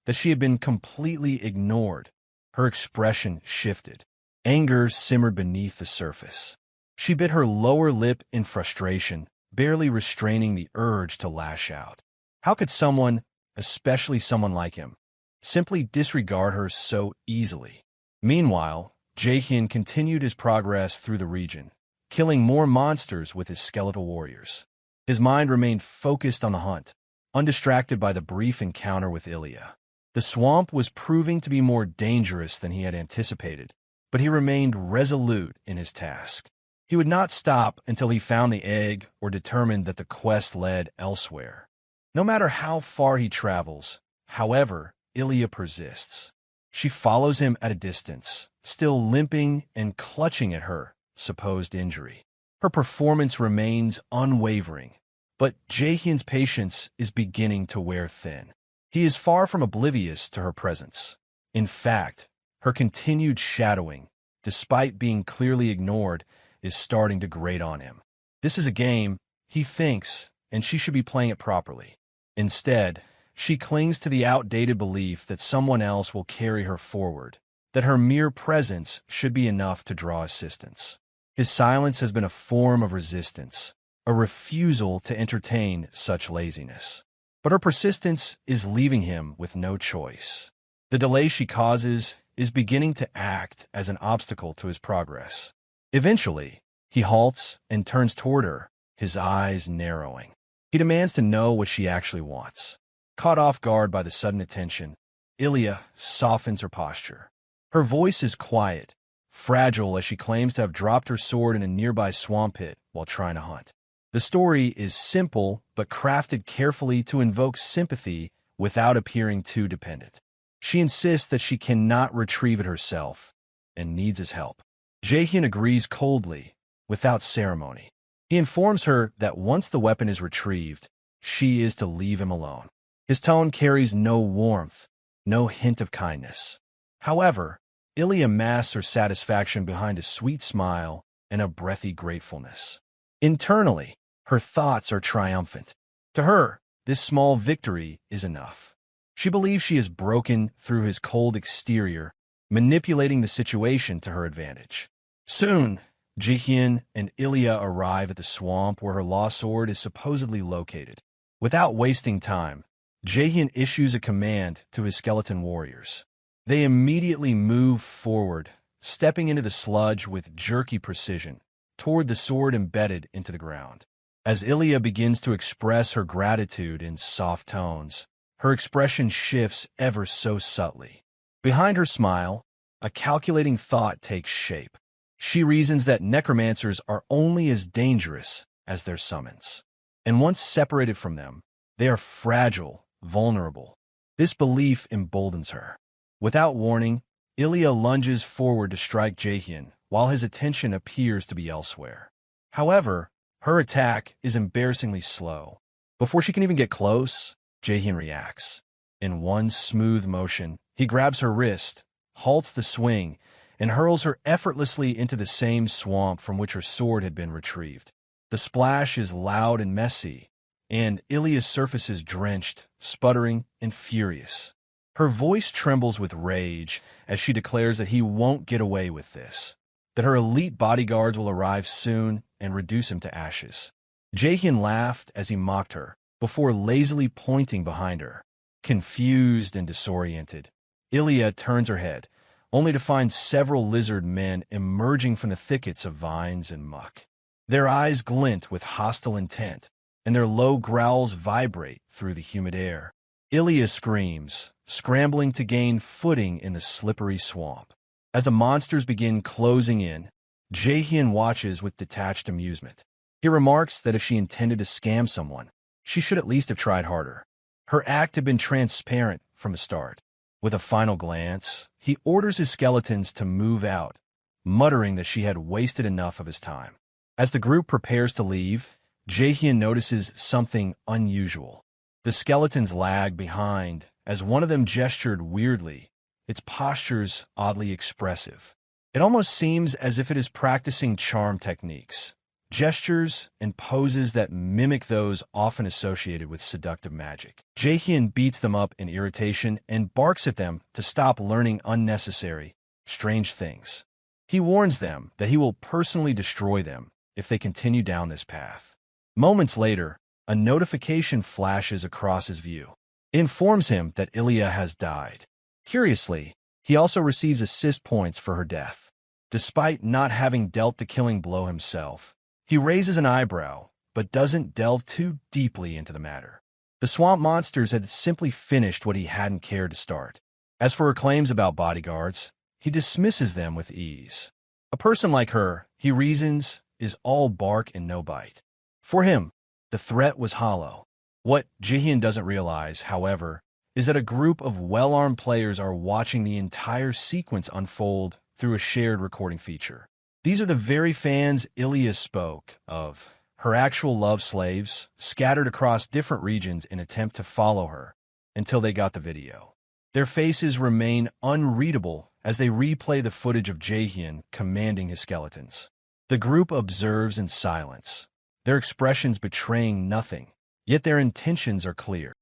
that she had been completely ignored, her expression shifted. Anger simmered beneath the surface. She bit her lower lip in frustration, barely restraining the urge to lash out. How could someone, especially someone like him, simply disregard her so easily? Meanwhile, Jaehyeon continued his progress through the region, killing more monsters with his skeletal warriors. His mind remained focused on the hunt, undistracted by the brief encounter with Ilya. The swamp was proving to be more dangerous than he had anticipated, but he remained resolute in his task. He would not stop until he found the egg or determined that the quest led elsewhere. No matter how far he travels, however Ilya persists. She follows him at a distance, still limping and clutching at her supposed injury. Her performance remains unwavering, but Jaehyeon's patience is beginning to wear thin. He is far from oblivious to her presence. In fact, her continued shadowing, despite being clearly ignored, is starting to grate on him. This is a game, he thinks, and she should be playing it properly. Instead, she clings to the outdated belief that someone else will carry her forward, that her mere presence should be enough to draw assistance. His silence has been a form of resistance, a refusal to entertain such laziness. But her persistence is leaving him with no choice. The delay she causes is beginning to act as an obstacle to his progress. Eventually, he halts and turns toward her, his eyes narrowing. He demands to know what she actually wants. Caught off guard by the sudden attention, Ilya softens her posture. Her voice is quiet, fragile as she claims to have dropped her sword in a nearby swamp pit while trying to hunt. The story is simple but crafted carefully to invoke sympathy without appearing too dependent. She insists that she cannot retrieve it herself and needs his help. Jaehyeon agrees coldly, without ceremony. He informs her that once the weapon is retrieved, she is to leave him alone. His tone carries no warmth, no hint of kindness. However, Ilya masks her satisfaction behind a sweet smile and a breathy gratefulness. Internally, her thoughts are triumphant. To her, this small victory is enough. She believes she has broken through his cold exterior, manipulating the situation to her advantage. Soon, Jaehyeon and Ilya arrive at the swamp where her lost sword is supposedly located. Without wasting time, Jaehyeon issues a command to his skeleton warriors. They immediately move forward, stepping into the sludge with jerky precision, toward the sword embedded into the ground. As Ilya begins to express her gratitude in soft tones, her expression shifts ever so subtly. Behind her smile, a calculating thought takes shape. She reasons that necromancers are only as dangerous as their summons. And once separated from them, they are fragile, vulnerable. This belief emboldens her. Without warning, Ilya lunges forward to strike Jaehyeon, while his attention appears to be elsewhere. However, her attack is embarrassingly slow. Before she can even get close, Jaehyeon reacts. In one smooth motion, he grabs her wrist, halts the swing, and hurls her effortlessly into the same swamp from which her sword had been retrieved. The splash is loud and messy, and Ilya's surface is drenched, sputtering, and furious. Her voice trembles with rage as she declares that he won't get away with this, that her elite bodyguards will arrive soon and reduce him to ashes. Jaehyeon laughed as he mocked her, before lazily pointing behind her. Confused and disoriented, Ilya turns her head, only to find several lizard men emerging from the thickets of vines and muck. Their eyes glint with hostile intent, and their low growls vibrate through the humid air. Ilya screams, scrambling to gain footing in the slippery swamp. As the monsters begin closing in, Jaehyeon watches with detached amusement. He remarks that if she intended to scam someone, she should at least have tried harder. Her act had been transparent from the start. With a final glance, he orders his skeletons to move out, muttering that she had wasted enough of his time. As the group prepares to leave, Jaehyeon notices something unusual. The skeletons lag behind as one of them gestured weirdly, its postures oddly expressive. It almost seems as if it is practicing charm techniques, gestures and poses that mimic those often associated with seductive magic. Jaehyeon beats them up in irritation and barks at them to stop learning unnecessary, strange things. He warns them that he will personally destroy them if they continue down this path. Moments later, a notification flashes across his view. It informs him that Ilya has died. Curiously, he also receives assist points for her death. Despite not having dealt the killing blow himself, he raises an eyebrow, but doesn't delve too deeply into the matter. The swamp monsters had simply finished what he hadn't cared to start. As for her claims about bodyguards, he dismisses them with ease. A person like her, he reasons, is all bark and no bite. For him, the threat was hollow. What Jaehyeon doesn't realize, however, is that a group of well-armed players are watching the entire sequence unfold through a shared recording feature. These are the very fans Ilya spoke of, her actual love slaves, scattered across different regions in attempt to follow her until they got the video. Their faces remain unreadable as they replay the footage of Jaehyeon commanding his skeletons. The group observes in silence, their expressions betraying nothing, yet their intentions are clear.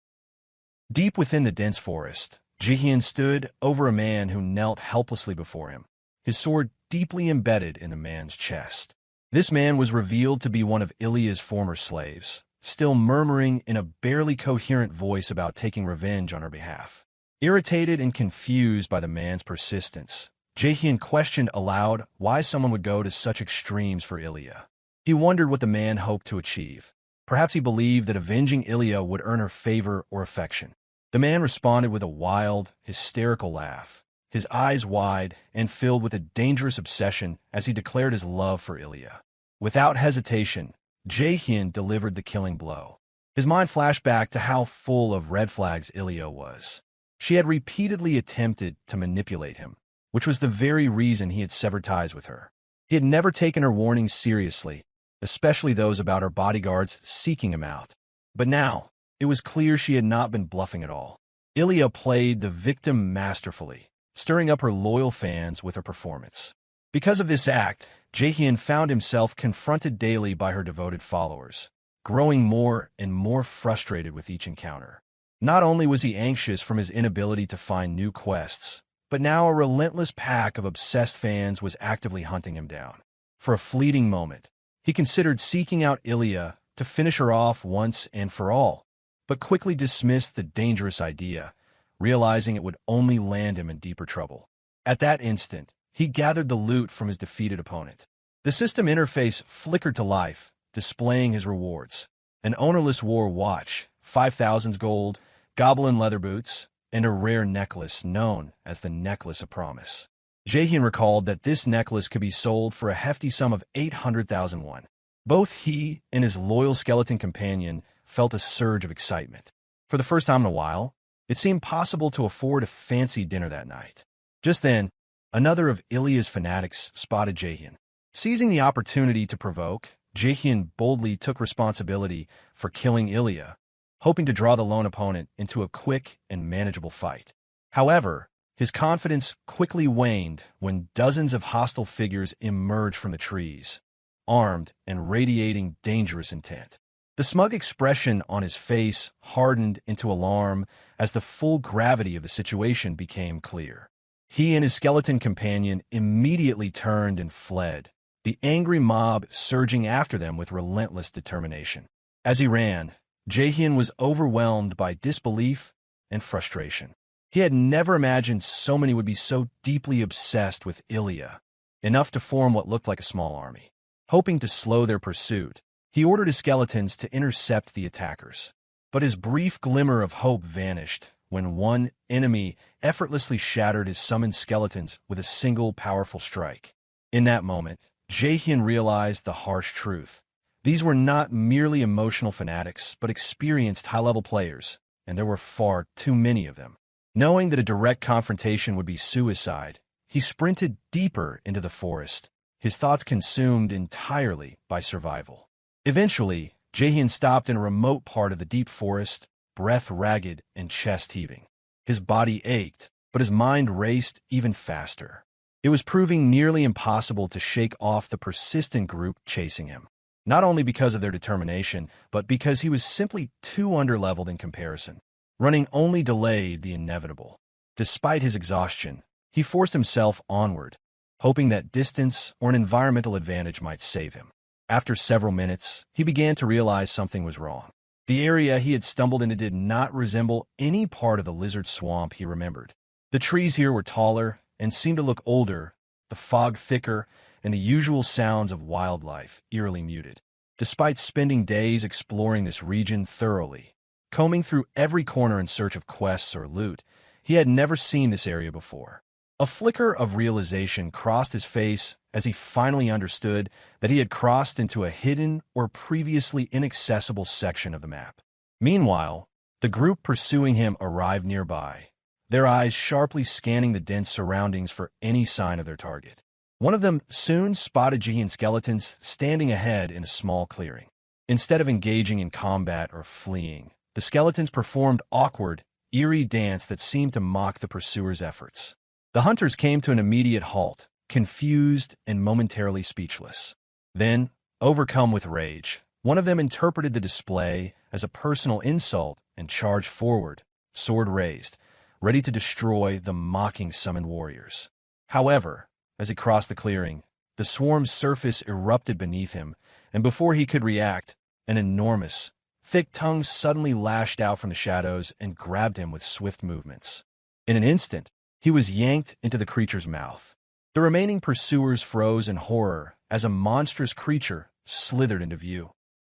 Deep within the dense forest, Jaehyeon stood over a man who knelt helplessly before him, his sword deeply embedded in the man's chest. This man was revealed to be one of Ilya's former slaves, still murmuring in a barely coherent voice about taking revenge on her behalf. Irritated and confused by the man's persistence, Jaehyeon questioned aloud why someone would go to such extremes for Ilya. He wondered what the man hoped to achieve. Perhaps he believed that avenging Ilya would earn her favor or affection. The man responded with a wild, hysterical laugh, his eyes wide and filled with a dangerous obsession as he declared his love for Ilya. Without hesitation, Jaehyeon delivered the killing blow. His mind flashed back to how full of red flags Ilya was. She had repeatedly attempted to manipulate him, which was the very reason he had severed ties with her. He had never taken her warnings seriously, especially those about her bodyguards seeking him out. But now, it was clear she had not been bluffing at all. Ilya played the victim masterfully, stirring up her loyal fans with her performance. Because of this act, Jaehyeon found himself confronted daily by her devoted followers, growing more and more frustrated with each encounter. Not only was he anxious from his inability to find new quests, but now a relentless pack of obsessed fans was actively hunting him down. For a fleeting moment, he considered seeking out Ilya to finish her off once and for all, but quickly dismissed the dangerous idea, realizing it would only land him in deeper trouble. At that instant, he gathered the loot from his defeated opponent. The system interface flickered to life, displaying his rewards: an ownerless war watch, 5,000 gold, goblin leather boots, and a rare necklace known as the Necklace of Promise. Jaehyeon recalled that this necklace could be sold for a hefty sum of 800,000 won. Both he and his loyal skeleton companion felt a surge of excitement. For the first time in a while, it seemed possible to afford a fancy dinner that night. Just then, another of Ilya's fanatics spotted Jaehyeon. Seizing the opportunity to provoke, Jaehyeon boldly took responsibility for killing Ilya, hoping to draw the lone opponent into a quick and manageable fight. However, his confidence quickly waned when dozens of hostile figures emerged from the trees, armed and radiating dangerous intent. The smug expression on his face hardened into alarm as the full gravity of the situation became clear. He and his skeleton companion immediately turned and fled, the angry mob surging after them with relentless determination. As he ran, Jaehyeon was overwhelmed by disbelief and frustration. He had never imagined so many would be so deeply obsessed with Ilya, enough to form what looked like a small army. Hoping to slow their pursuit, he ordered his skeletons to intercept the attackers. But his brief glimmer of hope vanished when one enemy effortlessly shattered his summoned skeletons with a single powerful strike. In that moment, Jaehyeon realized the harsh truth. These were not merely emotional fanatics, but experienced high-level players, and there were far too many of them. Knowing that a direct confrontation would be suicide, he sprinted deeper into the forest, his thoughts consumed entirely by survival. Eventually, Jaehyeon stopped in a remote part of the deep forest, breath ragged and chest heaving. His body ached, but his mind raced even faster. It was proving nearly impossible to shake off the persistent group chasing him. Not only because of their determination, but because he was simply too underleveled in comparison. Running only delayed the inevitable. Despite his exhaustion, he forced himself onward, hoping that distance or an environmental advantage might save him. After several minutes, he began to realize something was wrong. The area he had stumbled into did not resemble any part of the lizard swamp he remembered. The trees here were taller and seemed to look older, the fog thicker, and the usual sounds of wildlife eerily muted. Despite spending days exploring this region thoroughly, combing through every corner in search of quests or loot, he had never seen this area before. A flicker of realization crossed his face as he finally understood that he had crossed into a hidden or previously inaccessible section of the map. Meanwhile, The group pursuing him arrived nearby, their eyes sharply scanning the dense surroundings for any sign of their target. One of them soon spotted Jaehyeon skeletons standing ahead in a small clearing. Instead of engaging in combat or fleeing, the skeletons performed awkward, eerie dance that seemed to mock the pursuers' efforts. The hunters came to an immediate halt, confused and momentarily speechless. Then, overcome with rage, one of them interpreted the display as a personal insult and charged forward, sword raised, ready to destroy the mocking summoned warriors. However, as he crossed the clearing, the swarm's surface erupted beneath him, and before he could react, an enormous, thick tongue suddenly lashed out from the shadows and grabbed him with swift movements. In an instant, he was yanked into the creature's mouth. The remaining pursuers froze in horror as a monstrous creature slithered into view,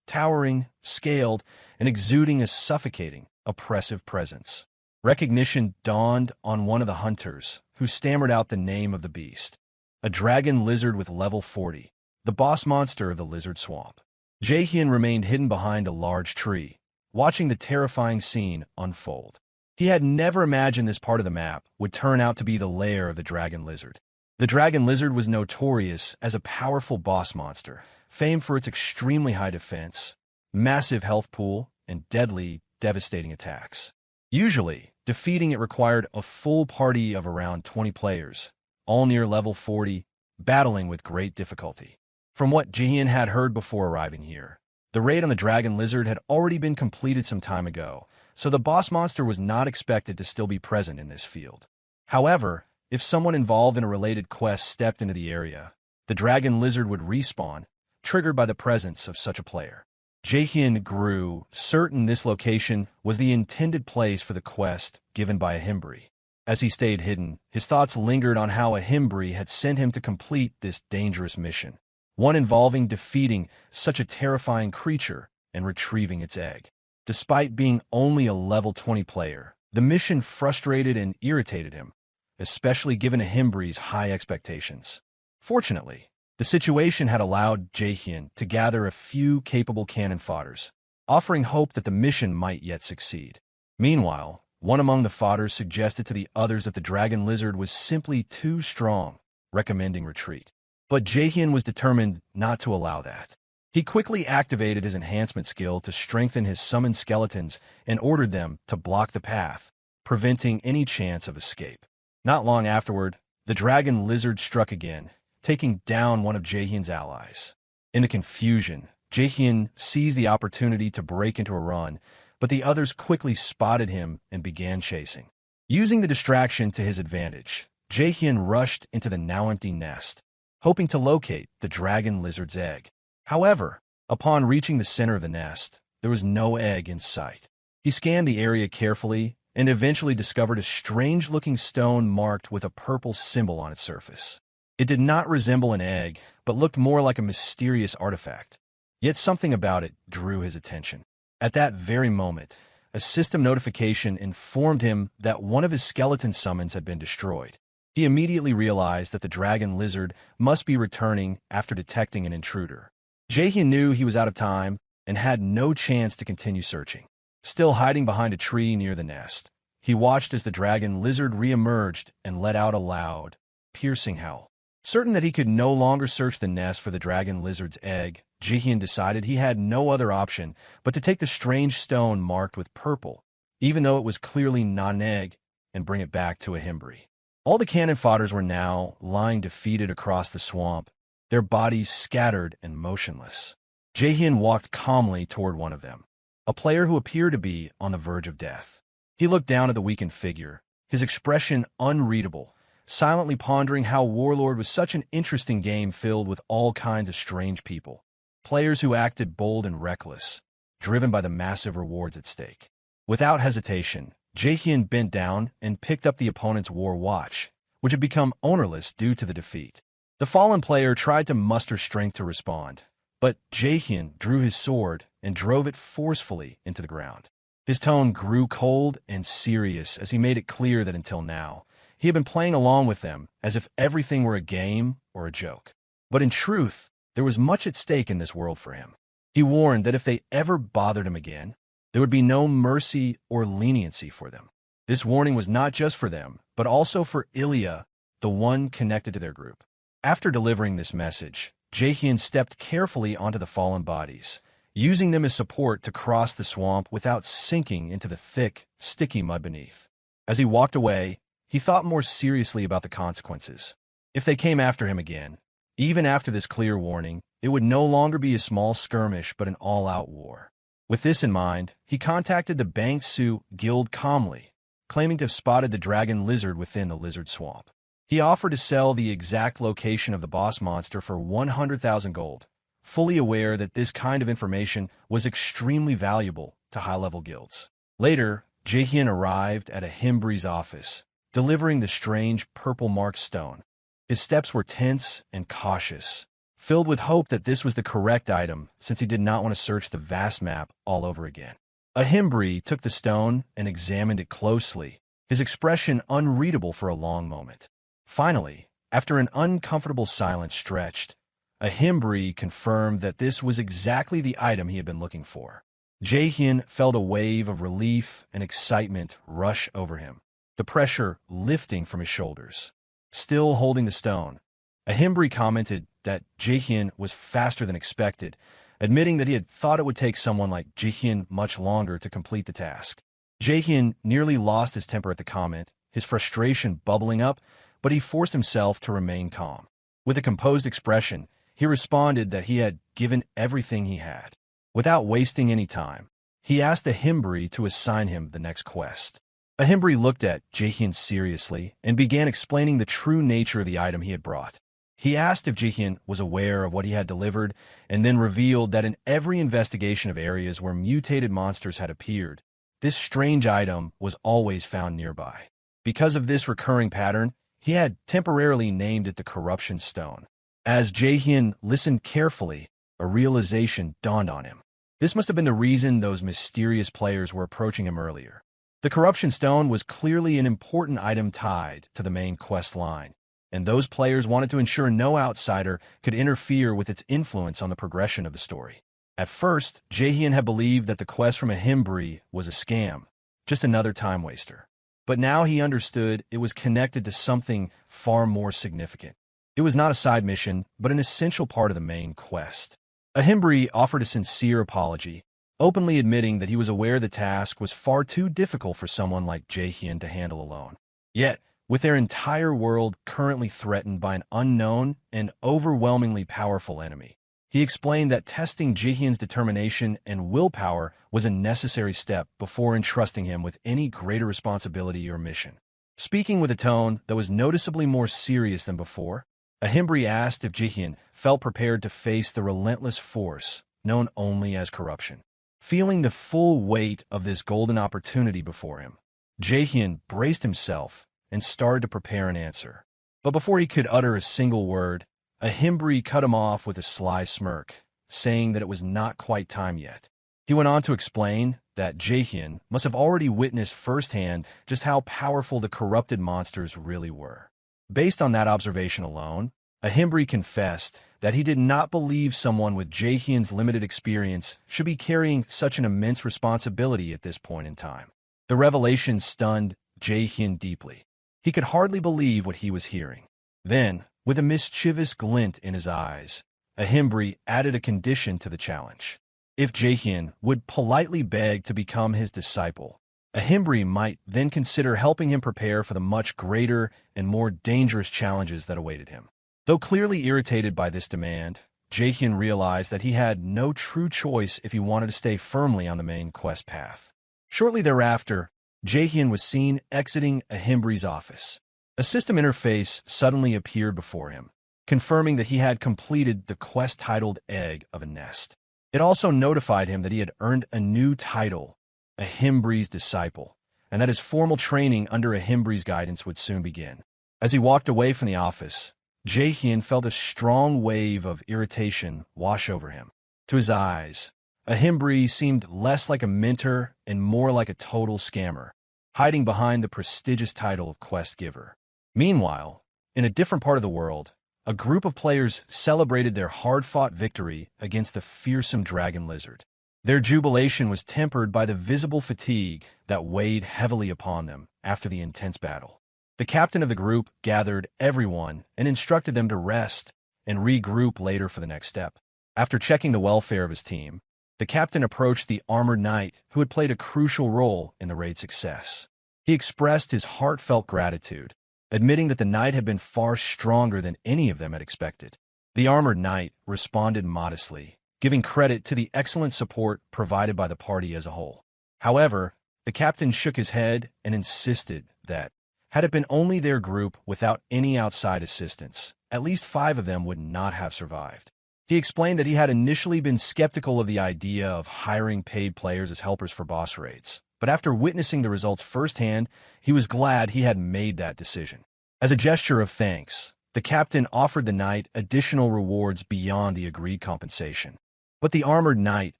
towering, scaled, and exuding a suffocating, oppressive presence. Recognition dawned on one of the hunters, who stammered out the name of the beast. A dragon lizard with level 40, the boss monster of the lizard swamp. Jaehyeon remained hidden behind a large tree, watching the terrifying scene unfold. He had never imagined this part of the map would turn out to be the lair of the dragon lizard. The dragon lizard was notorious as a powerful boss monster, famed for its extremely high defense, massive health pool, and deadly, devastating attacks. Usually, defeating it required a full party of around 20 players, all near level 40, battling with great difficulty. From what Jaehyeon had heard before arriving here, the raid on the dragon lizard had already been completed some time ago, so the boss monster was not expected to still be present in this field. However, if someone involved in a related quest stepped into the area, the dragon lizard would respawn, triggered by the presence of such a player. Jaehyeon grew certain this location was the intended place for the quest given by a Himbri. As he stayed hidden, his thoughts lingered on how a Himbri had sent him to complete this dangerous mission, one involving defeating such a terrifying creature and retrieving its egg. Despite being only a level 20 player, the mission frustrated and irritated him, especially given a Himbri's high expectations. Fortunately, the situation had allowed Jaehyeon to gather a few capable cannon fodders, offering hope that the mission might yet succeed. Meanwhile, one among the fodders suggested to the others that the dragon lizard was simply too strong, recommending retreat. But Jaehyeon was determined not to allow that. He quickly activated his enhancement skill to strengthen his summoned skeletons and ordered them to block the path, preventing any chance of escape. Not long afterward, the dragon lizard struck again, taking down one of Jaehyeon's allies. In the confusion, Jaehyeon seized the opportunity to break into a run, but the others quickly spotted him and began chasing. Using the distraction to his advantage, Jaehyeon rushed into the now empty nest, hoping to locate the dragon lizard's egg. However, upon reaching the center of the nest, there was no egg in sight. He scanned the area carefully and eventually discovered a strange-looking stone marked with a purple symbol on its surface. It did not resemble an egg, but looked more like a mysterious artifact. Yet something about it drew his attention. At that very moment, a system notification informed him that one of his skeleton summons had been destroyed. He immediately realized that the dragon lizard must be returning after detecting an intruder. Jaehyeon knew he was out of time and had no chance to continue searching. Still hiding behind a tree near the nest, he watched as the dragon lizard re-emerged and let out a loud, piercing howl. Certain that he could no longer search the nest for the dragon lizard's egg, Jaehyeon decided he had no other option but to take the strange stone marked with purple, even though it was clearly not an egg, and bring it back to a Himbri. All the cannon fodders were now lying defeated across the swamp, their bodies scattered and motionless. Jaehyeon walked calmly toward one of them, a player who appeared to be on the verge of death. He looked down at the weakened figure, his expression unreadable, silently pondering how Warlord was such an interesting game filled with all kinds of strange people, players who acted bold and reckless, driven by the massive rewards at stake. Without hesitation, Jaehyeon bent down and picked up the opponent's war watch, which had become ownerless due to the defeat. The fallen player tried to muster strength to respond, but Jaehyeon drew his sword and drove it forcefully into the ground. His tone grew cold and serious as he made it clear that until now, he had been playing along with them as if everything were a game or a joke. But in truth, there was much at stake in this world for him. He warned that if they ever bothered him again, There would be no mercy or leniency for them. This warning was not just for them, but also for Ilya, the one connected to their group. After delivering this message, Jaehyeon stepped carefully onto the fallen bodies, using them as support to cross the swamp without sinking into the thick, sticky mud beneath. As he walked away, he thought more seriously about the consequences. If they came after him again, even after this clear warning, it would no longer be a small skirmish but an all-out war. With this in mind, he contacted the Bangsu Guild calmly, claiming to have spotted the dragon lizard within the lizard swamp. He offered to sell the exact location of the boss monster for 100,000 gold, fully aware that this kind of information was extremely valuable to high-level guilds. Later, Jaehyeon arrived at a Himbri's office, delivering the strange purple-marked stone. His steps were tense and cautious, filled with hope that this was the correct item since he did not want to search the vast map all over again. A Himbri took the stone and examined it closely, his expression unreadable for a long moment. Finally, after an uncomfortable silence stretched, a Himbri confirmed that this was exactly the item he had been looking for. Jaehyeon felt a wave of relief and excitement rush over him, the pressure lifting from his shoulders. Still holding the stone, a Himbri commented that Jaehyeon was faster than expected, admitting that he had thought it would take someone like Jaehyeon much longer to complete the task. Jaehyeon nearly lost his temper at the comment, his frustration bubbling up, but he forced himself to remain calm. With a composed expression, he responded that he had given everything he had. Without wasting any time, he asked a Himbri to assign him the next quest. A Himbri looked at Jaehyeon seriously and began explaining the true nature of the item he had brought. He asked if Jaehyeon was aware of what he had delivered, and then revealed that in every investigation of areas where mutated monsters had appeared, this strange item was always found nearby. Because of this recurring pattern, he had temporarily named it the Corruption Stone. As Jaehyeon listened carefully, a realization dawned on him. This must have been the reason those mysterious players were approaching him earlier. The Corruption Stone was clearly an important item tied to the main quest line, and those players wanted to ensure no outsider could interfere with its influence on the progression of the story. At first, Jaehyeon had believed that the quest from a Himbri was a scam, just another time waster. But now he understood it was connected to something far more significant. It was not a side mission, but an essential part of the main quest. A Himbri offered a sincere apology, openly admitting that he was aware the task was far too difficult for someone like Jaehyeon to handle alone. Yet, with their entire world currently threatened by an unknown and overwhelmingly powerful enemy, he explained that testing Jaehyeon's determination and willpower was a necessary step before entrusting him with any greater responsibility or mission. Speaking with a tone that was noticeably more serious than before, a Himbri asked if Jaehyeon felt prepared to face the relentless force known only as corruption. Feeling the full weight of this golden opportunity before him, Jaehyeon braced himself and started to prepare an answer. But before he could utter a single word, a Himbri cut him off with a sly smirk, saying that it was not quite time yet. He went on to explain that Jaehyeon must have already witnessed firsthand just how powerful the corrupted monsters really were. Based on that observation alone, a Himbri confessed that he did not believe someone with Jaehyeon's limited experience should be carrying such an immense responsibility at this point in time. The revelation stunned Jaehyeon deeply. He could hardly believe what he was hearing. Then, with a mischievous glint in his eyes, a Himbri added a condition to the challenge. If Jaehyeon would politely beg to become his disciple, a Himbri might then consider helping him prepare for the much greater and more dangerous challenges that awaited him. Though clearly irritated by this demand, Jaehyeon realized that he had no true choice if he wanted to stay firmly on the main quest path. Shortly thereafter, Jaehyeon was seen exiting a Himbri's office. A system interface suddenly appeared before him, confirming that he had completed the quest titled Egg of a Nest. It also notified him that he had earned a new title, a Himbri's Disciple, and that his formal training under a Himbri's guidance would soon begin. As he walked away from the office, Jaehyeon felt a strong wave of irritation wash over him. To his eyes, a Himbri seemed less like a mentor and more like a total scammer, hiding behind the prestigious title of Quest Giver. Meanwhile, in a different part of the world, a group of players celebrated their hard-fought victory against the fearsome dragon lizard. Their jubilation was tempered by the visible fatigue that weighed heavily upon them after the intense battle. The captain of the group gathered everyone and instructed them to rest and regroup later for the next step. After checking the welfare of his team, the captain approached the armored knight who had played a crucial role in the raid's success. He expressed his heartfelt gratitude, admitting that the knight had been far stronger than any of them had expected. The armored knight responded modestly, giving credit to the excellent support provided by the party as a whole. However, the captain shook his head and insisted that, had it been only their group without any outside assistance, at least 5 of them would not have survived. He explained that he had initially been skeptical of the idea of hiring paid players as helpers for boss raids, but after witnessing the results firsthand, he was glad he had made that decision. As a gesture of thanks, the captain offered the knight additional rewards beyond the agreed compensation. But the armored knight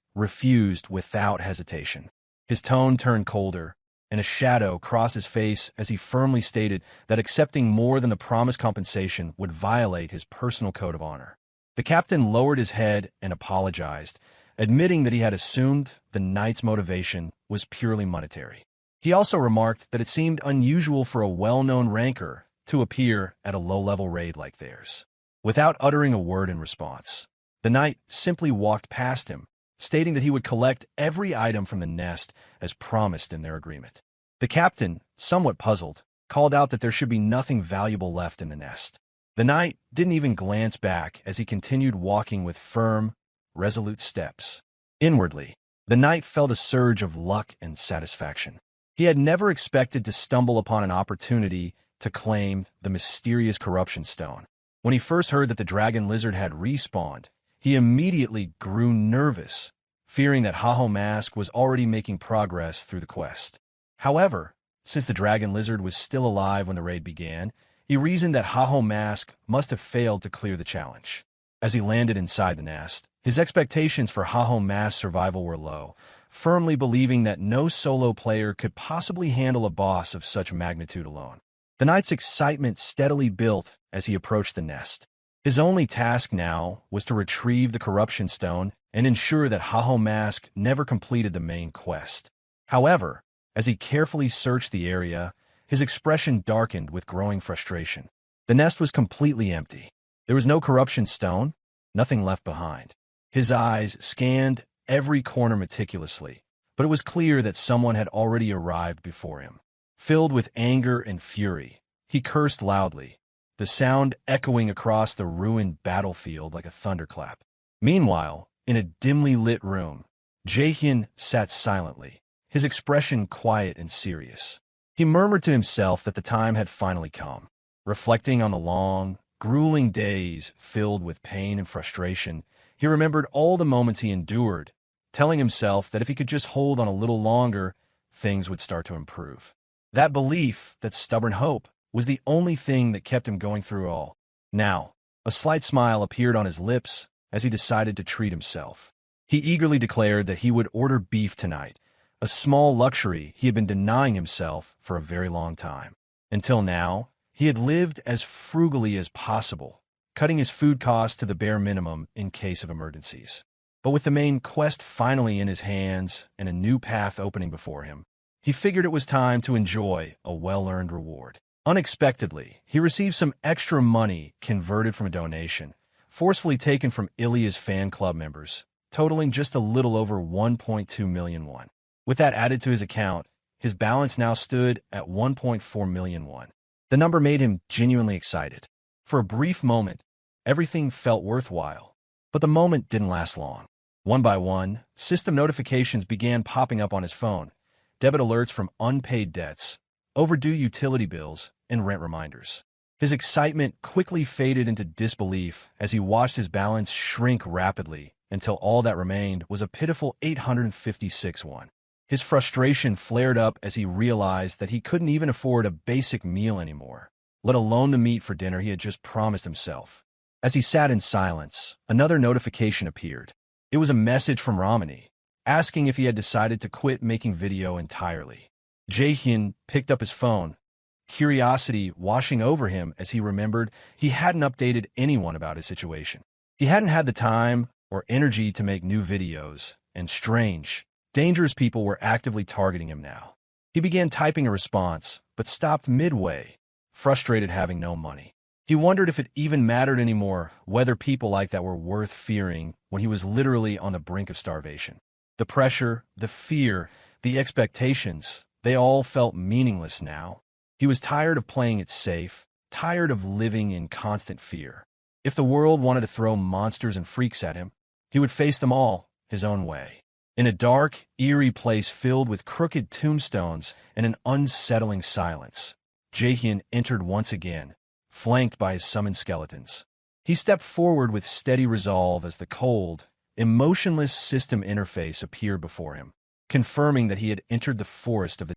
refused without hesitation. His tone turned colder, and a shadow crossed his face as he firmly stated that accepting more than the promised compensation would violate his personal code of honor. The captain lowered his head and apologized, admitting that he had assumed the knight's motivation was purely monetary. He also remarked that it seemed unusual for a well-known ranker to appear at a low-level raid like theirs. Without uttering a word in response, the knight simply walked past him, stating that he would collect every item from the nest as promised in their agreement. The captain, somewhat puzzled, called out that there should be nothing valuable left in the nest. The knight didn't even glance back as he continued walking with firm, resolute steps. Inwardly, the knight felt a surge of luck and satisfaction. He had never expected to stumble upon an opportunity to claim the mysterious corruption stone. When he first heard that the dragon lizard had respawned, he immediately grew nervous, fearing that Haho Mask was already making progress through the quest. However, since the dragon lizard was still alive when the raid began, he reasoned that Haho Mask must have failed to clear the challenge. As he landed inside the nest, his expectations for Haho Mask's survival were low, firmly believing that no solo player could possibly handle a boss of such magnitude alone. The knight's excitement steadily built as he approached the nest. His only task now was to retrieve the corruption stone and ensure that Haho Mask never completed the main quest. However, as he carefully searched the area, his expression darkened with growing frustration. The nest was completely empty. There was no corruption stone, nothing left behind. His eyes scanned every corner meticulously, but it was clear that someone had already arrived before him. Filled with anger and fury, he cursed loudly, the sound echoing across the ruined battlefield like a thunderclap. Meanwhile, in a dimly lit room, Jaehyeon sat silently, his expression quiet and serious. He murmured to himself that the time had finally come. Reflecting on the long, grueling days filled with pain and frustration, he remembered all the moments he endured, telling himself that if he could just hold on a little longer, things would start to improve. That belief, that stubborn hope, was the only thing that kept him going through all. Now, a slight smile appeared on his lips as he decided to treat himself. He eagerly declared that he would order beef tonight, a small luxury he had been denying himself for a very long time. Until now, he had lived as frugally as possible, cutting his food costs to the bare minimum in case of emergencies. But with the main quest finally in his hands and a new path opening before him, he figured it was time to enjoy a well-earned reward. Unexpectedly, he received some extra money converted from a donation, forcefully taken from Ilya's fan club members, totaling just a little over 1.2 million won. With that added to his account, his balance now stood at 1.4 million won. The number made him genuinely excited. For a brief moment, everything felt worthwhile, but the moment didn't last long. One by one, system notifications began popping up on his phone, debit alerts from unpaid debts, overdue utility bills, and rent reminders. His excitement quickly faded into disbelief as he watched his balance shrink rapidly until all that remained was a pitiful 856 won. His frustration flared up as he realized that he couldn't even afford a basic meal anymore, let alone the meat for dinner he had just promised himself. As he sat in silence, another notification appeared. It was a message from Ramani, asking if he had decided to quit making video entirely. Jaehyeon picked up his phone, curiosity washing over him as he remembered he hadn't updated anyone about his situation. He hadn't had the time or energy to make new videos, and strange, dangerous people were actively targeting him now. He began typing a response, but stopped midway, frustrated having no money. He wondered if it even mattered anymore whether people like that were worth fearing when he was literally on the brink of starvation. The pressure, the fear, the expectations, they all felt meaningless now. He was tired of playing it safe, tired of living in constant fear. If the world wanted to throw monsters and freaks at him, he would face them all his own way. In a dark, eerie place filled with crooked tombstones and an unsettling silence, Jaehyeon entered once again, flanked by his summoned skeletons. He stepped forward with steady resolve as the cold, emotionless system interface appeared before him, confirming that he had entered the forest of the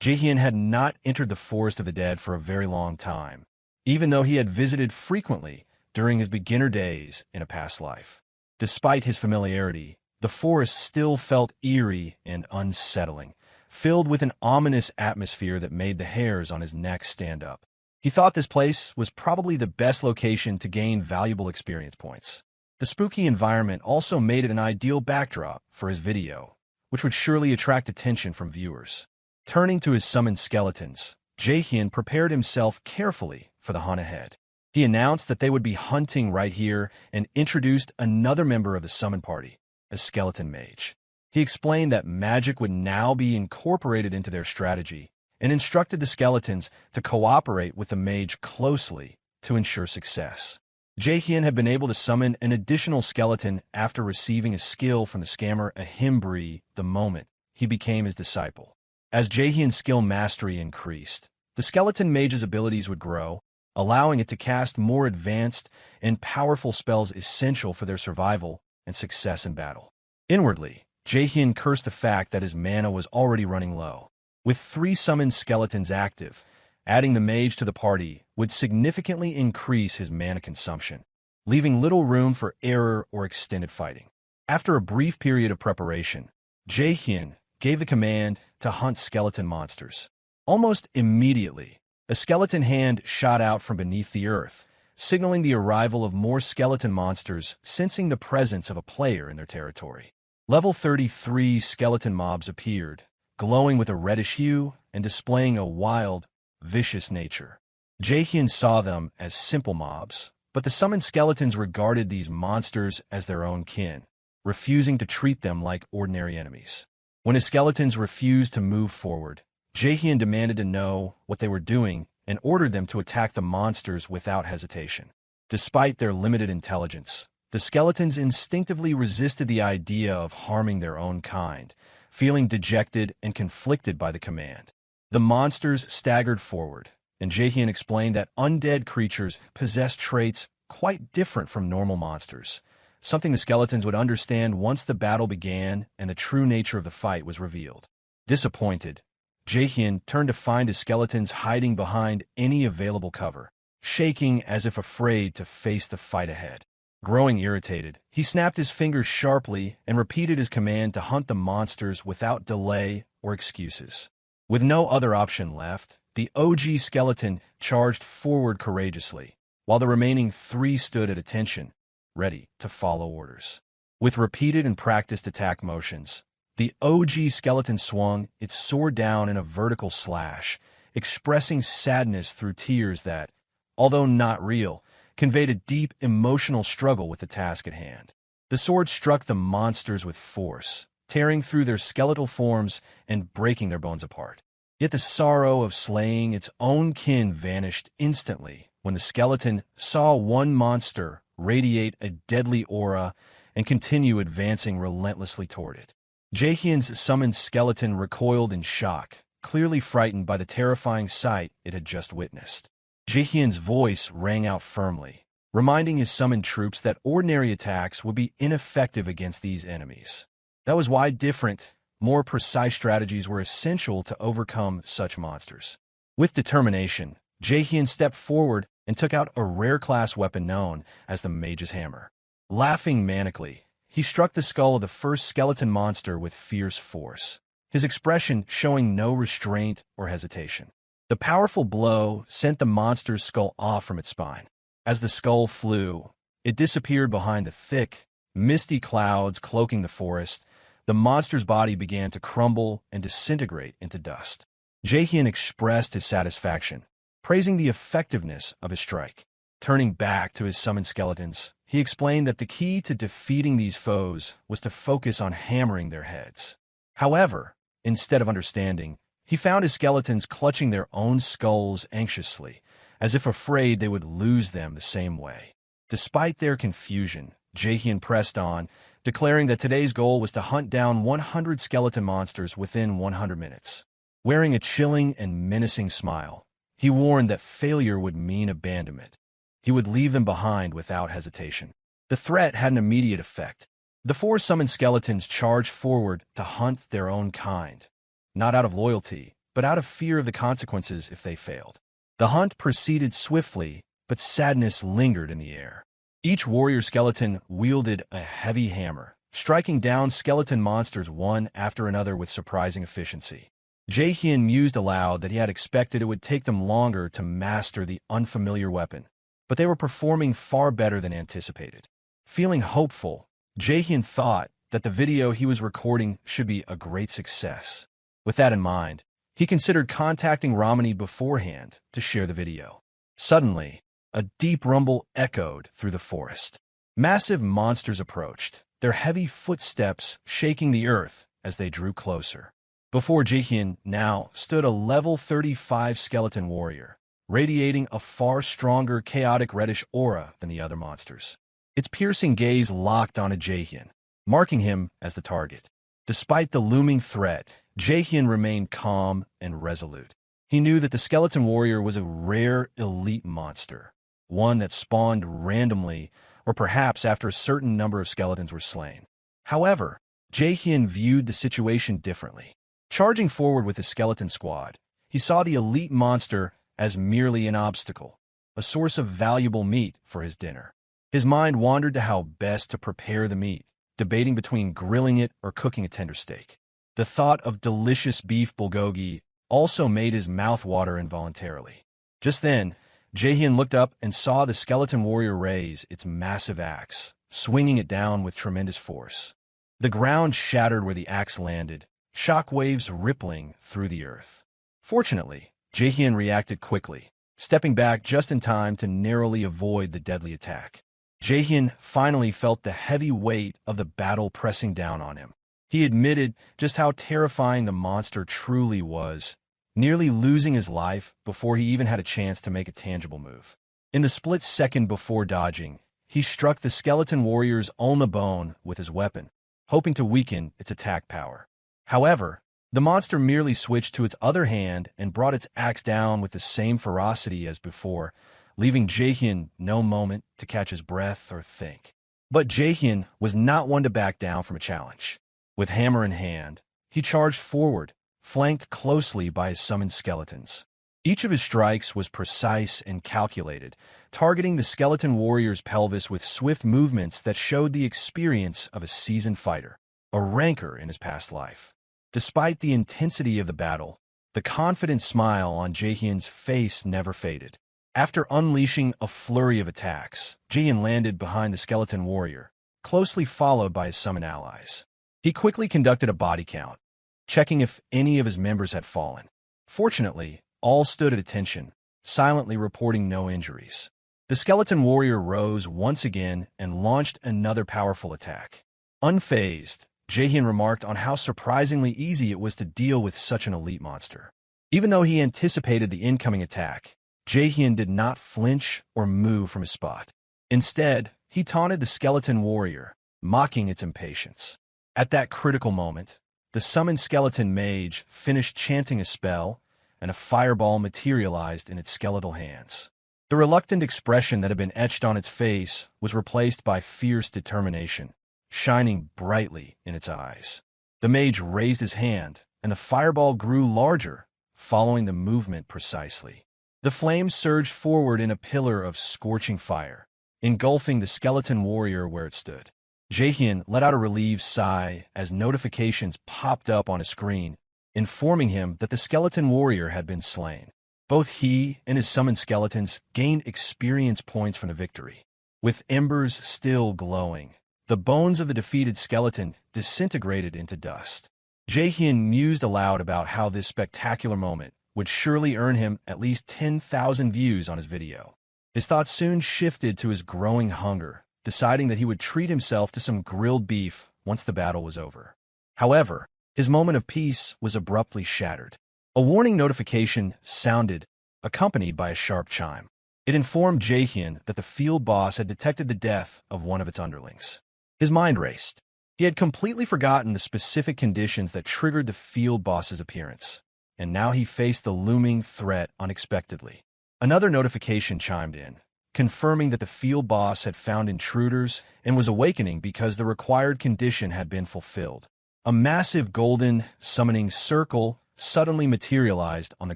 Jaehyeon had not entered the forest of the dead for a very long time, even though he had visited frequently during his beginner days in a past life. Despite his familiarity, the forest still felt eerie and unsettling, filled with an ominous atmosphere that made the hairs on his neck stand up. He thought this place was probably the best location to gain valuable experience points. The spooky environment also made it an ideal backdrop for his video, which would surely attract attention from viewers. Turning to his summoned skeletons, Jaehyeon prepared himself carefully for the hunt ahead. He announced that they would be hunting right here and introduced another member of the summoned party, a skeleton mage. He explained that magic would now be incorporated into their strategy and instructed the skeletons to cooperate with the mage closely to ensure success. Jaehyeon had been able to summon an additional skeleton after receiving a skill from the scammer Ahimbri the moment he became his disciple. As Jaehyeon's skill mastery increased, the skeleton mage's abilities would grow, allowing it to cast more advanced and powerful spells essential for their survival and success in battle. Inwardly, Jaehyeon cursed the fact that his mana was already running low. With 3 summoned skeletons active, adding the mage to the party would significantly increase his mana consumption, leaving little room for error or extended fighting. After a brief period of preparation, Jaehyeon gave the command to hunt skeleton monsters. Almost immediately, a skeleton hand shot out from beneath the earth, signaling the arrival of more skeleton monsters sensing the presence of a player in their territory. Level 33 skeleton mobs appeared, glowing with a reddish hue and displaying a wild, vicious nature. Jaehyeon saw them as simple mobs, but the summoned skeletons regarded these monsters as their own kin, refusing to treat them like ordinary enemies. When his skeletons refused to move forward, Jaehyeon demanded to know what they were doing and ordered them to attack the monsters without hesitation. Despite their limited intelligence, the skeletons instinctively resisted the idea of harming their own kind, feeling dejected and conflicted by the command. The monsters staggered forward, and Jaehyeon explained that undead creatures possessed traits quite different from normal monsters, something the skeletons would understand once the battle began and the true nature of the fight was revealed. Disappointed, Jaehyeon turned to find his skeletons hiding behind any available cover, shaking as if afraid to face the fight ahead. Growing irritated, he snapped his fingers sharply and repeated his command to hunt the monsters without delay or excuses. With no other option left, the OG skeleton charged forward courageously, while the remaining 3 stood at attention, ready to follow orders. With repeated and practiced attack motions, the OG skeleton swung its sword down in a vertical slash, expressing sadness through tears that, although not real, conveyed a deep emotional struggle with the task at hand. The sword struck the monsters with force, tearing through their skeletal forms and breaking their bones apart. Yet the sorrow of slaying its own kin vanished instantly when the skeleton saw one monster radiate a deadly aura and continue advancing relentlessly toward it. Jaehyeon's summoned skeleton recoiled in shock, clearly frightened by the terrifying sight it had just witnessed. Jaehyeon's voice rang out firmly, reminding his summoned troops that ordinary attacks would be ineffective against these enemies. That was why different, more precise strategies were essential to overcome such monsters. With determination, Jaehyeon stepped forward and took out a rare-class weapon known as the Mage's Hammer. Laughing manically, he struck the skull of the first skeleton monster with fierce force, his expression showing no restraint or hesitation. The powerful blow sent the monster's skull off from its spine. As the skull flew, it disappeared behind the thick, misty clouds cloaking the forest. The monster's body began to crumble and disintegrate into dust. Jaehyeon expressed his satisfaction, praising the effectiveness of his strike. Turning back to his summoned skeletons, he explained that the key to defeating these foes was to focus on hammering their heads. However, instead of understanding, he found his skeletons clutching their own skulls anxiously, as if afraid they would lose them the same way. Despite their confusion, Jaehyeon pressed on, declaring that today's goal was to hunt down 100 skeleton monsters within 100 minutes. Wearing a chilling and menacing smile, he warned that failure would mean abandonment. He would leave them behind without hesitation. The threat had an immediate effect. The 4 summoned skeletons charged forward to hunt their own kind, not out of loyalty, but out of fear of the consequences if they failed. The hunt proceeded swiftly, but sadness lingered in the air. Each warrior skeleton wielded a heavy hammer, striking down skeleton monsters one after another with surprising efficiency. Jaehyeon mused aloud that he had expected it would take them longer to master the unfamiliar weapon, but they were performing far better than anticipated. Feeling hopeful, Jaehyeon thought that the video he was recording should be a great success. With that in mind, he considered contacting Romani beforehand to share the video. Suddenly, a deep rumble echoed through the forest. Massive monsters approached, their heavy footsteps shaking the earth as they drew closer. Before Jaehyeon now stood a level 35 skeleton warrior, radiating a far stronger chaotic reddish aura than the other monsters. Its piercing gaze locked onto Jaehyeon, marking him as the target. Despite the looming threat, Jaehyeon remained calm and resolute. He knew that the skeleton warrior was a rare elite monster, one that spawned randomly or perhaps after a certain number of skeletons were slain. However, Jaehyeon viewed the situation differently. Charging forward with his skeleton squad, he saw the elite monster as merely an obstacle, a source of valuable meat for his dinner. His mind wandered to how best to prepare the meat, debating between grilling it or cooking a tender steak. The thought of delicious beef bulgogi also made his mouth water involuntarily. Just then, Jaehyeon looked up and saw the skeleton warrior raise its massive axe, swinging it down with tremendous force. The ground shattered where the axe landed, shock waves rippling through the earth. Fortunately, Jaehyeon reacted quickly, stepping back just in time to narrowly avoid the deadly attack. Jaehyeon finally felt the heavy weight of the battle pressing down on him. He admitted just how terrifying the monster truly was, nearly losing his life before he even had a chance to make a tangible move. In the split second before dodging, he struck the skeleton warrior's on the bone with his weapon, hoping to weaken its attack power. However, the monster merely switched to its other hand and brought its axe down with the same ferocity as before, leaving Jaehyeon no moment to catch his breath or think. But Jaehyeon was not one to back down from a challenge. With hammer in hand, he charged forward, flanked closely by his summoned skeletons. Each of his strikes was precise and calculated, targeting the skeleton warrior's pelvis with swift movements that showed the experience of a seasoned fighter, a ranker in his past life. Despite the intensity of the battle, the confident smile on Jaehyeon's face never faded. After unleashing a flurry of attacks, Jaehyeon landed behind the skeleton warrior, closely followed by his summoned allies. He quickly conducted a body count, checking if any of his members had fallen. Fortunately, all stood at attention, silently reporting no injuries. The skeleton warrior rose once again and launched another powerful attack. Unfazed, Jaehyeon remarked on how surprisingly easy it was to deal with such an elite monster. Even though he anticipated the incoming attack, Jaehyeon did not flinch or move from his spot. Instead, he taunted the skeleton warrior, mocking its impatience. At that critical moment, the summoned skeleton mage finished chanting a spell, and a fireball materialized in its skeletal hands. The reluctant expression that had been etched on its face was replaced by fierce determination, shining brightly in its eyes. The mage raised his hand, and the fireball grew larger, following the movement precisely. The flames surged forward in a pillar of scorching fire, engulfing the skeleton warrior where it stood. Jaehyeon let out a relieved sigh as notifications popped up on his screen, informing him that the skeleton warrior had been slain. Both he and his summoned skeletons gained experience points from the victory. With embers still glowing, the bones of the defeated skeleton disintegrated into dust. Jaehyeon mused aloud about how this spectacular moment would surely earn him at least 10,000 views on his video. His thoughts soon shifted to his growing hunger, deciding that he would treat himself to some grilled beef once the battle was over. However, his moment of peace was abruptly shattered. A warning notification sounded, accompanied by a sharp chime. It informed Jaehyeon that the field boss had detected the death of one of its underlings. His mind raced. He had completely forgotten the specific conditions that triggered the field boss's appearance, and now he faced the looming threat unexpectedly. Another notification chimed in, confirming that the field boss had found intruders and was awakening because the required condition had been fulfilled. A massive golden summoning circle suddenly materialized on the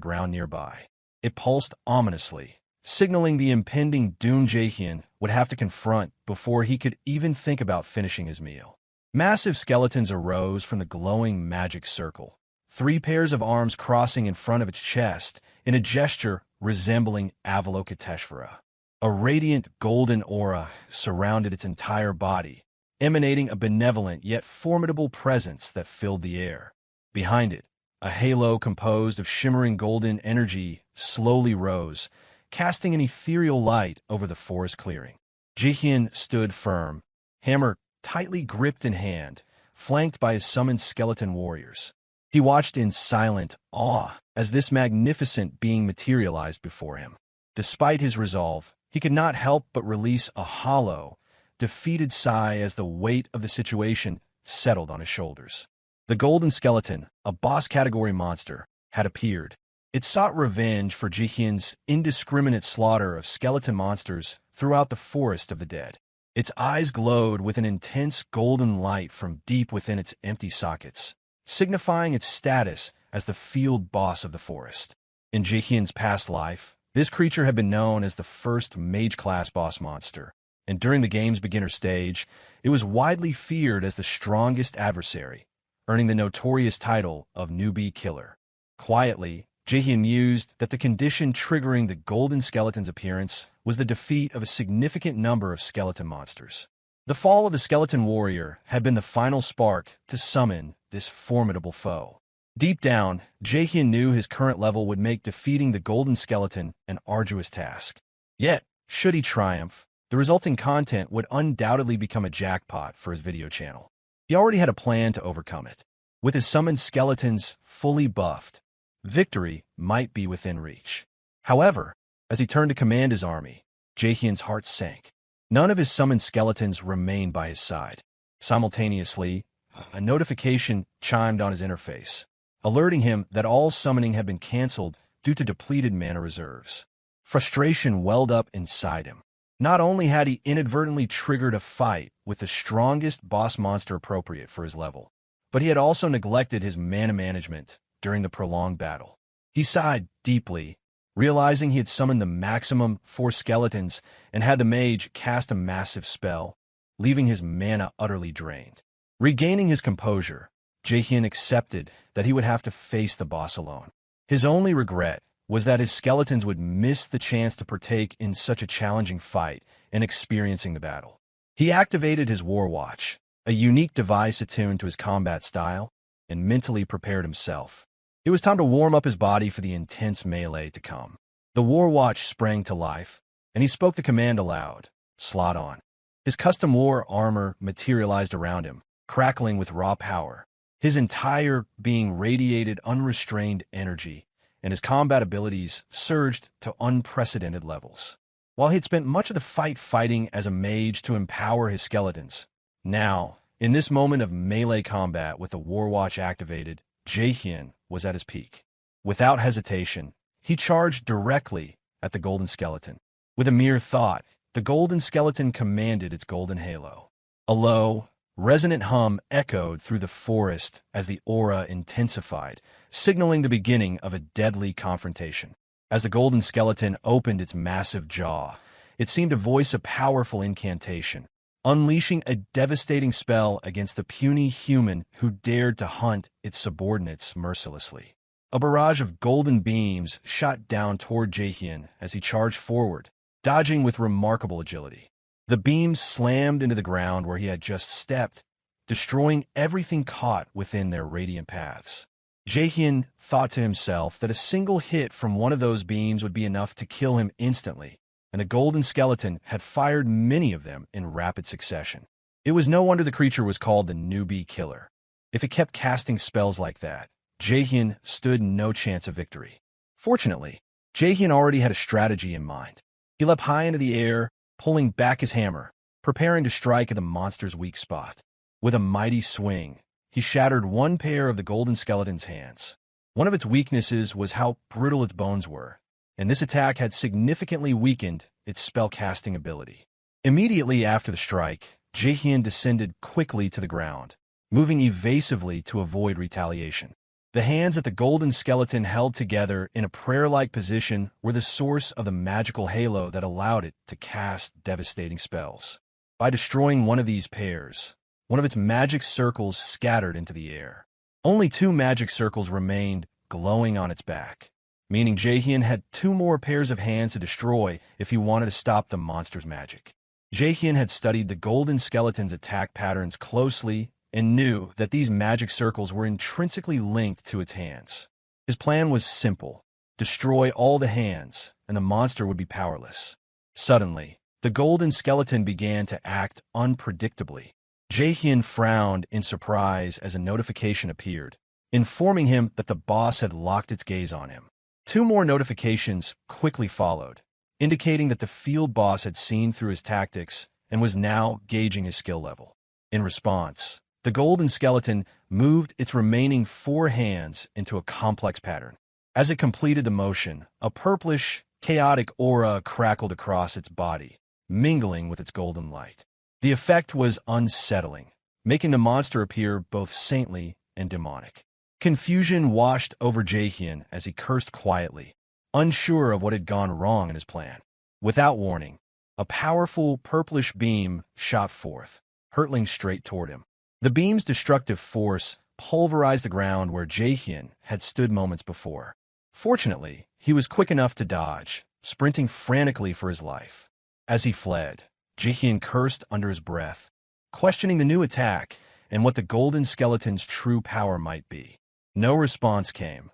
ground nearby. It pulsed ominously, signaling the impending doom Jaehyeon would have to confront before he could even think about finishing his meal. Massive skeletons arose from the glowing magic circle, 3 pairs of arms crossing in front of its chest in a gesture resembling Avalokiteshvara. A radiant golden aura surrounded its entire body, emanating a benevolent yet formidable presence that filled the air. Behind it, a halo composed of shimmering golden energy slowly rose, casting an ethereal light over the forest clearing. Jaehyeon stood firm, hammer tightly gripped in hand, flanked by his summoned skeleton warriors. He watched in silent awe as this magnificent being materialized before him. Despite his resolve, he could not help but release a hollow, defeated sigh as the weight of the situation settled on his shoulders. The golden skeleton, a boss category monster, had appeared. It sought revenge for Jaehyeon's indiscriminate slaughter of skeleton monsters throughout the forest of the dead. Its eyes glowed with an intense golden light from deep within its empty sockets, signifying its status as the field boss of the forest. In Jaehyeon's past life, this creature had been known as the first mage-class boss monster, and during the game's beginner stage, it was widely feared as the strongest adversary, earning the notorious title of newbie killer. Quietly, Jaehyeon mused that the condition triggering the golden skeleton's appearance was the defeat of a significant number of skeleton monsters. The fall of the skeleton warrior had been the final spark to summon this formidable foe. Deep down, Jaehyeon knew his current level would make defeating the golden skeleton an arduous task. Yet, should he triumph, the resulting content would undoubtedly become a jackpot for his video channel. He already had a plan to overcome it. With his summoned skeletons fully buffed, victory might be within reach. However, as he turned to command his army, Jaehyeon's heart sank. None of his summoned skeletons remained by his side. Simultaneously, a notification chimed on his interface, alerting him that all summoning had been canceled due to depleted mana reserves. Frustration welled up inside him. Not only had he inadvertently triggered a fight with the strongest boss monster appropriate for his level, but he had also neglected his mana management during the prolonged battle. He sighed deeply, realizing he had summoned the maximum 4 skeletons and had the mage cast a massive spell, leaving his mana utterly drained. Regaining his composure, Jaehyeon accepted that he would have to face the boss alone. His only regret was that his skeletons would miss the chance to partake in such a challenging fight and experiencing the battle. He activated his War Watch, a unique device attuned to his combat style, and mentally prepared himself. It was time to warm up his body for the intense melee to come. The War Watch sprang to life, and he spoke the command aloud, "Slot on." His custom war armor materialized around him, crackling with raw power. His entire being radiated unrestrained energy, and his combat abilities surged to unprecedented levels. While he'd spent much of the fight fighting as a mage to empower his skeletons, now, in this moment of melee combat with the War Watch activated, Jaehyeon was at his peak. Without hesitation, he charged directly at the golden skeleton. With a mere thought, the golden skeleton commanded its golden halo. A low, resonant hum echoed through the forest as the aura intensified, signaling the beginning of a deadly confrontation. As the golden skeleton opened its massive jaw, it seemed to voice a powerful incantation, unleashing a devastating spell against the puny human who dared to hunt its subordinates mercilessly. A barrage of golden beams shot down toward Jaehyeon as he charged forward, dodging with remarkable agility. The beams slammed into the ground where he had just stepped, destroying everything caught within their radiant paths. Jaehyeon thought to himself that a single hit from one of those beams would be enough to kill him instantly, and the golden skeleton had fired many of them in rapid succession. It was no wonder the creature was called the newbie killer. If it kept casting spells like that, Jaehyeon stood no chance of victory. Fortunately, Jaehyeon already had a strategy in mind. He leapt high into the air, pulling back his hammer, preparing to strike at the monster's weak spot. With a mighty swing, he shattered one pair of the golden skeleton's hands. One of its weaknesses was how brittle its bones were, and this attack had significantly weakened its spellcasting ability. Immediately after the strike, Jaehyeon descended quickly to the ground, moving evasively to avoid retaliation. The hands that the golden skeleton held together in a prayer-like position were the source of the magical halo that allowed it to cast devastating spells. By destroying one of these pairs, one of its magic circles scattered into the air. Only 2 magic circles remained glowing on its back, meaning Jaehyeon had 2 more pairs of hands to destroy if he wanted to stop the monster's magic. Jaehyeon had studied the golden skeleton's attack patterns closely and knew that these magic circles were intrinsically linked to its hands. His plan was simple: destroy all the hands, and the monster would be powerless. Suddenly, the golden skeleton began to act unpredictably. Jaehyeon frowned in surprise as a notification appeared, informing him that the boss had locked its gaze on him. 2 more notifications quickly followed, indicating that the field boss had seen through his tactics and was now gauging his skill level. In response, the golden skeleton moved its remaining 4 hands into a complex pattern. As it completed the motion, a purplish, chaotic aura crackled across its body, mingling with its golden light. The effect was unsettling, making the monster appear both saintly and demonic. Confusion washed over Jaehyeon as he cursed quietly, unsure of what had gone wrong in his plan. Without warning, a powerful purplish beam shot forth, hurtling straight toward him. The beam's destructive force pulverized the ground where Jaehyeon had stood moments before. Fortunately, he was quick enough to dodge, sprinting frantically for his life. As he fled, Jaehyeon cursed under his breath, questioning the new attack and what the golden skeleton's true power might be. No response came,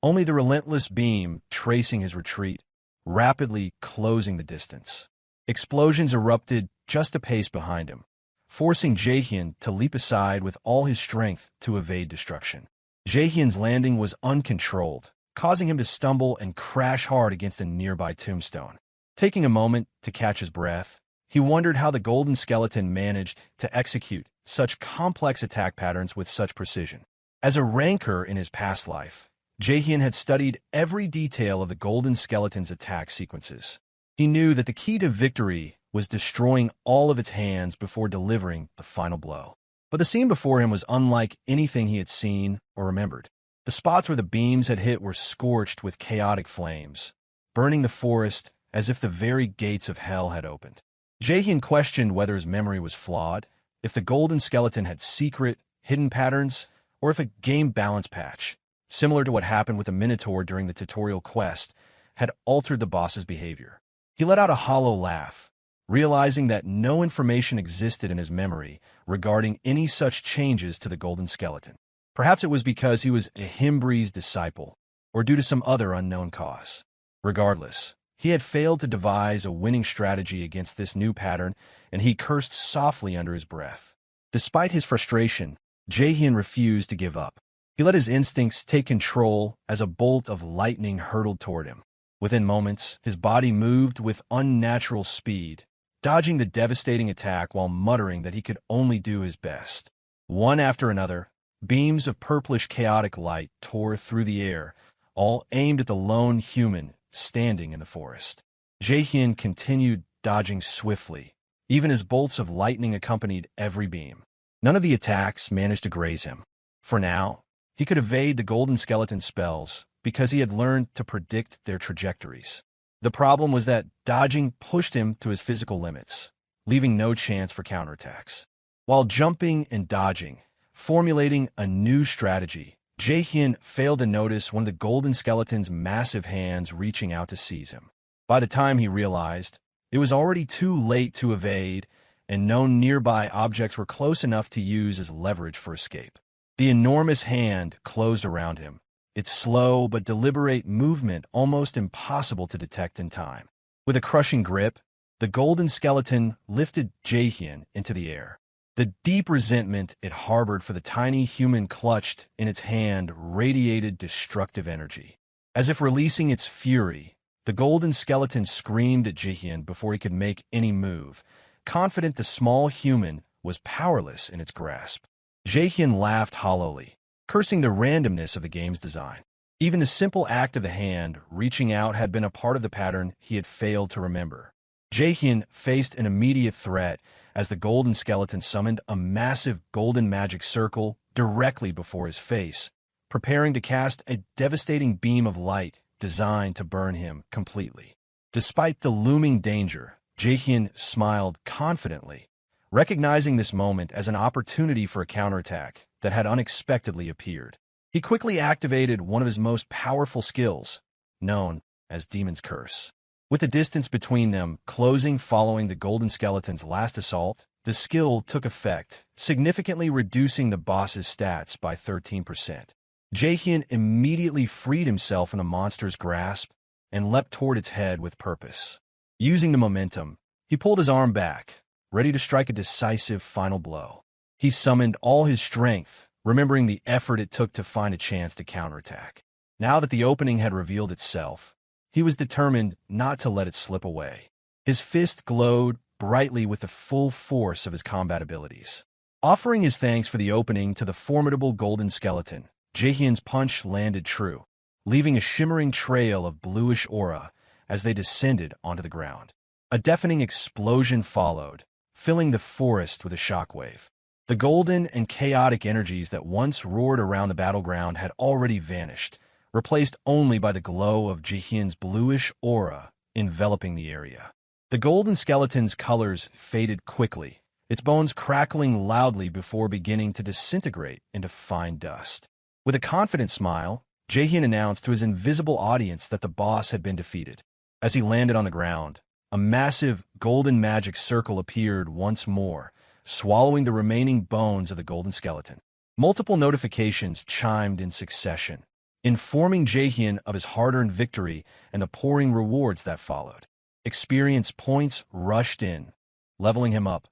only the relentless beam tracing his retreat, rapidly closing the distance. Explosions erupted just a pace behind him, forcing Jaehyeon to leap aside with all his strength to evade destruction. Jaehyeon's landing was uncontrolled, causing him to stumble and crash hard against a nearby tombstone. Taking a moment to catch his breath, he wondered how the golden skeleton managed to execute such complex attack patterns with such precision. As a ranker in his past life, Jaehyeon had studied every detail of the golden skeleton's attack sequences. He knew that the key to victory was destroying all of its hands before delivering the final blow. But the scene before him was unlike anything he had seen or remembered. The spots where the beams had hit were scorched with chaotic flames, burning the forest as if the very gates of hell had opened. Jaehyeon questioned whether his memory was flawed, if the golden skeleton had secret, hidden patterns, or if a game balance patch, similar to what happened with the Minotaur during the tutorial quest, had altered the boss's behavior. He let out a hollow laugh, realizing that no information existed in his memory regarding any such changes to the golden skeleton. Perhaps it was because he was a Himbree's disciple, or due to some other unknown cause. Regardless, he had failed to devise a winning strategy against this new pattern, and he cursed softly under his breath. Despite his frustration, Jaehyeon refused to give up. He let his instincts take control as a bolt of lightning hurtled toward him. Within moments, his body moved with unnatural speed, dodging the devastating attack while muttering that he could only do his best. One after another, beams of purplish chaotic light tore through the air, all aimed at the lone human standing in the forest. Jaehyeon continued dodging swiftly, even as bolts of lightning accompanied every beam. None of the attacks managed to graze him. For now, he could evade the golden skeleton spells because he had learned to predict their trajectories. The problem was that dodging pushed him to his physical limits, leaving no chance for counterattacks. While jumping and dodging, formulating a new strategy, Jaehyeon failed to notice one of the golden skeleton's massive hands reaching out to seize him. By the time he realized, It was already too late to evade, and no nearby objects were close enough to use as leverage for escape. The enormous hand closed around him, its slow but deliberate movement almost impossible to detect in time. With a crushing grip, the golden skeleton lifted Jaehyeon into the air. The deep resentment it harbored for the tiny human clutched in its hand radiated destructive energy. As if releasing its fury, the golden skeleton screamed at Jaehyeon before he could make any move, confident the small human was powerless in its grasp. Jaehyeon laughed hollowly, cursing the randomness of the game's design. Even the simple act of the hand reaching out had been a part of the pattern he had failed to remember. Jaehyeon faced an immediate threat as the golden skeleton summoned a massive golden magic circle directly before his face, preparing to cast a devastating beam of light designed to burn him completely. Despite the looming danger, Jaehyeon smiled confidently, recognizing this moment as an opportunity for a counterattack that had unexpectedly appeared. He quickly activated one of his most powerful skills, known as Demon's Curse. With the distance between them closing following the golden skeleton's last assault, the skill took effect, significantly reducing the boss's stats by 13%. Jaehyeon immediately freed himself from the monster's grasp and leapt toward its head with purpose. Using the momentum, he pulled his arm back, ready to strike a decisive final blow. He summoned all his strength, remembering the effort it took to find a chance to counterattack. Now that the opening had revealed itself, he was determined not to let it slip away. His fist glowed brightly with the full force of his combat abilities. Offering his thanks for the opening to the formidable golden skeleton, Jaehyeon's punch landed true, leaving a shimmering trail of bluish aura as they descended onto the ground. A deafening explosion followed, filling the forest with a shockwave. The golden and chaotic energies that once roared around the battleground had already vanished, replaced only by the glow of Jaehyeon's bluish aura enveloping the area. The golden skeleton's colors faded quickly, its bones crackling loudly before beginning to disintegrate into fine dust. With a confident smile, Jaehyeon announced to his invisible audience that the boss had been defeated. As he landed on the ground, a massive golden magic circle appeared once more, swallowing the remaining bones of the golden skeleton. Multiple notifications chimed in succession, informing Jaehyeon of his hard-earned victory and the pouring rewards that followed. Experience points rushed in, leveling him up.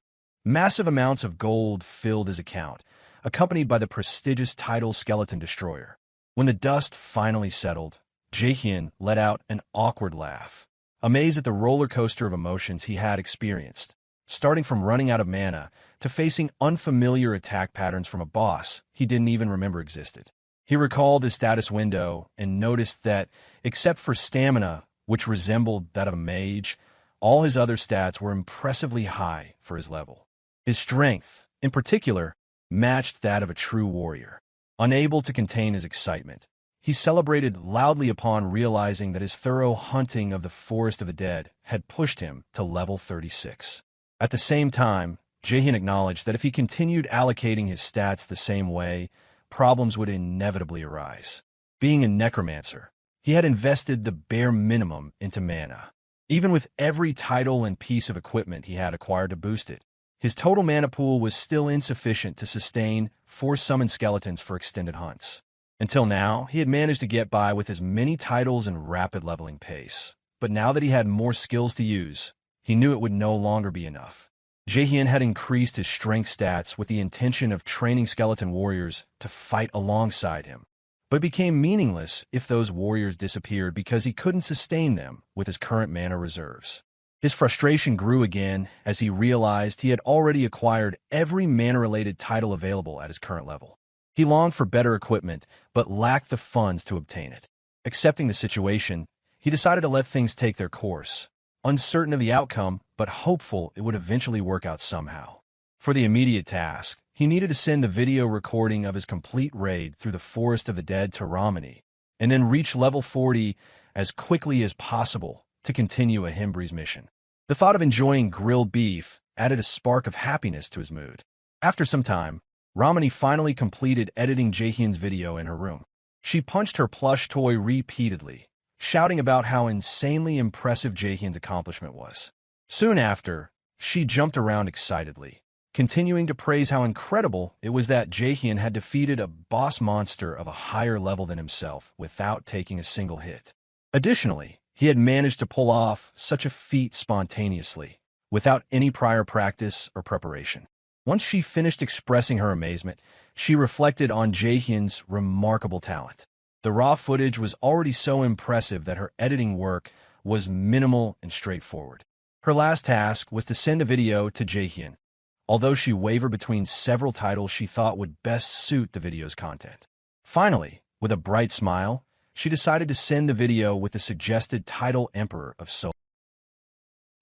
Massive amounts of gold filled his account, accompanied by the prestigious title Skeleton Destroyer. When the dust finally settled, Jaehyeon let out an awkward laugh, amazed at the roller coaster of emotions he had experienced, starting from running out of mana to facing unfamiliar attack patterns from a boss he didn't even remember existed. He recalled his status window and noticed that, except for stamina, which resembled that of a mage, all his other stats were impressively high for his level. His strength, in particular, matched that of a true warrior. Unable to contain his excitement, he celebrated loudly upon realizing that his thorough hunting of the Forest of the Dead had pushed him to level 36. At the same time, Jaehyeon acknowledged that if he continued allocating his stats the same way, problems would inevitably arise. Being a necromancer, he had invested the bare minimum into mana. Even with every title and piece of equipment he had acquired to boost it, his total mana pool was still insufficient to sustain 4 summoned skeletons for extended hunts. Until now, he had managed to get by with as many titles and rapid leveling pace. But now that he had more skills to use, he knew it would no longer be enough. Jaehyeon had increased his strength stats with the intention of training skeleton warriors to fight alongside him, but it became meaningless if those warriors disappeared because he couldn't sustain them with his current mana reserves. His frustration grew again as he realized he had already acquired every mana-related title available at his current level. He longed for better equipment, but lacked the funds to obtain it. Accepting the situation, he decided to let things take their course, uncertain of the outcome, but hopeful it would eventually work out somehow. For the immediate task, he needed to send the video recording of his complete raid through the Forest of the Dead to Romani, and then reach level 40 as quickly as possible to continue a Hembree's mission. The thought of enjoying grilled beef added a spark of happiness to his mood. After some time, Romani finally completed editing Jaehyeon's video in her room. She punched her plush toy repeatedly, shouting about how insanely impressive Jaehyeon's accomplishment was. Soon after, she jumped around excitedly, continuing to praise how incredible it was that Jaehyeon had defeated a boss monster of a higher level than himself without taking a single hit. Additionally, he had managed to pull off such a feat spontaneously, without any prior practice or preparation. Once she finished expressing her amazement, she reflected on Jaehyeon's remarkable talent. The raw footage was already so impressive that her editing work was minimal and straightforward. Her last task was to send a video to Jaehyeon, although she wavered between several titles she thought would best suit the video's content. Finally, with a bright smile, she decided to send the video with the suggested title Emperor of Seoul.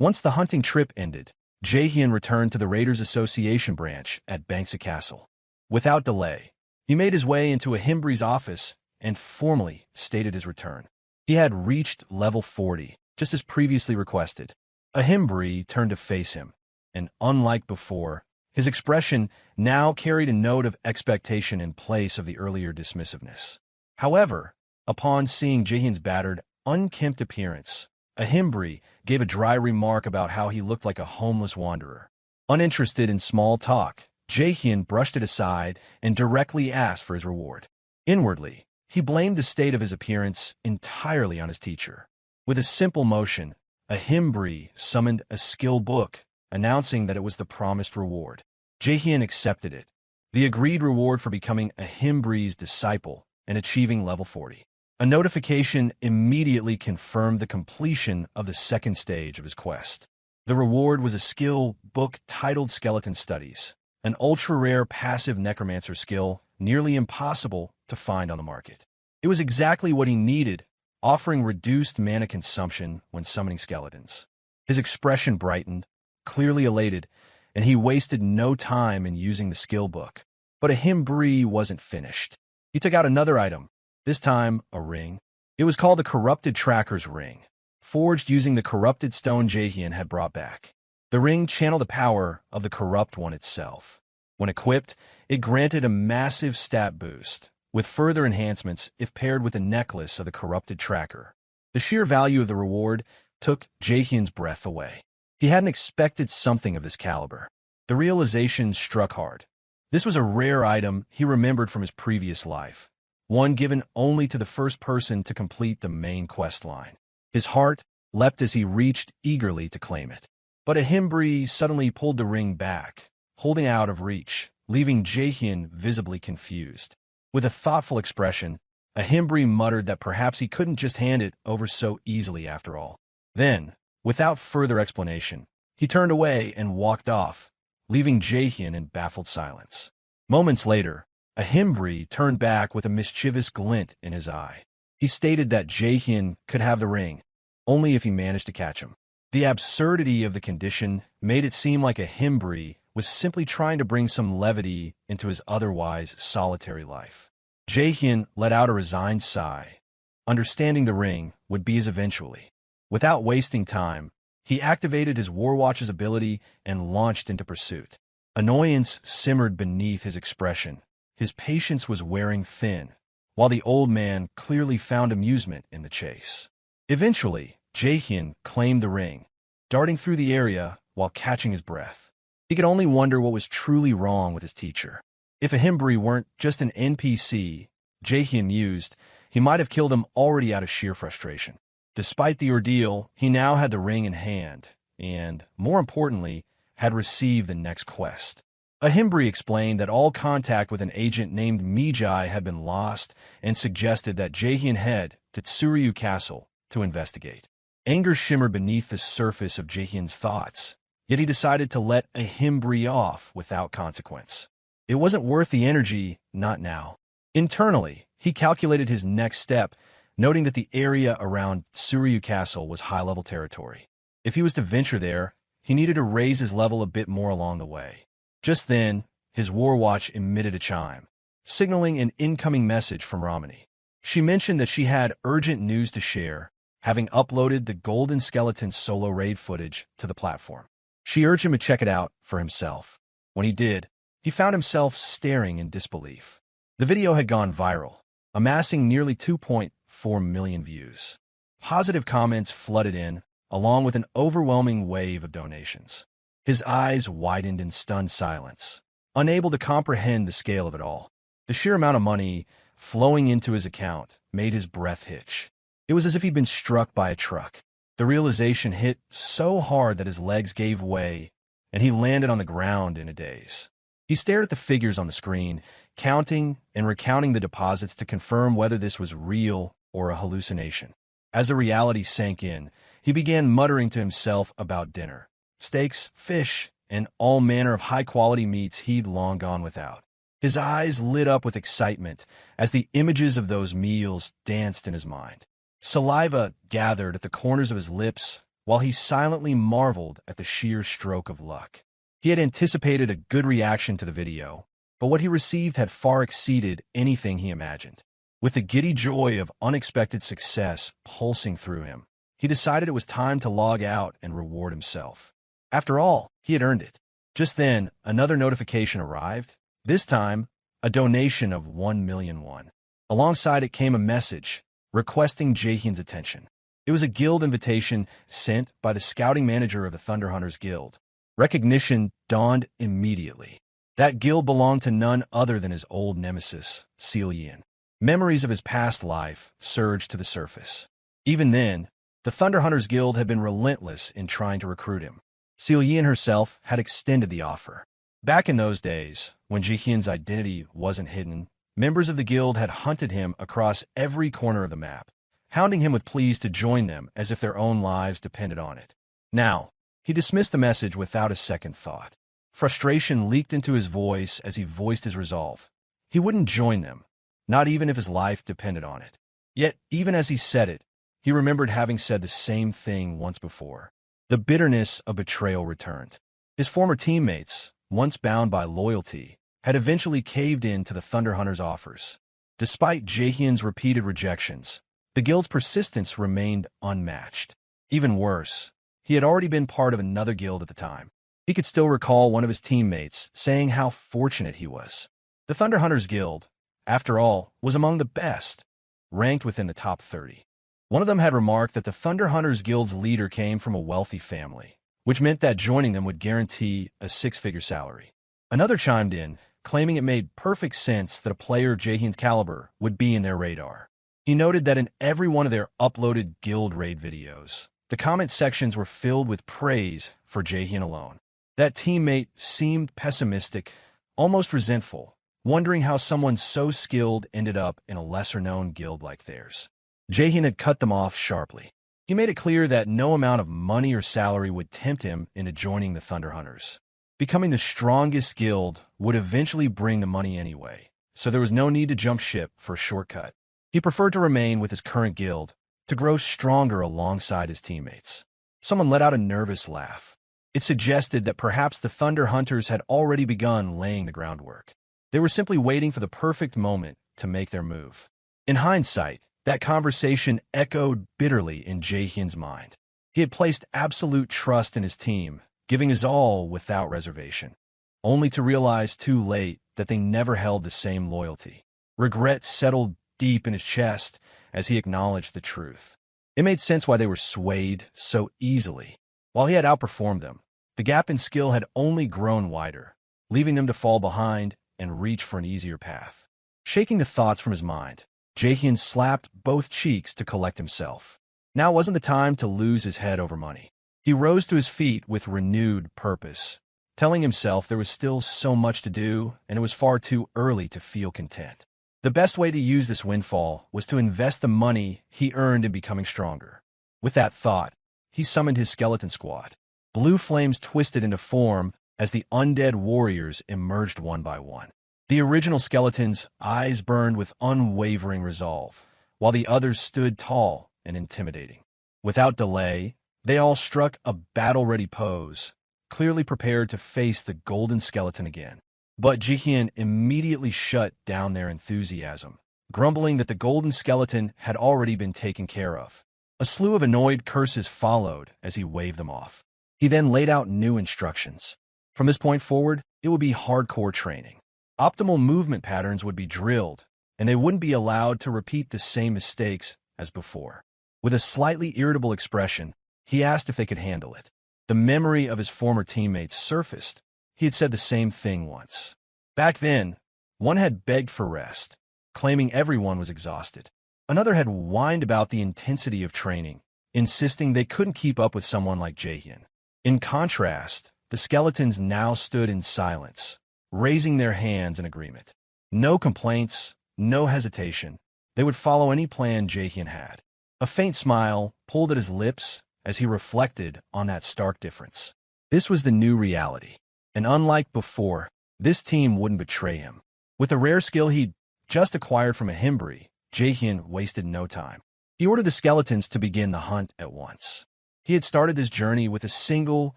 Once the hunting trip ended, Jaehyeon returned to the Raiders Association branch at Bangsa Castle. Without delay, he made his way into Ahimbre's office and formally stated his return. He had reached level 40, just as previously requested. Ahimbre turned to face him, and unlike before, his expression now carried a note of expectation in place of the earlier dismissiveness. However, upon seeing Jaehyeon's battered, unkempt appearance, Ahimbre gave a dry remark about how he looked like a homeless wanderer. Uninterested in small talk, Jaehyeon brushed it aside and directly asked for his reward. Inwardly, he blamed the state of his appearance entirely on his teacher. With a simple motion, Ahimbre summoned a skill book, announcing that it was the promised reward. Jaehyeon accepted it, the agreed reward for becoming Ahimbre's disciple and achieving level 40. A notification immediately confirmed the completion of the second stage of his quest. The reward was a skill book titled Skeleton Studies, an ultra-rare passive Necromancer skill nearly impossible to find on the market. It was exactly what he needed, offering reduced mana consumption when summoning skeletons. His expression brightened, clearly elated, and he wasted no time in using the skill book. But Ahimbre wasn't finished. He took out another item, this time a ring. It was called the Corrupted Tracker's Ring, forged using the corrupted stone Jaehyeon had brought back. The ring channeled the power of the Corrupt One itself. When equipped, it granted a massive stat boost, with further enhancements if paired with a necklace of the Corrupted Tracker. The sheer value of the reward took Jaehyeon's breath away. He hadn't expected something of this caliber. The realization struck hard. This was a rare item he remembered from his previous life, one given only to the first person to complete the main quest line. His heart leapt as he reached eagerly to claim it. But Ahimbre suddenly pulled the ring back, holding out of reach, leaving Jaehyeon visibly confused. With a thoughtful expression, Ahimbre muttered that perhaps he couldn't just hand it over so easily after all. Then, without further explanation, he turned away and walked off, leaving Jaehyeon in baffled silence. Moments later, Ahimbre turned back with a mischievous glint in his eye. He stated that Jaehyeon could have the ring, only if he managed to catch him. The absurdity of the condition made it seem like Ahimbre was simply trying to bring some levity into his otherwise solitary life. Jaehyeon let out a resigned sigh, understanding the ring would be his eventually. Without wasting time, he activated his Warwatch's ability and launched into pursuit. Annoyance simmered beneath his expression. His patience was wearing thin, while the old man clearly found amusement in the chase. Eventually, Jaehyeon claimed the ring, darting through the area while catching his breath. He could only wonder what was truly wrong with his teacher. If Ahimbre weren't just an NPC Jaehyeon used, he might have killed him already out of sheer frustration. Despite the ordeal, he now had the ring in hand, and, more importantly, had received the next quest. Ahimbre explained that all contact with an agent named Miji had been lost and suggested that Jaehyeon head to Tsuryu Castle to investigate. Anger shimmered beneath the surface of Jaehyeon's thoughts, yet he decided to let Ahimbre off without consequence. It wasn't worth the energy, not now. Internally, he calculated his next step, noting that the area around Tsuryu Castle was high-level territory. If he was to venture there, he needed to raise his level a bit more along the way. Just then, his Warwatch emitted a chime, signaling an incoming message from Ramani. She mentioned that she had urgent news to share, having uploaded the Golden Skeleton solo raid footage to the platform. She urged him to check it out for himself. When he did, he found himself staring in disbelief. The video had gone viral, amassing nearly 2.4 million views. Positive comments flooded in, along with an overwhelming wave of donations. His eyes widened in stunned silence, unable to comprehend the scale of it all. The sheer amount of money flowing into his account made his breath hitch. It was as if he'd been struck by a truck. The realization hit so hard that his legs gave way, and he landed on the ground in a daze. He stared at the figures on the screen, counting and recounting the deposits to confirm whether this was real or a hallucination. As the reality sank in, he began muttering to himself about dinner. Steaks, fish, and all manner of high-quality meats he'd long gone without. His eyes lit up with excitement as the images of those meals danced in his mind. Saliva gathered at the corners of his lips while he silently marveled at the sheer stroke of luck. He had anticipated a good reaction to the video, but what he received had far exceeded anything he imagined. With the giddy joy of unexpected success pulsing through him, he decided it was time to log out and reward himself. After all, he had earned it. Just then, another notification arrived, this time a donation of 1 million won. Alongside it came a message requesting Jaehyeon's attention. It was a guild invitation sent by the scouting manager of the Thunder Hunters Guild. Recognition dawned immediately. That guild belonged to none other than his old nemesis, Selian. Memories of his past life surged to the surface. Even then, the Thunder Hunters Guild had been relentless in trying to recruit him. Selian herself had extended the offer. Back in those days, when Jaehyeon's identity wasn't hidden, members of the guild had hunted him across every corner of the map, hounding him with pleas to join them as if their own lives depended on it. Now, he dismissed the message without a second thought. Frustration leaked into his voice as he voiced his resolve. He wouldn't join them, not even if his life depended on it. Yet, even as he said it, he remembered having said the same thing once before. The bitterness of betrayal returned. His former teammates, once bound by loyalty, had eventually caved in to the Thunder Hunters' offers. Despite Jaehyeon's repeated rejections, the guild's persistence remained unmatched. Even worse, he had already been part of another guild at the time. He could still recall one of his teammates saying how fortunate he was. The Thunder Hunters Guild, after all, was among the best, ranked within the top 30. One of them had remarked that the Thunder Hunters Guild's leader came from a wealthy family, which meant that joining them would guarantee a six-figure salary. Another chimed in, claiming it made perfect sense that a player of Jaehyeon's caliber would be in their radar. He noted that in every one of their uploaded guild raid videos, the comment sections were filled with praise for Jaehyeon alone. That teammate seemed pessimistic, almost resentful, wondering how someone so skilled ended up in a lesser-known guild like theirs. Jaehyeon had cut them off sharply. He made it clear that no amount of money or salary would tempt him into joining the Thunder Hunters. Becoming the strongest guild would eventually bring the money anyway, so there was no need to jump ship for a shortcut. He preferred to remain with his current guild, to grow stronger alongside his teammates. Someone let out a nervous laugh. It suggested that perhaps the Thunder Hunters had already begun laying the groundwork. They were simply waiting for the perfect moment to make their move. In hindsight, that conversation echoed bitterly in Jaehyeon's mind. He had placed absolute trust in his team, giving his all without reservation, only to realize too late that they never held the same loyalty. Regret settled deep in his chest as he acknowledged the truth. It made sense why they were swayed so easily. While he had outperformed them, the gap in skill had only grown wider, leaving them to fall behind and reach for an easier path. Shaking the thoughts from his mind, Jaehyeon slapped both cheeks to collect himself. Now wasn't the time to lose his head over money. He rose to his feet with renewed purpose, telling himself there was still so much to do and it was far too early to feel content. The best way to use this windfall was to invest the money he earned in becoming stronger. With that thought, he summoned his skeleton squad. Blue flames twisted into form as the undead warriors emerged one by one. The original skeletons' eyes burned with unwavering resolve, while the others stood tall and intimidating. Without delay, they all struck a battle-ready pose, clearly prepared to face the golden skeleton again. But Jaehyeon immediately shut down their enthusiasm, grumbling that the golden skeleton had already been taken care of. A slew of annoyed curses followed as he waved them off. He then laid out new instructions. From this point forward, it would be hardcore training. Optimal movement patterns would be drilled, and they wouldn't be allowed to repeat the same mistakes as before. With a slightly irritable expression, He asked if they could handle it. The memory of his former teammates surfaced. He had said the same thing once. Back then, one had begged for rest, claiming everyone was exhausted. Another had whined about the intensity of training, insisting they couldn't keep up with someone like Jaehyeon. In contrast, the skeletons now stood in silence, raising their hands in agreement. No complaints, no hesitation. They would follow any plan Jaehyeon had. A faint smile pulled at his lips as he reflected on that stark difference. This was the new reality, and unlike before, this team wouldn't betray him. With a rare skill he'd just acquired from a Himbri, Jaehyeon wasted no time. He ordered the skeletons to begin the hunt at once. He had started this journey with a single,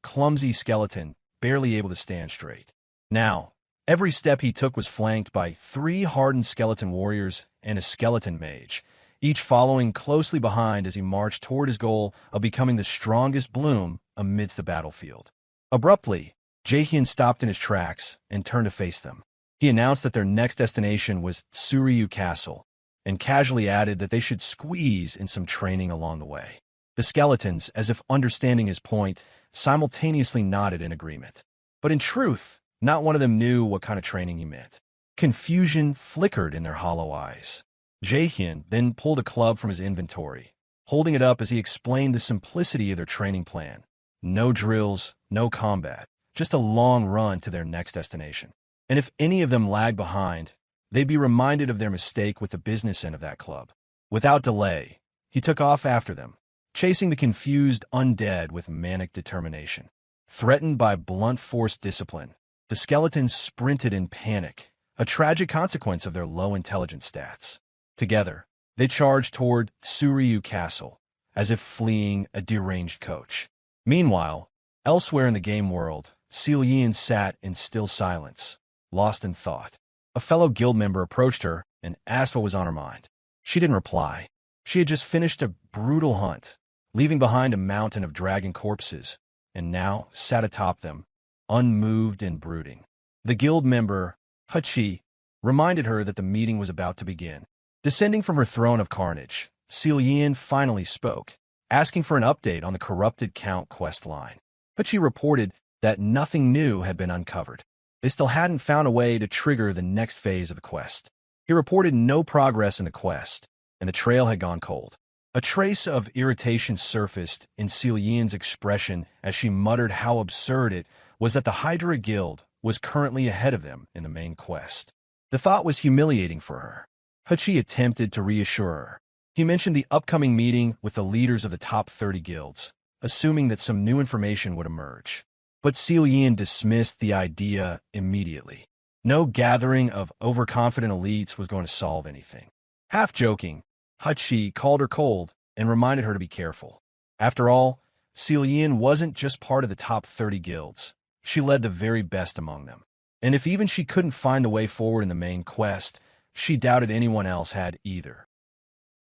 clumsy skeleton, barely able to stand straight. Now, every step he took was flanked by 3 hardened skeleton warriors and a skeleton mage, each following closely behind as he marched toward his goal of becoming the strongest bloom amidst the battlefield. Abruptly, Jaehyeon stopped in his tracks and turned to face them. He announced that their next destination was Tsuryu Castle, and casually added that they should squeeze in some training along the way. The skeletons, as if understanding his point, simultaneously nodded in agreement. But in truth, not one of them knew what kind of training he meant. Confusion flickered in their hollow eyes. Jaehyeon then pulled a club from his inventory, holding it up as he explained the simplicity of their training plan. No drills, no combat, just a long run to their next destination. And if any of them lagged behind, they'd be reminded of their mistake with the business end of that club. Without delay, he took off after them, chasing the confused undead with manic determination. Threatened by blunt force discipline, the skeletons sprinted in panic, a tragic consequence of their low intelligence stats. Together, they charged toward Tsuryu Castle, as if fleeing a deranged coach. Meanwhile, elsewhere in the game world, Selian sat in still silence, lost in thought. A fellow guild member approached her and asked what was on her mind. She didn't reply. She had just finished a brutal hunt, leaving behind a mountain of dragon corpses, and now sat atop them, unmoved and brooding. The guild member, Hachi, reminded her that the meeting was about to begin. Descending from her throne of carnage, Selian finally spoke, asking for an update on the corrupted Count quest line. Hachi reported that nothing new had been uncovered. They still hadn't found a way to trigger the next phase of the quest. He reported no progress in the quest, and the trail had gone cold. A trace of irritation surfaced in Selian's expression as she muttered how absurd it was that the Hydra Guild was currently ahead of them in the main quest. The thought was humiliating for her. Hachi attempted to reassure her. He mentioned the upcoming meeting with the leaders of the top 30 guilds, assuming that some new information would emerge. But Selian dismissed the idea immediately. No gathering of overconfident elites was going to solve anything. Half joking, Hachi called her cold and reminded her to be careful. After all, Selian wasn't just part of the top 30 guilds. She led the very best among them. And if even she couldn't find the way forward in the main quest, she doubted anyone else had either.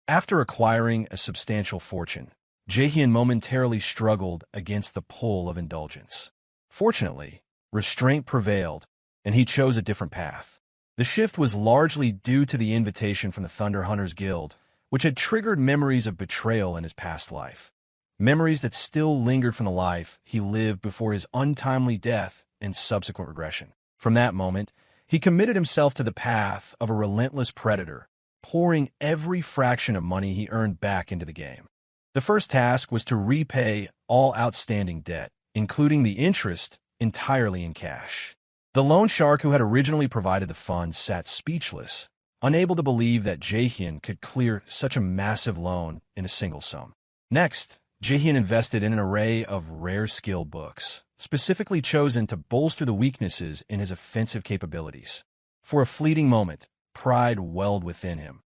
After acquiring a substantial fortune, Jaehyeon momentarily struggled against the pull of indulgence. Fortunately, restraint prevailed, and he chose a different path. The shift was largely due to the invitation from the Thunder Hunters Guild, which had triggered memories of betrayal in his past life. Memories that still lingered from the life he lived before his untimely death and subsequent regression. From that moment, he committed himself to the path of a relentless predator, pouring every fraction of money he earned back into the game. The first task was to repay all outstanding debt, including the interest, entirely in cash. The loan shark who had originally provided the funds sat speechless, unable to believe that Jaehyeon could clear such a massive loan in a single sum. Next, Jaehyeon invested in an array of rare skill books, specifically chosen to bolster the weaknesses in his offensive capabilities. For a fleeting moment, pride welled within him.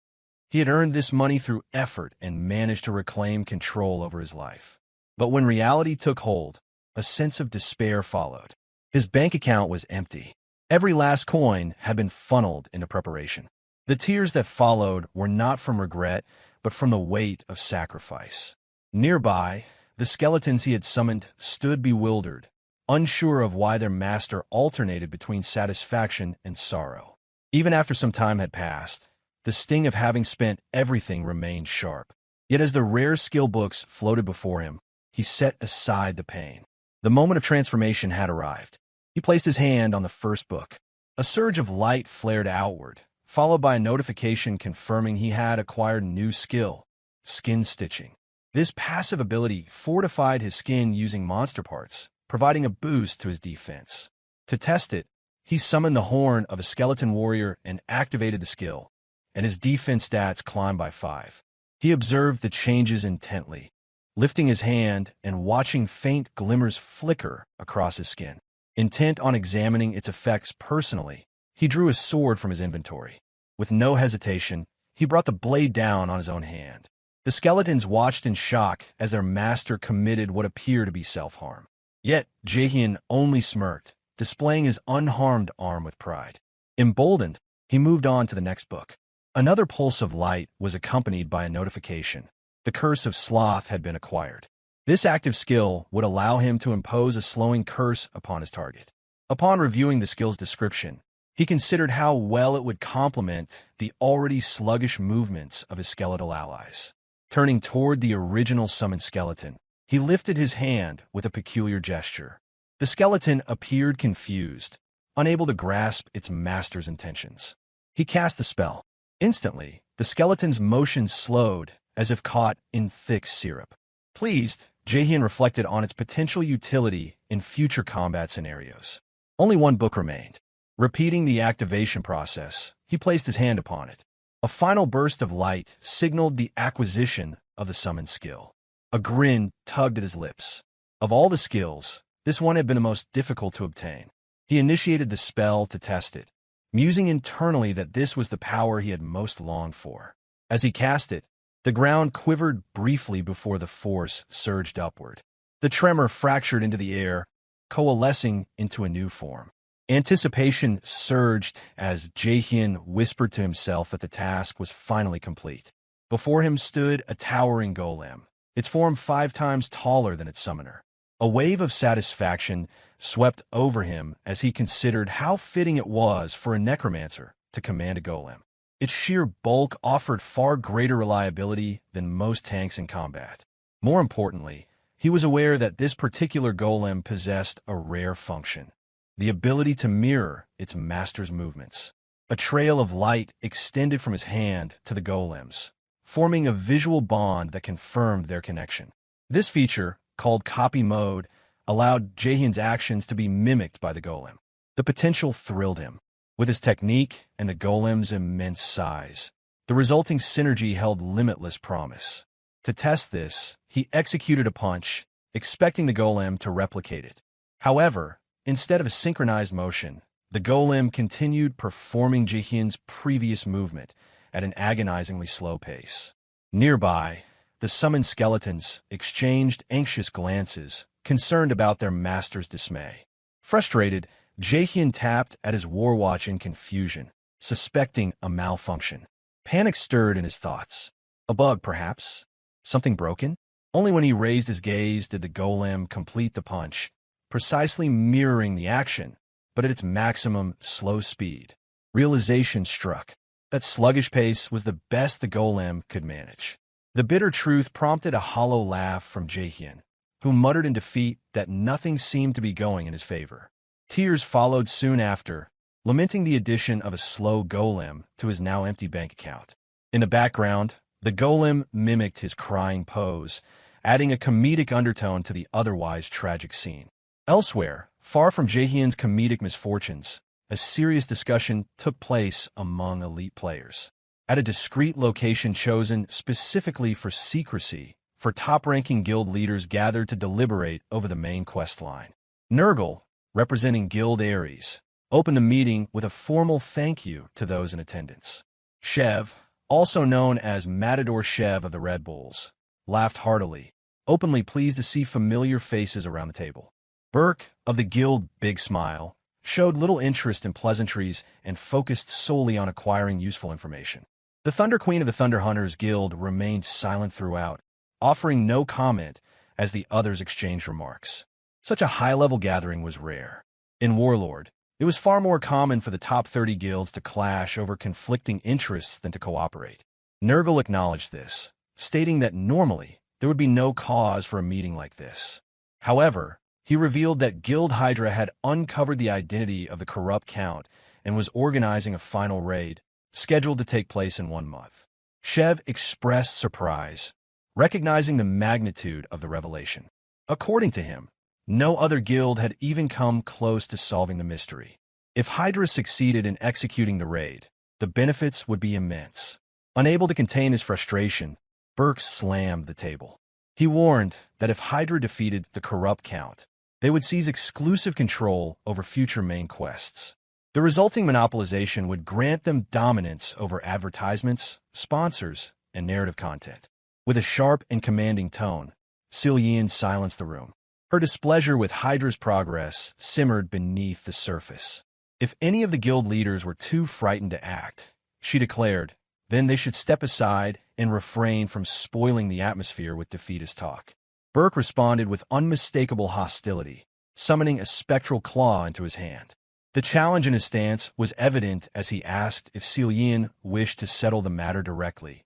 He had earned this money through effort and managed to reclaim control over his life. But when reality took hold, a sense of despair followed. His bank account was empty. Every last coin had been funneled into preparation. The tears that followed were not from regret, but from the weight of sacrifice. Nearby, the skeletons he had summoned stood bewildered, unsure of why their master alternated between satisfaction and sorrow. Even after some time had passed, the sting of having spent everything remained sharp. Yet as the rare skill books floated before him, he set aside the pain. The moment of transformation had arrived. He placed his hand on the first book. A surge of light flared outward, followed by a notification confirming he had acquired a new skill, skin stitching. This passive ability fortified his skin using monster parts, providing a boost to his defense. To test it, he summoned the horn of a skeleton warrior and activated the skill, and his defense stats climbed by 5. He observed the changes intently, lifting his hand and watching faint glimmers flicker across his skin. Intent on examining its effects personally, he drew his sword from his inventory. With no hesitation, he brought the blade down on his own hand. The skeletons watched in shock as their master committed what appeared to be self-harm. Yet Jaehyeon only smirked, displaying his unharmed arm with pride. Emboldened, he moved on to the next book. Another pulse of light was accompanied by a notification. The curse of sloth had been acquired. This active skill would allow him to impose a slowing curse upon his target. Upon reviewing the skill's description, he considered how well it would complement the already sluggish movements of his skeletal allies. Turning toward the original summoned skeleton, he lifted his hand with a peculiar gesture. The skeleton appeared confused, unable to grasp its master's intentions. He cast the spell. Instantly, the skeleton's motion slowed as if caught in thick syrup. Pleased, Jaehyeon reflected on its potential utility in future combat scenarios. Only one book remained. Repeating the activation process, he placed his hand upon it. A final burst of light signaled the acquisition of the summoned skill. A grin tugged at his lips. Of all the skills, this one had been the most difficult to obtain. He initiated the spell to test it, musing internally that this was the power he had most longed for. As he cast it, the ground quivered briefly before the force surged upward. The tremor fractured into the air, coalescing into a new form. Anticipation surged as Jaehyeon whispered to himself that the task was finally complete. Before him stood a towering golem, its form 5 times taller than its summoner. A wave of satisfaction swept over him as he considered how fitting it was for a necromancer to command a golem. Its sheer bulk offered far greater reliability than most tanks in combat. More importantly, he was aware that this particular golem possessed a rare function: the ability to mirror its master's movements. A trail of light extended from his hand to the golems, forming a visual bond that confirmed their connection. This feature, called copy mode, allowed Jaehyeon's actions to be mimicked by the golem. The potential thrilled him. With his technique and the golem's immense size, the resulting synergy held limitless promise. To test this, he executed a punch, expecting the golem to replicate it. However, instead of a synchronized motion, the golem continued performing Jaehyeon's previous movement at an agonizingly slow pace. Nearby, the summoned skeletons exchanged anxious glances, concerned about their master's dismay. Frustrated, Jaehyeon tapped at his war watch in confusion, suspecting a malfunction. Panic stirred in his thoughts. A bug, perhaps? Something broken? Only when he raised his gaze did the golem complete the punch, precisely mirroring the action, but at its maximum slow speed. Realization struck. That sluggish pace was the best the golem could manage. The bitter truth prompted a hollow laugh from Jaehyeon, who muttered in defeat that nothing seemed to be going in his favor. Tears followed soon after, lamenting the addition of a slow golem to his now empty bank account. In the background, the golem mimicked his crying pose, adding a comedic undertone to the otherwise tragic scene. Elsewhere, far from Jaehyeon's comedic misfortunes, a serious discussion took place among elite players. At a discreet location chosen specifically for secrecy, top-ranking guild leaders gathered to deliberate over the main quest line. Nurgle, representing Guild Ares, opened the meeting with a formal thank you to those in attendance. Chev, also known as Matador Chev of the Red Bulls, laughed heartily, openly pleased to see familiar faces around the table. Burke, of the Guild Big Smile, showed little interest in pleasantries and focused solely on acquiring useful information. The Thunder Queen of the Thunder Hunters Guild remained silent throughout, offering no comment as the others exchanged remarks. Such a high-level gathering was rare. In Warlord, it was far more common for the top 30 guilds to clash over conflicting interests than to cooperate. Nurgle acknowledged this, stating that normally, there would be no cause for a meeting like this. However, he revealed that Guild Hydra had uncovered the identity of the corrupt Count and was organizing a final raid, scheduled to take place in 1 month. Chev expressed surprise, recognizing the magnitude of the revelation. According to him, no other guild had even come close to solving the mystery. If Hydra succeeded in executing the raid, the benefits would be immense. Unable to contain his frustration, Burke slammed the table. He warned that if Hydra defeated the corrupt Count, they would seize exclusive control over future main quests. The resulting monopolization would grant them dominance over advertisements, sponsors, and narrative content. With a sharp and commanding tone, Selian silenced the room. Her displeasure with Hydra's progress simmered beneath the surface. If any of the guild leaders were too frightened to act, she declared, then they should step aside and refrain from spoiling the atmosphere with defeatist talk. Burke responded with unmistakable hostility, summoning a spectral claw into his hand. The challenge in his stance was evident as he asked if Selian wished to settle the matter directly,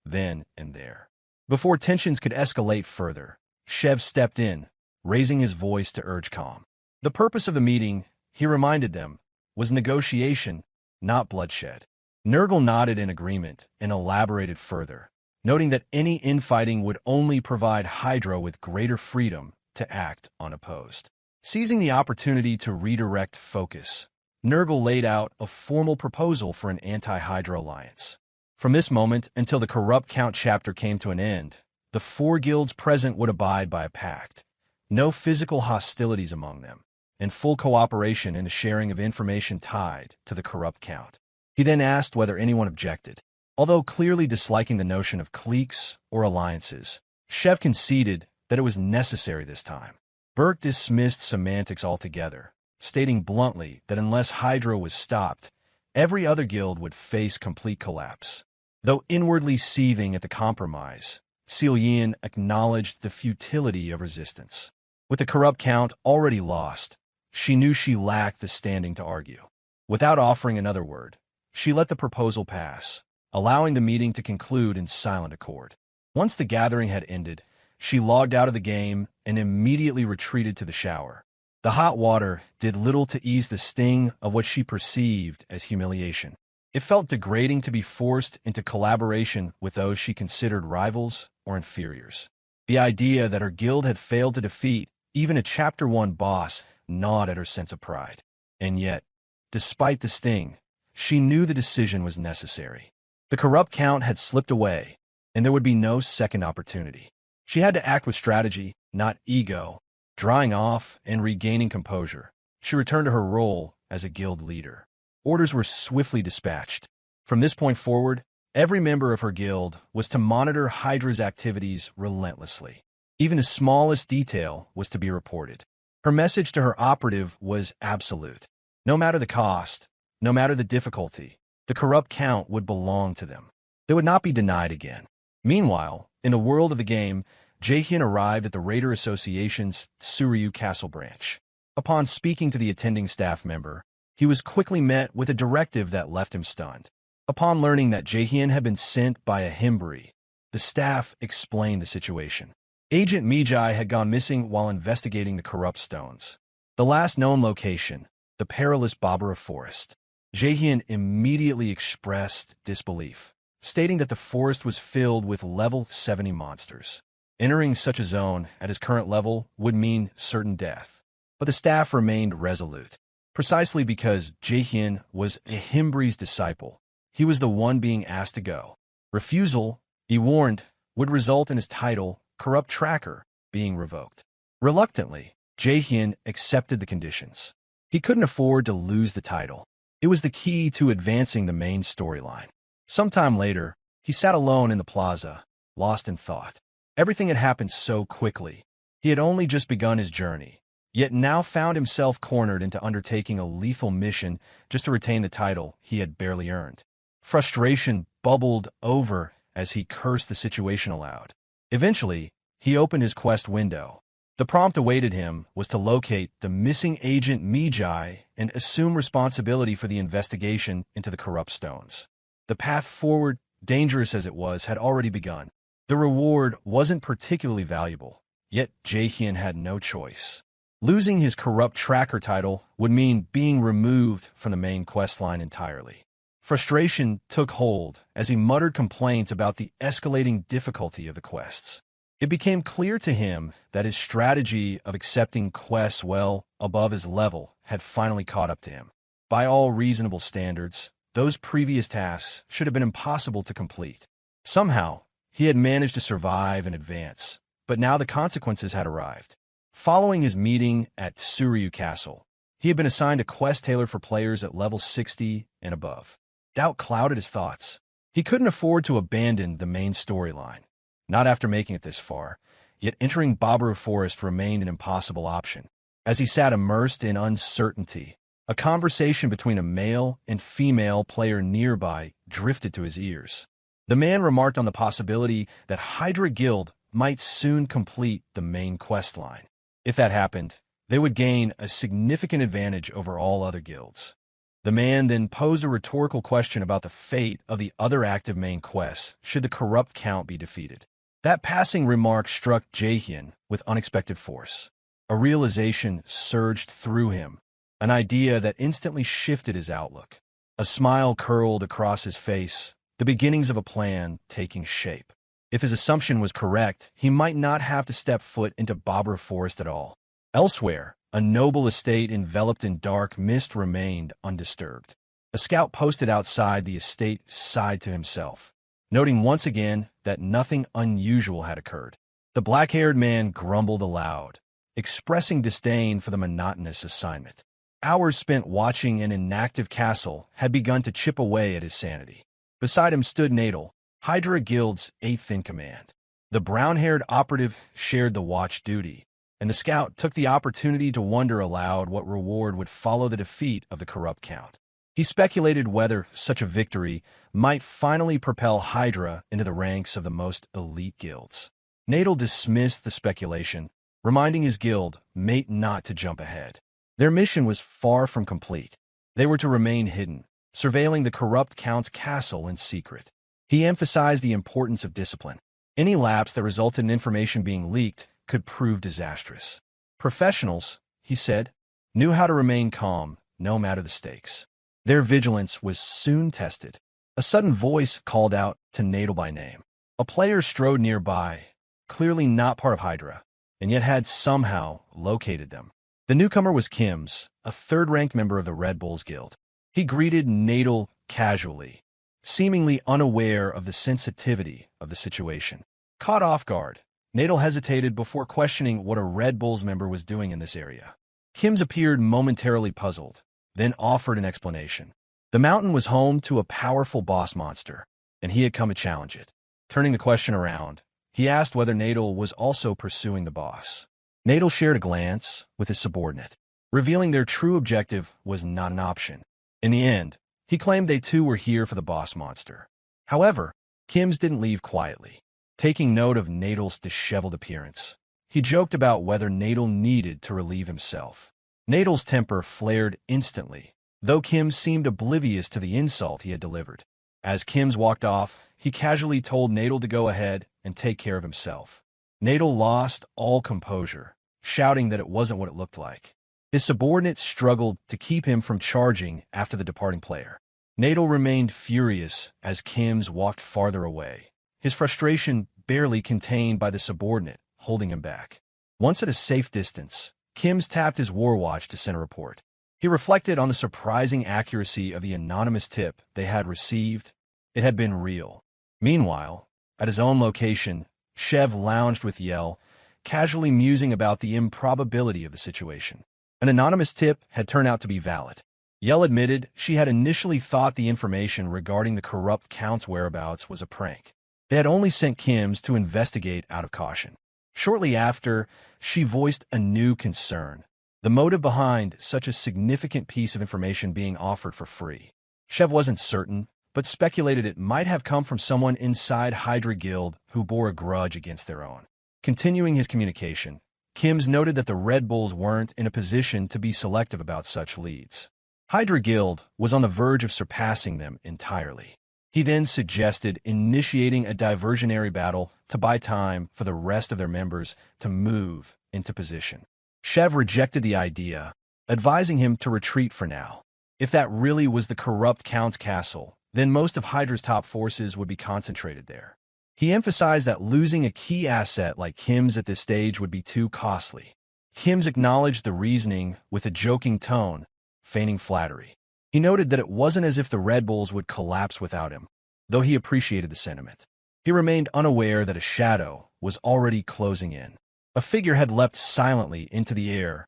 then and there. Before tensions could escalate further, Chev stepped in, raising his voice to urge calm. The purpose of the meeting, he reminded them, was negotiation, not bloodshed. Nurgle nodded in agreement and elaborated further, noting that any infighting would only provide Hydra with greater freedom to act unopposed. Seizing the opportunity to redirect focus, Nurgle laid out a formal proposal for an anti-Hydra alliance. From this moment until the Corrupt Count chapter came to an end, the 4 guilds present would abide by a pact, no physical hostilities among them, and full cooperation in the sharing of information tied to the Corrupt Count. He then asked whether anyone objected. Although clearly disliking the notion of cliques or alliances, Chev conceded that it was necessary this time. Burke dismissed semantics altogether, stating bluntly that unless Hydra was stopped, every other guild would face complete collapse. Though inwardly seething at the compromise, Selian acknowledged the futility of resistance. With the Corrupt Count already lost, she knew she lacked the standing to argue. Without offering another word, she let the proposal pass, allowing the meeting to conclude in silent accord. Once the gathering had ended, she logged out of the game and immediately retreated to the shower. The hot water did little to ease the sting of what she perceived as humiliation. It felt degrading to be forced into collaboration with those she considered rivals or inferiors. The idea that her guild had failed to defeat even a Chapter 1 boss gnawed at her sense of pride. And yet, despite the sting, she knew the decision was necessary. The Corrupt Count had slipped away, and there would be no second opportunity. She had to act with strategy, not ego. Drying off and regaining composure, she returned to her role as a guild leader. Orders were swiftly dispatched. From this point forward, every member of her guild was to monitor Hydra's activities relentlessly. Even the smallest detail was to be reported. Her message to her operative was absolute. No matter the cost, no matter the difficulty, the Corrupt Count would belong to them. They would not be denied again. Meanwhile, in the world of the game, Jaehyeon arrived at the Raider Association's Suryu Castle branch. Upon speaking to the attending staff member, he was quickly met with a directive that left him stunned. Upon learning that Jaehyeon had been sent by a Himbri, the staff explained the situation. Agent Miji had gone missing while investigating the corrupt stones. The last known location, the perilous Babura Forest. Jaehyeon immediately expressed disbelief, stating that the forest was filled with level 70 monsters. Entering such a zone at his current level would mean certain death. But the staff remained resolute. Precisely because Jaehyeon was a Himbri's disciple, he was the one being asked to go. Refusal, he warned, would result in his title, Corrupt Tracker, being revoked. Reluctantly, Jaehyeon accepted the conditions. He couldn't afford to lose the title. It was the key to advancing the main storyline. Sometime later, he sat alone in the plaza, lost in thought. Everything had happened so quickly. He had only just begun his journey, yet now found himself cornered into undertaking a lethal mission just to retain the title he had barely earned. Frustration bubbled over as he cursed the situation aloud. Eventually, he opened his quest window. The prompt awaited him was to locate the missing agent Miji and assume responsibility for the investigation into the corrupt stones. The path forward, dangerous as it was, had already begun. The reward wasn't particularly valuable, yet Jaehyeon had no choice. Losing his corrupt tracker title would mean being removed from the main questline entirely. Frustration took hold as he muttered complaints about the escalating difficulty of the quests. It became clear to him that his strategy of accepting quests well above his level had finally caught up to him. By all reasonable standards, those previous tasks should have been impossible to complete. Somehow, he had managed to survive and advance, but now the consequences had arrived. Following his meeting at Suryu Castle, he had been assigned a quest tailored for players at level 60 and above. Doubt clouded his thoughts. He couldn't afford to abandon the main storyline, not after making it this far, yet entering Baburu Forest remained an impossible option. As he sat immersed in uncertainty, a conversation between a male and female player nearby drifted to his ears. The man remarked on the possibility that Hydra Guild might soon complete the main quest line. If that happened, they would gain a significant advantage over all other guilds. The man then posed a rhetorical question about the fate of the other active main quests should the corrupt count be defeated. That passing remark struck Jaehyeon with unexpected force. A realization surged through him, an idea that instantly shifted his outlook. A smile curled across his face, the beginnings of a plan taking shape. If his assumption was correct, he might not have to step foot into Baburu Forest at all. Elsewhere, a noble estate enveloped in dark mist remained undisturbed. A scout posted outside the estate sighed to himself, noting once again that nothing unusual had occurred. The black-haired man grumbled aloud, expressing disdain for the monotonous assignment. Hours spent watching an inactive castle had begun to chip away at his sanity. Beside him stood Nadal, Hydra Guild's 8th in command. The brown-haired operative shared the watch duty, and the scout took the opportunity to wonder aloud what reward would follow the defeat of the corrupt count. He speculated whether such a victory might finally propel Hydra into the ranks of the most elite guilds. Nadal dismissed the speculation, reminding his guild mate not to jump ahead. Their mission was far from complete. They were to remain hidden, surveilling the corrupt count's castle in secret. He emphasized the importance of discipline. Any lapse that resulted in information being leaked could prove disastrous. Professionals, he said, knew how to remain calm, no matter the stakes. Their vigilance was soon tested. A sudden voice called out to Nadal by name. A player strode nearby, clearly not part of Hydra, and yet had somehow located them. The newcomer was Kim's, a third-ranked member of the Red Bulls Guild. He greeted Nadal casually, seemingly unaware of the sensitivity of the situation. Caught off guard, Nadal hesitated before questioning what a Red Bulls member was doing in this area. Kim's appeared momentarily puzzled, then offered an explanation. The mountain was home to a powerful boss monster, and he had come to challenge it. Turning the question around, he asked whether Nadal was also pursuing the boss. Nadal shared a glance with his subordinate, revealing their true objective was not an option. In the end, he claimed they too were here for the boss monster. However, Kim's didn't leave quietly. Taking note of Nadal's disheveled appearance, he joked about whether Nadal needed to relieve himself. Nadal's temper flared instantly, though Kim seemed oblivious to the insult he had delivered. As Kim's walked off, he casually told Nadal to go ahead and take care of himself. Nadal lost all composure, shouting that it wasn't what it looked like. His subordinates struggled to keep him from charging after the departing player. Nadal remained furious as Kim's walked farther away, his frustration barely contained by the subordinate holding him back. Once at a safe distance, Kim's tapped his war watch to send a report. He reflected on the surprising accuracy of the anonymous tip they had received. It had been real. Meanwhile, at his own location, Chev lounged with Yell, casually musing about the improbability of the situation. An anonymous tip had turned out to be valid. Yell admitted she had initially thought the information regarding the corrupt count's whereabouts was a prank. They had only sent Kim's to investigate out of caution. Shortly after, she voiced a new concern: the motive behind such a significant piece of information being offered for free. Chev wasn't certain, but speculated it might have come from someone inside Hydra Guild who bore a grudge against their own. Continuing his communication, Kim's noted that the Red Bulls weren't in a position to be selective about such leads. Hydra Guild was on the verge of surpassing them entirely. He then suggested initiating a diversionary battle to buy time for the rest of their members to move into position. Chev rejected the idea, advising him to retreat for now. If that really was the corrupt Count's castle, then most of Hydra's top forces would be concentrated there. He emphasized that losing a key asset like Kim's at this stage would be too costly. Kim's acknowledged the reasoning with a joking tone, feigning flattery. He noted that it wasn't as if the Red Bulls would collapse without him, though he appreciated the sentiment. He remained unaware that a shadow was already closing in. A figure had leapt silently into the air,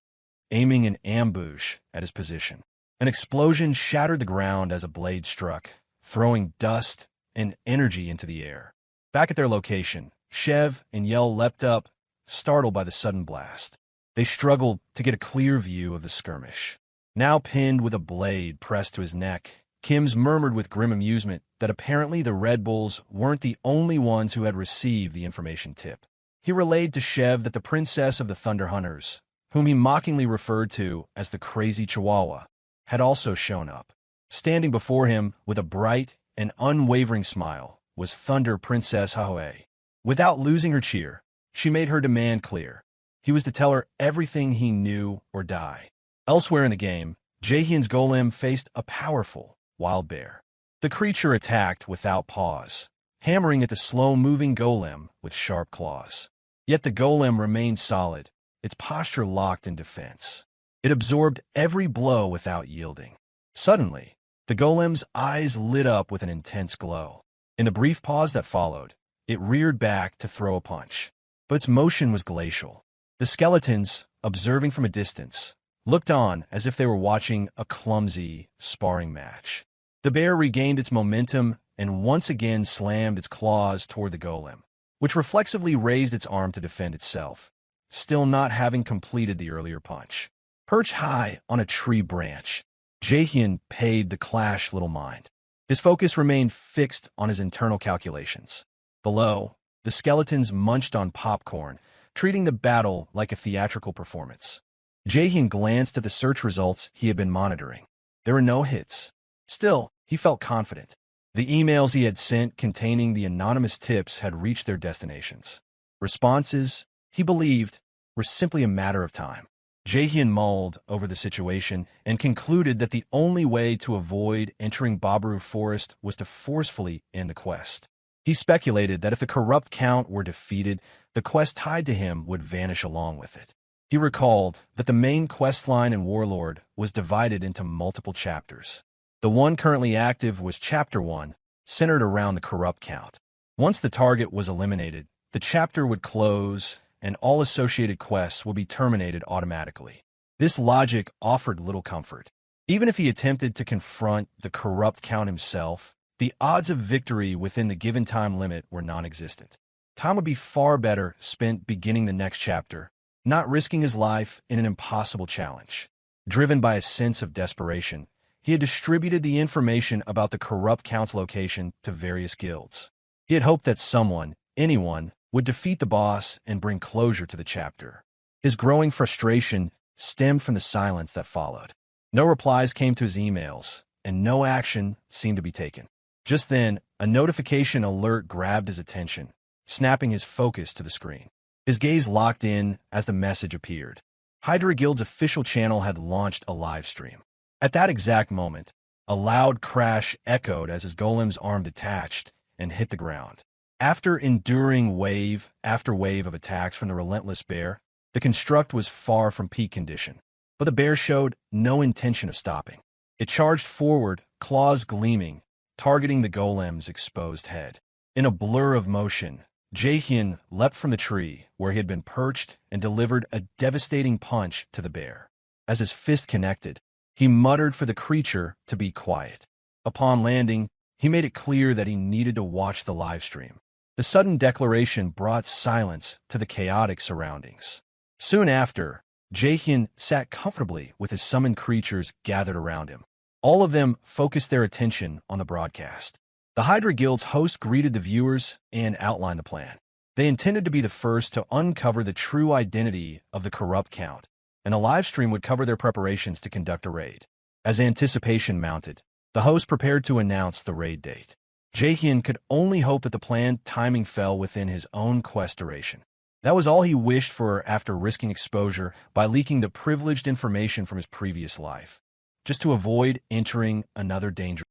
aiming an ambush at his position. An explosion shattered the ground as a blade struck, throwing dust and energy into the air. Back at their location, Chev and Yell leapt up, startled by the sudden blast. They struggled to get a clear view of the skirmish. Now pinned with a blade pressed to his neck, Kim's murmured with grim amusement that apparently the Red Bulls weren't the only ones who had received the information tip. He relayed to Chev that the Princess of the Thunder Hunters, whom he mockingly referred to as the Crazy Chihuahua, had also shown up. Standing before him with a bright and unwavering smile was Thunder Princess Jaehyeon. Without losing her cheer, she made her demand clear. He was to tell her everything he knew or die. Elsewhere in the game, Jaehyeon's golem faced a powerful wild bear. The creature attacked without pause, hammering at the slow-moving golem with sharp claws. Yet the golem remained solid, its posture locked in defense. It absorbed every blow without yielding. Suddenly, the golem's eyes lit up with an intense glow. In the brief pause that followed, it reared back to throw a punch. But its motion was glacial. The skeletons, observing from a distance, looked on as if they were watching a clumsy sparring match. The bear regained its momentum and once again slammed its claws toward the golem, which reflexively raised its arm to defend itself, still not having completed the earlier punch. Perched high on a tree branch, Jaehyeon paid the clash little mind. His focus remained fixed on his internal calculations. Below, the skeletons munched on popcorn, treating the battle like a theatrical performance. Jaehyeon glanced at the search results he had been monitoring. There were no hits. Still, he felt confident. The emails he had sent containing the anonymous tips had reached their destinations. Responses, he believed, were simply a matter of time. Jaehyeon mulled over the situation and concluded that the only way to avoid entering Babaru Forest was to forcefully end the quest. He speculated that if the corrupt Count were defeated, the quest tied to him would vanish along with it. He recalled that the main quest line in Warlord was divided into multiple chapters. The one currently active was Chapter 1, centered around the corrupt Count. Once the target was eliminated, the chapter would close and all associated quests would be terminated automatically. This logic offered little comfort. Even if he attempted to confront the corrupt Count himself, the odds of victory within the given time limit were non-existent. Time would be far better spent beginning the next chapter, not risking his life in an impossible challenge. Driven by a sense of desperation, he had distributed the information about the corrupt Count's location to various guilds. He had hoped that someone, anyone, would defeat the boss and bring closure to the chapter. His growing frustration stemmed from the silence that followed. No replies came to his emails, and no action seemed to be taken. Just then, a notification alert grabbed his attention, snapping his focus to the screen. His gaze locked in as the message appeared. Hydra Guild's official channel had launched a live stream. At that exact moment, a loud crash echoed as his golem's arm detached and hit the ground. After enduring wave after wave of attacks from the relentless bear, the construct was far from peak condition. But the bear showed no intention of stopping. It charged forward, claws gleaming, targeting the golem's exposed head. In a blur of motion, Jaehyeon leapt from the tree where he had been perched and delivered a devastating punch to the bear. As his fist connected, he muttered for the creature to be quiet. Upon landing, he made it clear that he needed to watch the live stream. The sudden declaration brought silence to the chaotic surroundings. Soon after, Jaehyeon sat comfortably with his summoned creatures gathered around him. All of them focused their attention on the broadcast. The Hydra Guild's host greeted the viewers and outlined the plan. They intended to be the first to uncover the true identity of the corrupt Count, and a live stream would cover their preparations to conduct a raid. As anticipation mounted, the host prepared to announce the raid date. Jaehyeon could only hope that the planned timing fell within his own quest duration. That was all he wished for after risking exposure by leaking the privileged information from his previous life, just to avoid entering another danger.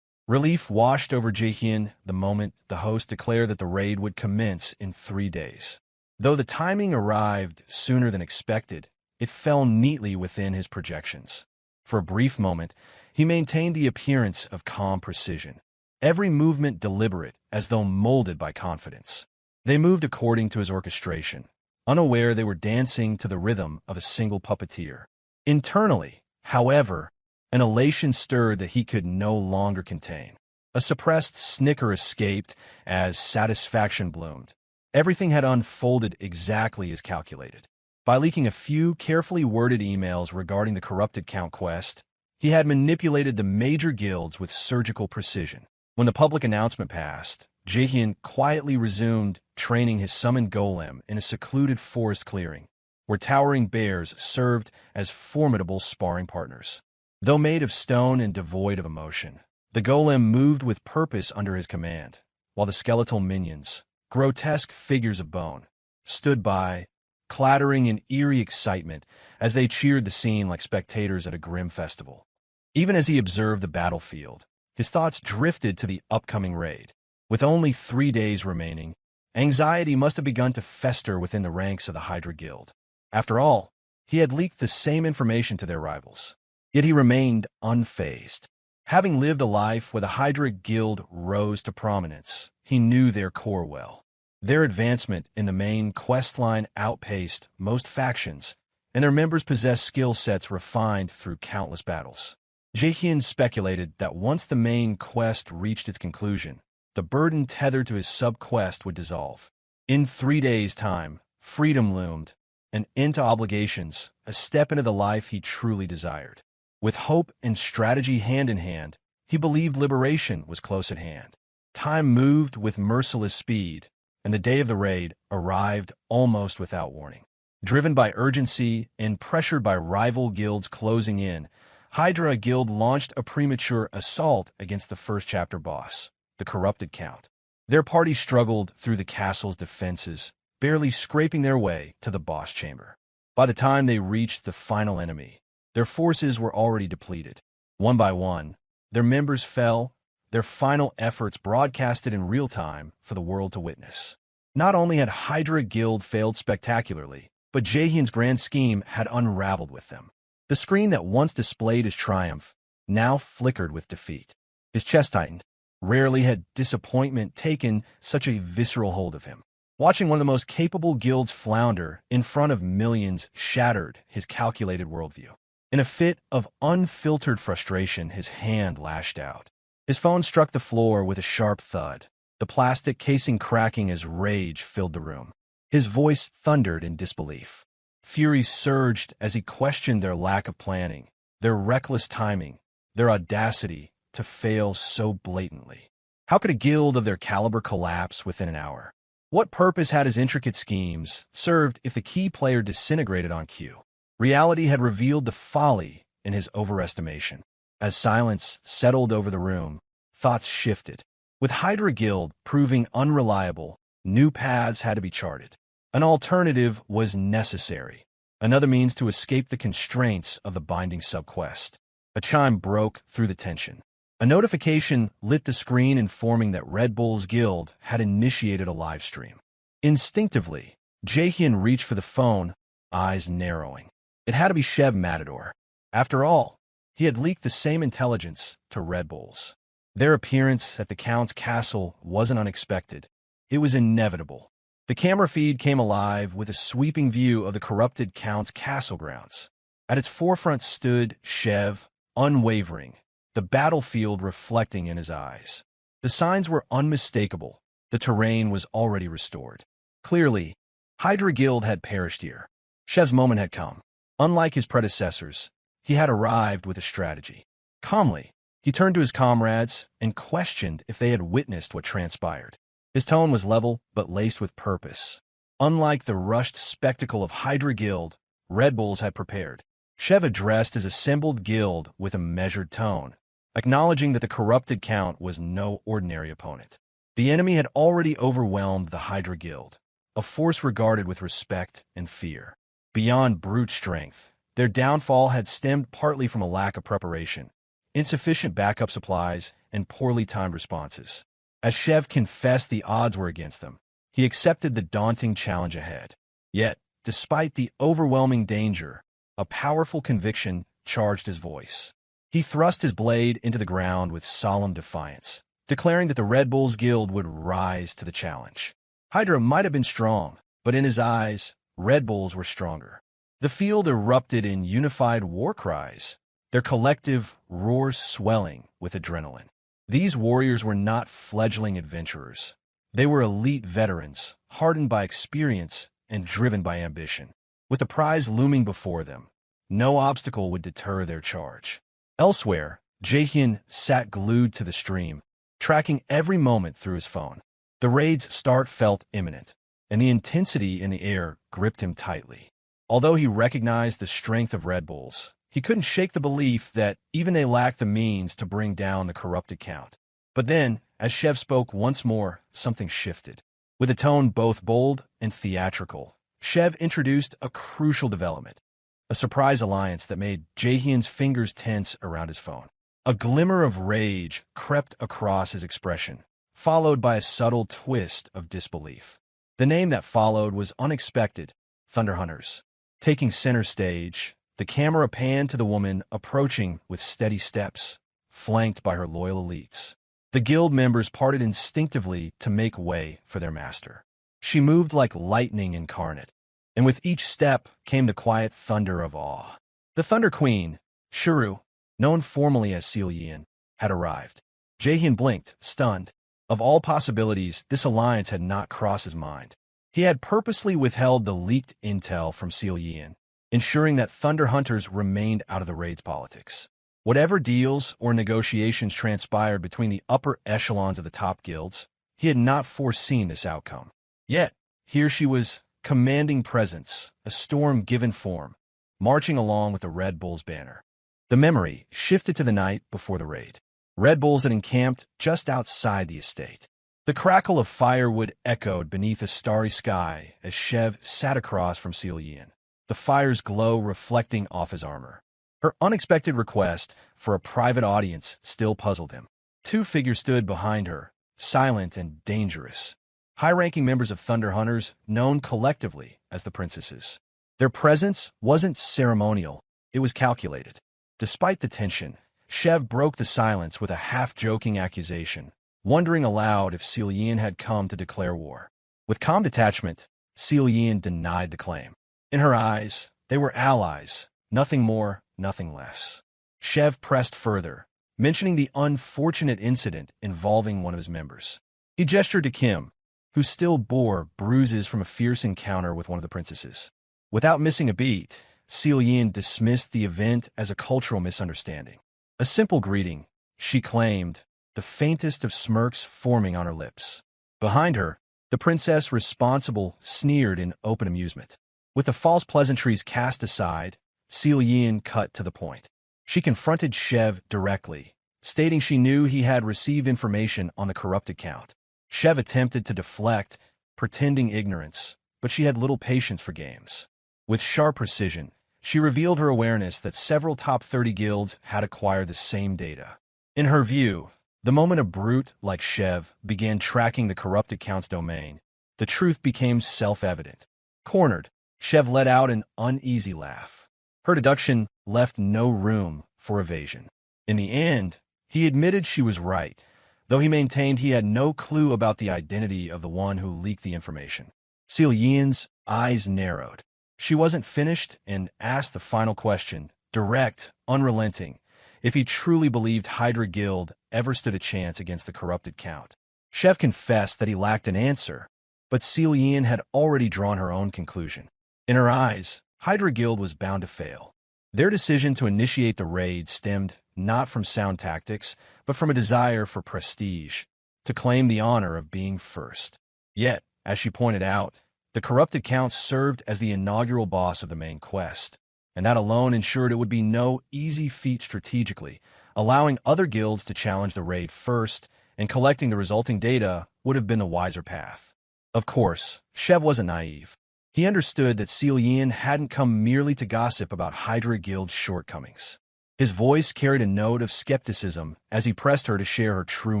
Relief washed over Jaehyeon the moment the host declared that the raid would commence in 3 days. Though the timing arrived sooner than expected, it fell neatly within his projections. For a brief moment, he maintained the appearance of calm precision, every movement deliberate as though molded by confidence. They moved according to his orchestration, unaware they were dancing to the rhythm of a single puppeteer. Internally, however, an elation stirred that he could no longer contain. A suppressed snicker escaped as satisfaction bloomed. Everything had unfolded exactly as calculated. By leaking a few carefully worded emails regarding the corrupted Count quest, he had manipulated the major guilds with surgical precision. When the public announcement passed, Jaehyeon quietly resumed training his summoned golem in a secluded forest clearing, where towering bears served as formidable sparring partners. Though made of stone and devoid of emotion, the golem moved with purpose under his command, while the skeletal minions, grotesque figures of bone, stood by, clattering in eerie excitement as they cheered the scene like spectators at a grim festival. Even as he observed the battlefield, his thoughts drifted to the upcoming raid. With only 3 days remaining, anxiety must have begun to fester within the ranks of the Hydra Guild. After all, he had leaked the same information to their rivals. Yet he remained unfazed. Having lived a life where the Hydra Guild rose to prominence, he knew their core well. Their advancement in the main quest line outpaced most factions, and their members possessed skill sets refined through countless battles. Jaehyeon speculated that once the main quest reached its conclusion, the burden tethered to his sub-quest would dissolve. In 3 days' time, freedom loomed, an end to obligations, a step into the life he truly desired. With hope and strategy hand in hand, he believed liberation was close at hand. Time moved with merciless speed, and the day of the raid arrived almost without warning. Driven by urgency and pressured by rival guilds closing in, Hydra Guild launched a premature assault against the first chapter boss, the corrupted Count. Their party struggled through the castle's defenses, barely scraping their way to the boss chamber. By the time they reached the final enemy, their forces were already depleted. One by one, their members fell, their final efforts broadcasted in real time for the world to witness. Not only had Hydra Guild failed spectacularly, but Jaehyeon's grand scheme had unraveled with them. The screen that once displayed his triumph now flickered with defeat. His chest tightened. Rarely had disappointment taken such a visceral hold of him. Watching one of the most capable guilds flounder in front of millions shattered his calculated worldview. In a fit of unfiltered frustration, his hand lashed out. His phone struck the floor with a sharp thud, the plastic casing cracking as rage filled the room. His voice thundered in disbelief. Fury surged as he questioned their lack of planning, their reckless timing, their audacity to fail so blatantly. How could a guild of their caliber collapse within an hour? What purpose had his intricate schemes served if the key player disintegrated on cue? Reality had revealed the folly in his overestimation. As silence settled over the room, thoughts shifted. With Hydra Guild proving unreliable, new paths had to be charted. An alternative was necessary, another means to escape the constraints of the binding subquest. A chime broke through the tension. A notification lit the screen informing that Red Bull's guild had initiated a live stream. Instinctively, Jaehyeon reached for the phone, eyes narrowing. It had to be Chev Matador. After all, he had leaked the same intelligence to Red Bulls. Their appearance at the Count's castle wasn't unexpected. It was inevitable. The camera feed came alive with a sweeping view of the corrupted Count's castle grounds. At its forefront stood Chev, unwavering, the battlefield reflecting in his eyes. The signs were unmistakable. The terrain was already restored. Clearly, Hydra Guild had perished here. Chev's moment had come. Unlike his predecessors, he had arrived with a strategy. Calmly, he turned to his comrades and questioned if they had witnessed what transpired. His tone was level but laced with purpose. Unlike the rushed spectacle of Hydra Guild, Red Bulls had prepared. Chev addressed his assembled guild with a measured tone, acknowledging that the corrupted Count was no ordinary opponent. The enemy had already overwhelmed the Hydra Guild, a force regarded with respect and fear. Beyond brute strength, their downfall had stemmed partly from a lack of preparation, insufficient backup supplies, and poorly timed responses. As Chev confessed the odds were against them, he accepted the daunting challenge ahead. Yet, despite the overwhelming danger, a powerful conviction charged his voice. He thrust his blade into the ground with solemn defiance, declaring that the Red Bulls Guild would rise to the challenge. Hydra might have been strong, but in his eyes, Red Bulls were stronger. The field erupted in unified war cries, their collective roars swelling with adrenaline. These warriors were not fledgling adventurers. They were elite veterans, hardened by experience and driven by ambition. With the prize looming before them, no obstacle would deter their charge. Elsewhere, Jaehyeon sat glued to the stream, tracking every moment through his phone. The raid's start felt imminent, and the intensity in the air gripped him tightly. Although he recognized the strength of Red Bulls, he couldn't shake the belief that even they lacked the means to bring down the corrupted Count. But then, as Chev spoke once more, something shifted. With a tone both bold and theatrical, Chev introduced a crucial development, a surprise alliance that made Jaehyeon's fingers tense around his phone. A glimmer of rage crept across his expression, followed by a subtle twist of disbelief. The name that followed was unexpected: Thunder Hunters. Taking center stage, the camera panned to the woman approaching with steady steps, flanked by her loyal elites. The guild members parted instinctively to make way for their master. She moved like lightning incarnate, and with each step came the quiet thunder of awe. The Thunder Queen, Shuru, known formally as Selian, had arrived. Jaehyeon blinked, stunned. Of all possibilities, this alliance had not crossed his mind. He had purposely withheld the leaked intel from Selian, ensuring that Thunder Hunters remained out of the raid's politics. Whatever deals or negotiations transpired between the upper echelons of the top guilds, he had not foreseen this outcome. Yet, here she was, commanding presence, a storm given form, marching along with the Red Bull's banner. The memory shifted to the night before the raid. Red Bulls had encamped just outside the estate. The crackle of firewood echoed beneath a starry sky as Chev sat across from Selian, the fire's glow reflecting off his armor. Her unexpected request for a private audience still puzzled him. Two figures stood behind her, silent and dangerous, high-ranking members of Thunder Hunters known collectively as the Princesses. Their presence wasn't ceremonial, it was calculated. Despite the tension, Chev broke the silence with a half-joking accusation, wondering aloud if Selian had come to declare war. With calm detachment, Selian denied the claim. In her eyes, they were allies, nothing more, nothing less. Chev pressed further, mentioning the unfortunate incident involving one of his members. He gestured to Kim, who still bore bruises from a fierce encounter with one of the princesses. Without missing a beat, Selian dismissed the event as a cultural misunderstanding. A simple greeting, she claimed, the faintest of smirks forming on her lips. Behind her, the princess responsible sneered in open amusement. With the false pleasantries cast aside, Selian cut to the point. She confronted Chev directly, stating she knew he had received information on the corrupted Count. Chev attempted to deflect, pretending ignorance, but she had little patience for games. With sharp precision, she revealed her awareness that several top 30 guilds had acquired the same data. In her view, the moment a brute like Chev began tracking the corrupted Count's domain, the truth became self-evident. Cornered, Chev let out an uneasy laugh. Her deduction left no room for evasion. In the end, he admitted she was right, though he maintained he had no clue about the identity of the one who leaked the information. Selian's eyes narrowed. She wasn't finished and asked the final question, direct, unrelenting, if he truly believed Hydra Guild ever stood a chance against the corrupted Count. Chev confessed that he lacked an answer, but Selian had already drawn her own conclusion. In her eyes, Hydra Guild was bound to fail. Their decision to initiate the raid stemmed not from sound tactics, but from a desire for prestige, to claim the honor of being first. Yet, as she pointed out, the corrupted Count served as the inaugural boss of the main quest, and that alone ensured it would be no easy feat strategically, Allowing other guilds to challenge the raid first and collecting the resulting data would have been the wiser path. Of course, Chev wasn't naive. He understood that Selian hadn't come merely to gossip about Hydra Guild's shortcomings. His voice carried a note of skepticism as he pressed her to share her true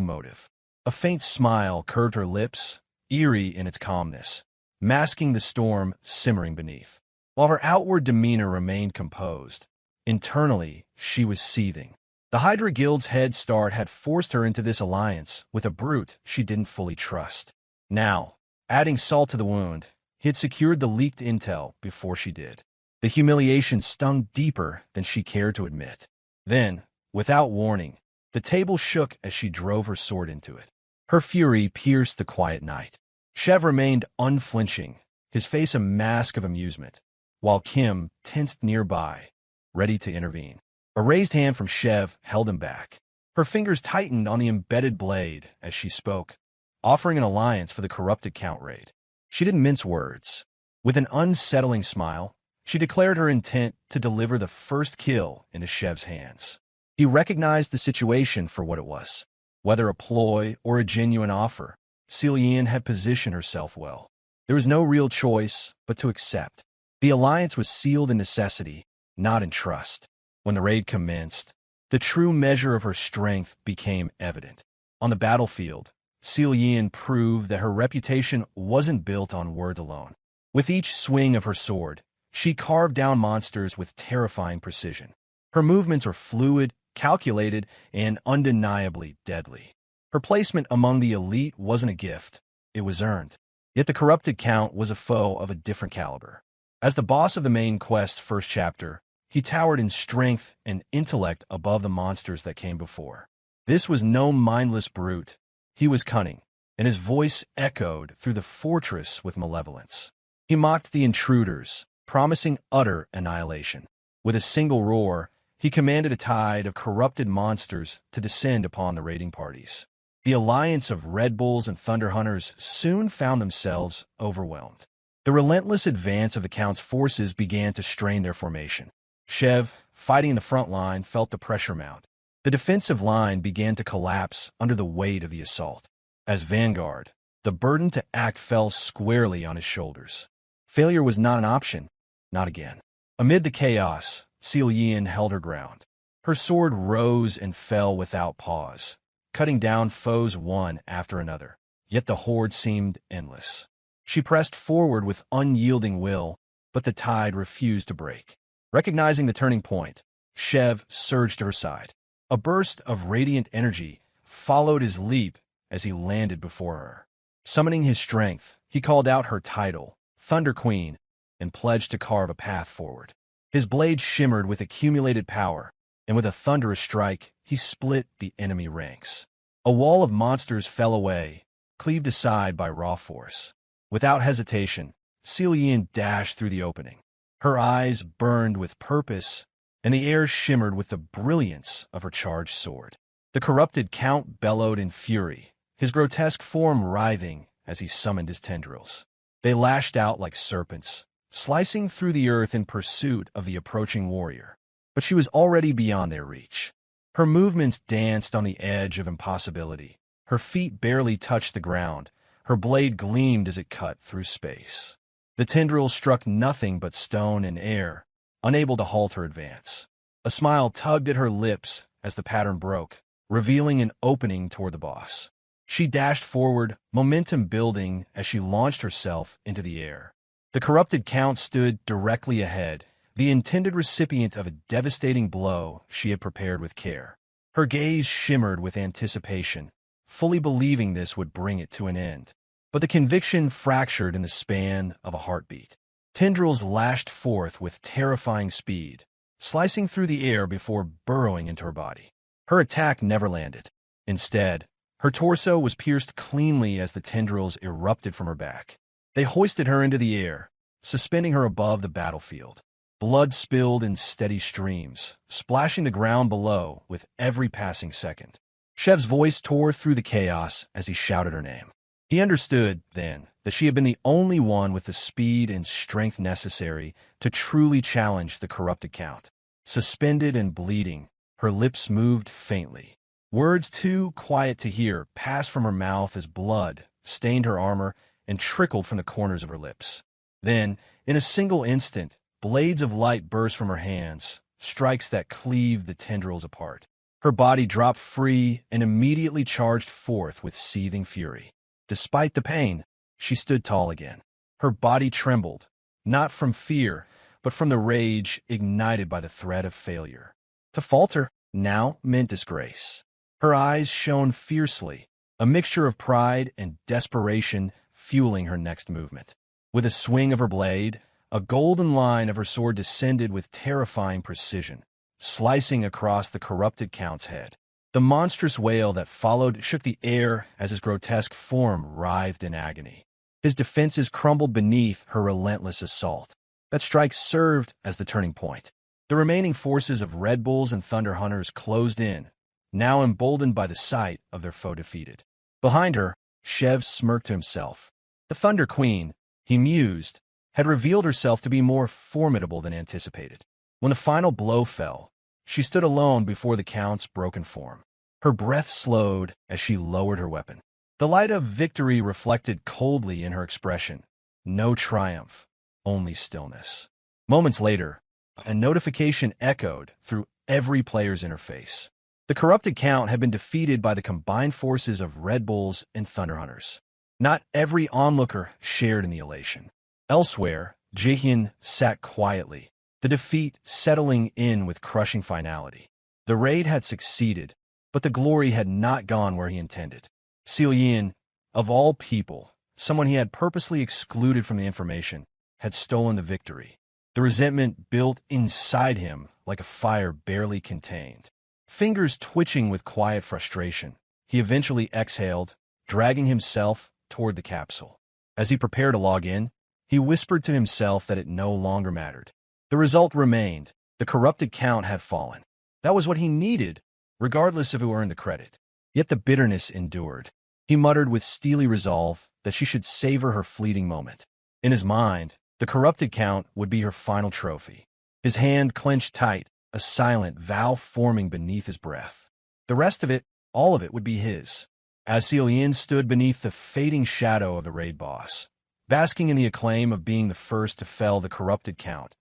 motive. A faint smile curved her lips, eerie in its calmness, masking the storm simmering beneath. While her outward demeanor remained composed, internally she was seething. The Hydra Guild's head start had forced her into this alliance with a brute she didn't fully trust. Now, adding salt to the wound, he had secured the leaked intel before she did. The humiliation stung deeper than she cared to admit. Then, without warning, the table shook as she drove her sword into it. Her fury pierced the quiet night. Chev remained unflinching, his face a mask of amusement, while Kim tensed nearby, ready to intervene. A raised hand from Chev held him back. Her fingers tightened on the embedded blade as she spoke, offering an alliance for the corrupted Count raid. She didn't mince words. With an unsettling smile, she declared her intent to deliver the first kill into Chev's hands. He recognized the situation for what it was. Whether a ploy or a genuine offer, Selian had positioned herself well. There was no real choice but to accept. The alliance was sealed in necessity, not in trust. When the raid commenced, the true measure of her strength became evident. On the battlefield, Selian proved that her reputation wasn't built on words alone. With each swing of her sword, she carved down monsters with terrifying precision. Her movements were fluid, calculated, and undeniably deadly. Her placement among the elite wasn't a gift, it was earned. Yet the corrupted Count was a foe of a different caliber. As the boss of the main quest's first chapter, he towered in strength and intellect above the monsters that came before. This was no mindless brute. He was cunning, and his voice echoed through the fortress with malevolence. He mocked the intruders, promising utter annihilation. With a single roar, he commanded a tide of corrupted monsters to descend upon the raiding parties. The alliance of Red Bulls and Thunder Hunters soon found themselves overwhelmed. The relentless advance of the Count's forces began to strain their formation. Chev, fighting in the front line, felt the pressure mount. The defensive line began to collapse under the weight of the assault. As vanguard, the burden to act fell squarely on his shoulders. Failure was not an option, not again. Amid the chaos, Selian held her ground. Her sword rose and fell without pause, cutting down foes one after another. Yet the horde seemed endless. She pressed forward with unyielding will, but the tide refused to break. Recognizing the turning point, Chev surged to her side. A burst of radiant energy followed his leap as he landed before her. Summoning his strength, he called out her title, Thunder Queen, and pledged to carve a path forward. His blade shimmered with accumulated power, and with a thunderous strike, he split the enemy ranks. A wall of monsters fell away, cleaved aside by raw force. Without hesitation, Selian dashed through the opening. Her eyes burned with purpose, and the air shimmered with the brilliance of her charged sword. The corrupted Count bellowed in fury, his grotesque form writhing as he summoned his tendrils. They lashed out like serpents, slicing through the earth in pursuit of the approaching warrior. But she was already beyond their reach. Her movements danced on the edge of impossibility. Her feet barely touched the ground. Her blade gleamed as it cut through space. The tendrils struck nothing but stone and air, unable to halt her advance. A smile tugged at her lips as the pattern broke, revealing an opening toward the boss. She dashed forward, momentum building as she launched herself into the air. The corrupted Count stood directly ahead, the intended recipient of a devastating blow she had prepared with care. Her gaze shimmered with anticipation, fully believing this would bring it to an end. But the conviction fractured in the span of a heartbeat. Tendrils lashed forth with terrifying speed, slicing through the air before burrowing into her body. Her attack never landed. Instead, her torso was pierced cleanly as the tendrils erupted from her back. They hoisted her into the air, suspending her above the battlefield. Blood spilled in steady streams, splashing the ground below with every passing second. Chev's voice tore through the chaos as he shouted her name. He understood, then, that she had been the only one with the speed and strength necessary to truly challenge the corrupted Count. Suspended and bleeding, Her lips moved faintly. Words too quiet to hear passed from her mouth as blood stained her armor and trickled from the corners of her lips. Then, in a single instant, blades of light burst from her hands, strikes that cleaved the tendrils apart. Her body dropped free and immediately charged forth with seething fury. Despite the pain, she stood tall again. Her body trembled, not from fear, but from the rage ignited by the threat of failure. To falter now meant disgrace. Her eyes shone fiercely, a mixture of pride and desperation fueling her next movement. With a swing of her blade, a golden line of her sword descended with terrifying precision, slicing across the corrupted Count's head. The monstrous wail that followed shook the air as his grotesque form writhed in agony. His defenses crumbled beneath her relentless assault. That strike served as the turning point. The remaining forces of Red Bulls and Thunder Hunters closed in, now emboldened by the sight of their foe defeated. Behind her, Chev smirked to himself. The Thunder Queen, he mused, had revealed herself to be more formidable than anticipated. When the final blow fell, she stood alone before the Count's broken form. Her breath slowed as she lowered her weapon. The light of victory reflected coldly in her expression. No triumph, only stillness. Moments later, a notification echoed through every player's interface. The corrupted Count had been defeated by the combined forces of Red Bulls and Thunder Hunters. Not every onlooker shared in the elation. Elsewhere, Jaehyeon sat quietly, the defeat settling in with crushing finality. The raid had succeeded, but the glory had not gone where he intended. Selian, of all people, someone he had purposely excluded from the information, had stolen the victory. The resentment built inside him like a fire barely contained. Fingers twitching with quiet frustration, he eventually exhaled, dragging himself toward the capsule. As he prepared to log in, he whispered to himself that it no longer mattered. The result remained. The corrupted Count had fallen. That was what he needed, regardless of who earned the credit. Yet the bitterness endured. He muttered with steely resolve that she should savor her fleeting moment. In his mind, the corrupted Count would be her final trophy. His hand clenched tight, a silent vow forming beneath his breath. The rest of it, all of it, would be his. As Selian stood beneath the fading shadow of the raid boss, basking in the acclaim of being the first to fell the corrupted Count,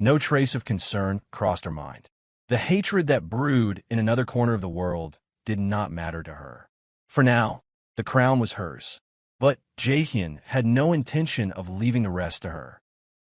no trace of concern crossed her mind. The hatred that brewed in another corner of the world did not matter to her. For now, the crown was hers. But Jaehyeon had no intention of leaving the rest to her.